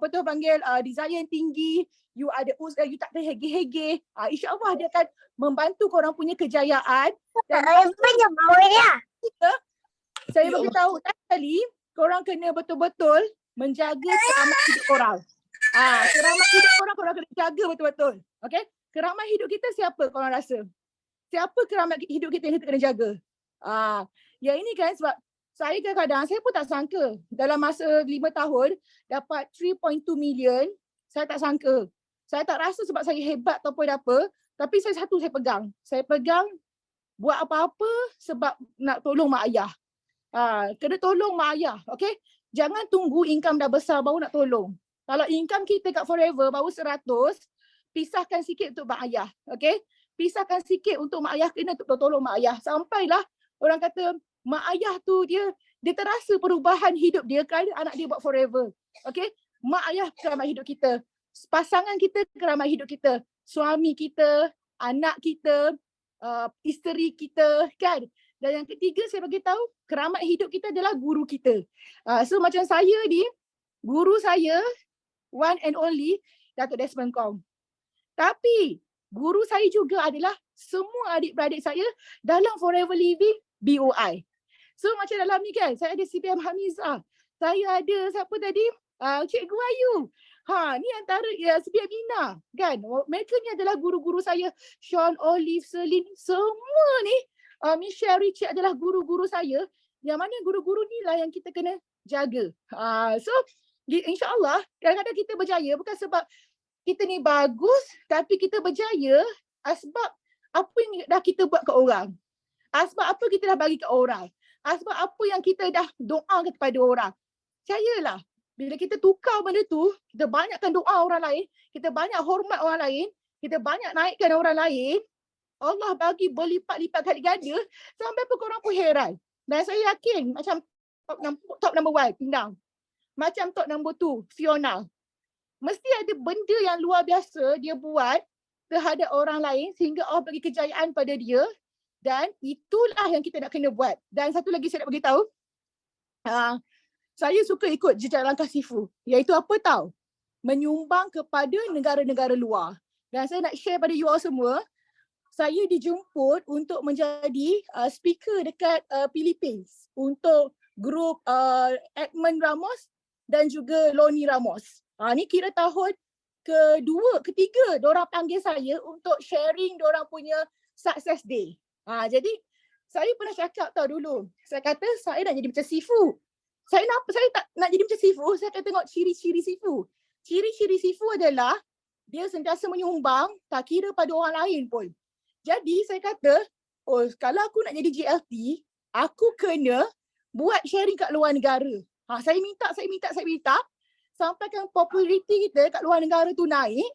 desire yang tinggi, you ada you tak terhege-hege. InsyaAllah dia akan membantu korang punya kejayaan. Dan saya beritahu tadi kali, korang kena betul-betul menjaga keramat hidup korang. Keramat hidup korang kena jaga betul-betul. Okay? Keramat hidup kita siapa korang rasa? Siapa keramat hidup kita yang kita kena jaga? Yang ini kan sebab saya kadang-kadang saya pun tak sangka dalam masa 5 tahun dapat 3.2 million. Saya tak sangka. Saya tak rasa sebab saya hebat ataupun apa. Tapi saya pegang. Saya pegang buat apa-apa sebab nak tolong mak ayah. Kena tolong mak ayah. Okay? Jangan tunggu income dah besar baru nak tolong. Kalau income kita kat Forever baru 100, pisahkan sikit untuk mak ayah. Okay? Pisahkan sikit untuk mak ayah, kena untuk tolong mak ayah. Sampailah orang kata mak ayah tu dia terasa perubahan hidup dia kerana anak dia buat Forever. Okay? Mak ayah keramat hidup kita. Pasangan kita keramat hidup kita. Suami kita, anak kita, isteri kita, kan? Dan yang ketiga saya bagi tahu, keramat hidup kita adalah guru kita. So macam saya ni, guru saya one and only Datuk Desmond Kong. Tapi guru saya juga adalah semua adik-beradik saya dalam Forever Living BOI. So macam dalam ni kan, saya ada CPM Hamizah. Saya ada siapa tadi? Cikgu Ayu. Ni antara CPM Mina kan. Mereka ni adalah guru-guru saya. Sean, Olive, Celine, semua ni Michelle, Richard adalah guru-guru saya. Yang mana guru-guru ni lah yang kita kena jaga. So insyaAllah kadang-kadang kita berjaya bukan sebab kita ni bagus, tapi kita berjaya sebab apa yang dah kita buat ke orang. Sebab apa kita dah bagi ke orang. Sebab apa yang kita dah doa kepada orang. Percayalah, bila kita tukar benda tu, kita banyakkan doa orang lain, kita banyak hormat orang lain, kita banyak naikkan orang lain, Allah bagi berlipat-lipat kali ganda sampai pun korang pun heran. Dan saya yakin macam top number 1, Pindang. Macam top number 2, Fiona. Mesti ada benda yang luar biasa dia buat terhadap orang lain sehingga Allah bagi kejayaan pada dia. Dan itulah yang kita nak kena buat. Dan satu lagi saya nak bagi tahu. Saya suka ikut jejak langkah Sifu. Iaitu apa tahu? Menyumbang kepada negara-negara luar. Dan saya nak share pada you all semua. Saya dijemput untuk menjadi speaker dekat Philippines. Untuk grup Edmund Ramos dan juga Loni Ramos. Ni kira tahun ketiga diorang panggil saya untuk sharing diorang punya success day. Jadi saya pernah cakap tau dulu. Saya kata saya nak jadi macam Sifu. Saya tak nak jadi macam Sifu, saya akan tengok ciri-ciri Sifu. Ciri-ciri Sifu adalah dia sentiasa menyumbang tak kira pada orang lain pun. Jadi saya kata, kalau aku nak jadi JLT, aku kena buat sharing kat luar negara. Saya minta. Sampaikan populariti kita kat luar negara tu naik,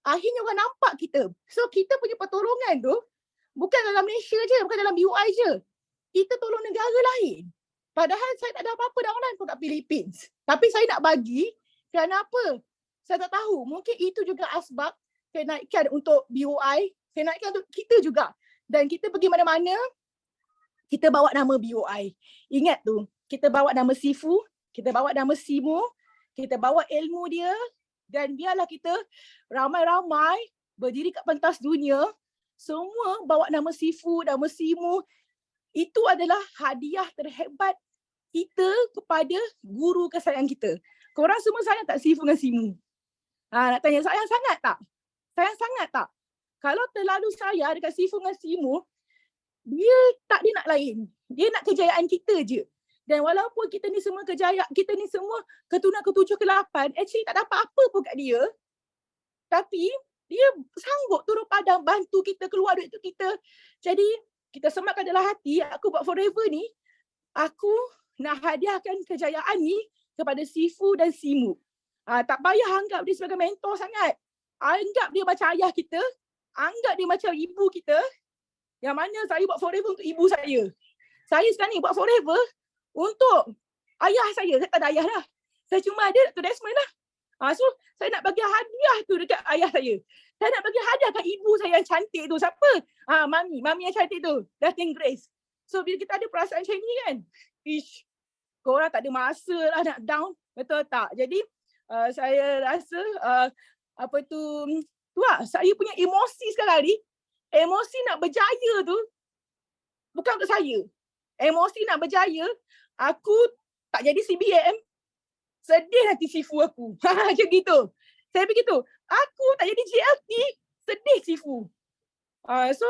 akhirnya orang nampak kita. So kita punya pertolongan tu bukan dalam Malaysia je, bukan dalam BUI je. Kita tolong negara lain. Padahal saya tak ada apa-apa dengan orang pun kat Philippines. Tapi saya nak bagi kerana apa? Saya tak tahu. Mungkin itu juga asbab kenaikan untuk BUI, kenaikan untuk kita juga. Dan kita pergi mana-mana, kita bawa nama BUI. Ingat tu, kita bawa nama Sifu, kita bawa nama Simu, kita bawa ilmu dia dan biarlah kita ramai-ramai berdiri kat pentas dunia, semua bawa nama Sifu, nama Simu. Itu adalah hadiah terhebat kita kepada guru kesayangan kita. Korang semua sayang tak Sifu dengan Simu? Nak tanya, sayang sangat tak? Sayang sangat tak? Kalau terlalu sayang dekat Sifu dengan Simu, dia nak lain. Dia nak kejayaan kita je. Dan walaupun kita ni semua kita ni semua keturunan ke-7 ke-8, actually tak dapat apa pun kat dia. Tapi dia sanggup turun padang bantu kita keluar duit tu kita. Jadi kita sematkan dalam hati, aku buat Forever ni, aku nak hadiahkan kejayaan ni kepada Sifu dan Simu. Tak payah anggap dia sebagai mentor sangat. Anggap dia macam ayah kita, anggap dia macam ibu kita. Yang mana saya buat Forever untuk ibu saya. Saya sekarang ni buat Forever untuk ayah saya. Saya tak ada ayah dah. Saya cuma ada Dr. Desmond lah. So saya nak bagi hadiah tu dekat ayah saya. Saya nak bagi hadiah kat ibu saya yang cantik tu. Siapa? Mami yang cantik tu. Datin Grace. So bila kita ada perasaan macam ni kan, korang tak ada masa lah nak down. Betul tak? Jadi saya rasa tu lah, saya punya emosi sekarang ni. Emosi nak berjaya tu bukan untuk saya. Emosi nak berjaya, aku tak jadi CBM, sedih hati Sifu aku. Macam gitu. Saya begitu. Aku tak jadi JLT, sedih Sifu. So,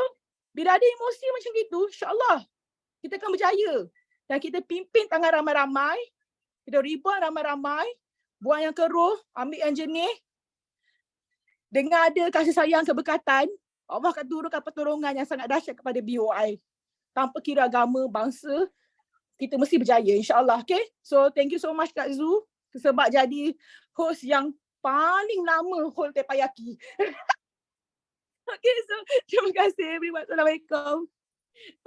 bila ada emosi macam gitu, insyaAllah kita akan berjaya. Dan kita pimpin tangan ramai-ramai, kita ribuan ramai-ramai, buang yang keruh, ambil yang jernih. Dengan ada kasih sayang keberkatan, Allah akan turunkan pertolongan yang sangat dahsyat kepada BOI. Tanpa kira agama, bangsa, kita mesti berjaya insyaAllah. Okay? So thank you so much Kak Zu sebab jadi host yang paling lama hold Tepayaki. Okay, so terima kasih everyone. Assalamualaikum.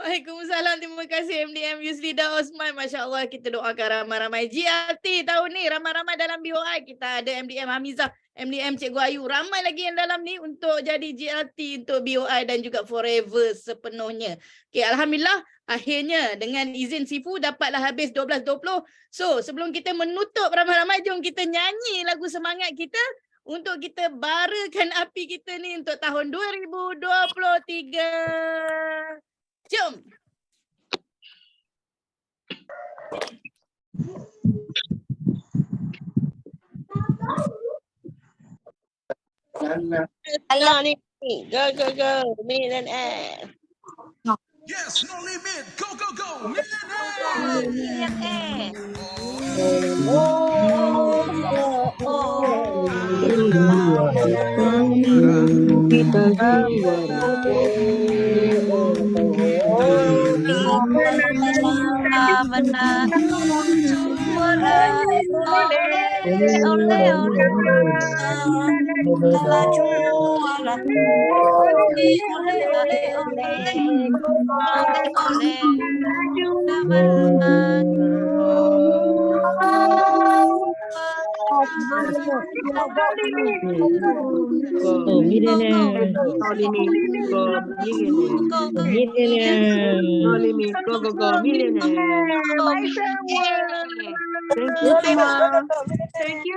Waalaikumsalam. Terima kasih MDM Yusrida Osman. Masya Allah, kita doakan ramai-ramai GLT tahun ni. Ramai-ramai dalam BOI. Kita ada MDM Hamizah, MDM Cikgu Ayu. Ramai lagi yang dalam ni untuk jadi GLT untuk BOI dan juga forever sepenuhnya. Okay, Alhamdulillah. Akhirnya dengan izin Sifu dapatlah habis 12.20. So sebelum kita menutup ramai-ramai, jom kita nyanyi lagu semangat kita untuk kita barakan api kita ni untuk tahun 2023. Jom. Alah ni. Go, go, go. Millionaire. Yes, no limit. Go, go, go. Millionaire. Millionaire. Thank you semua. Thank you.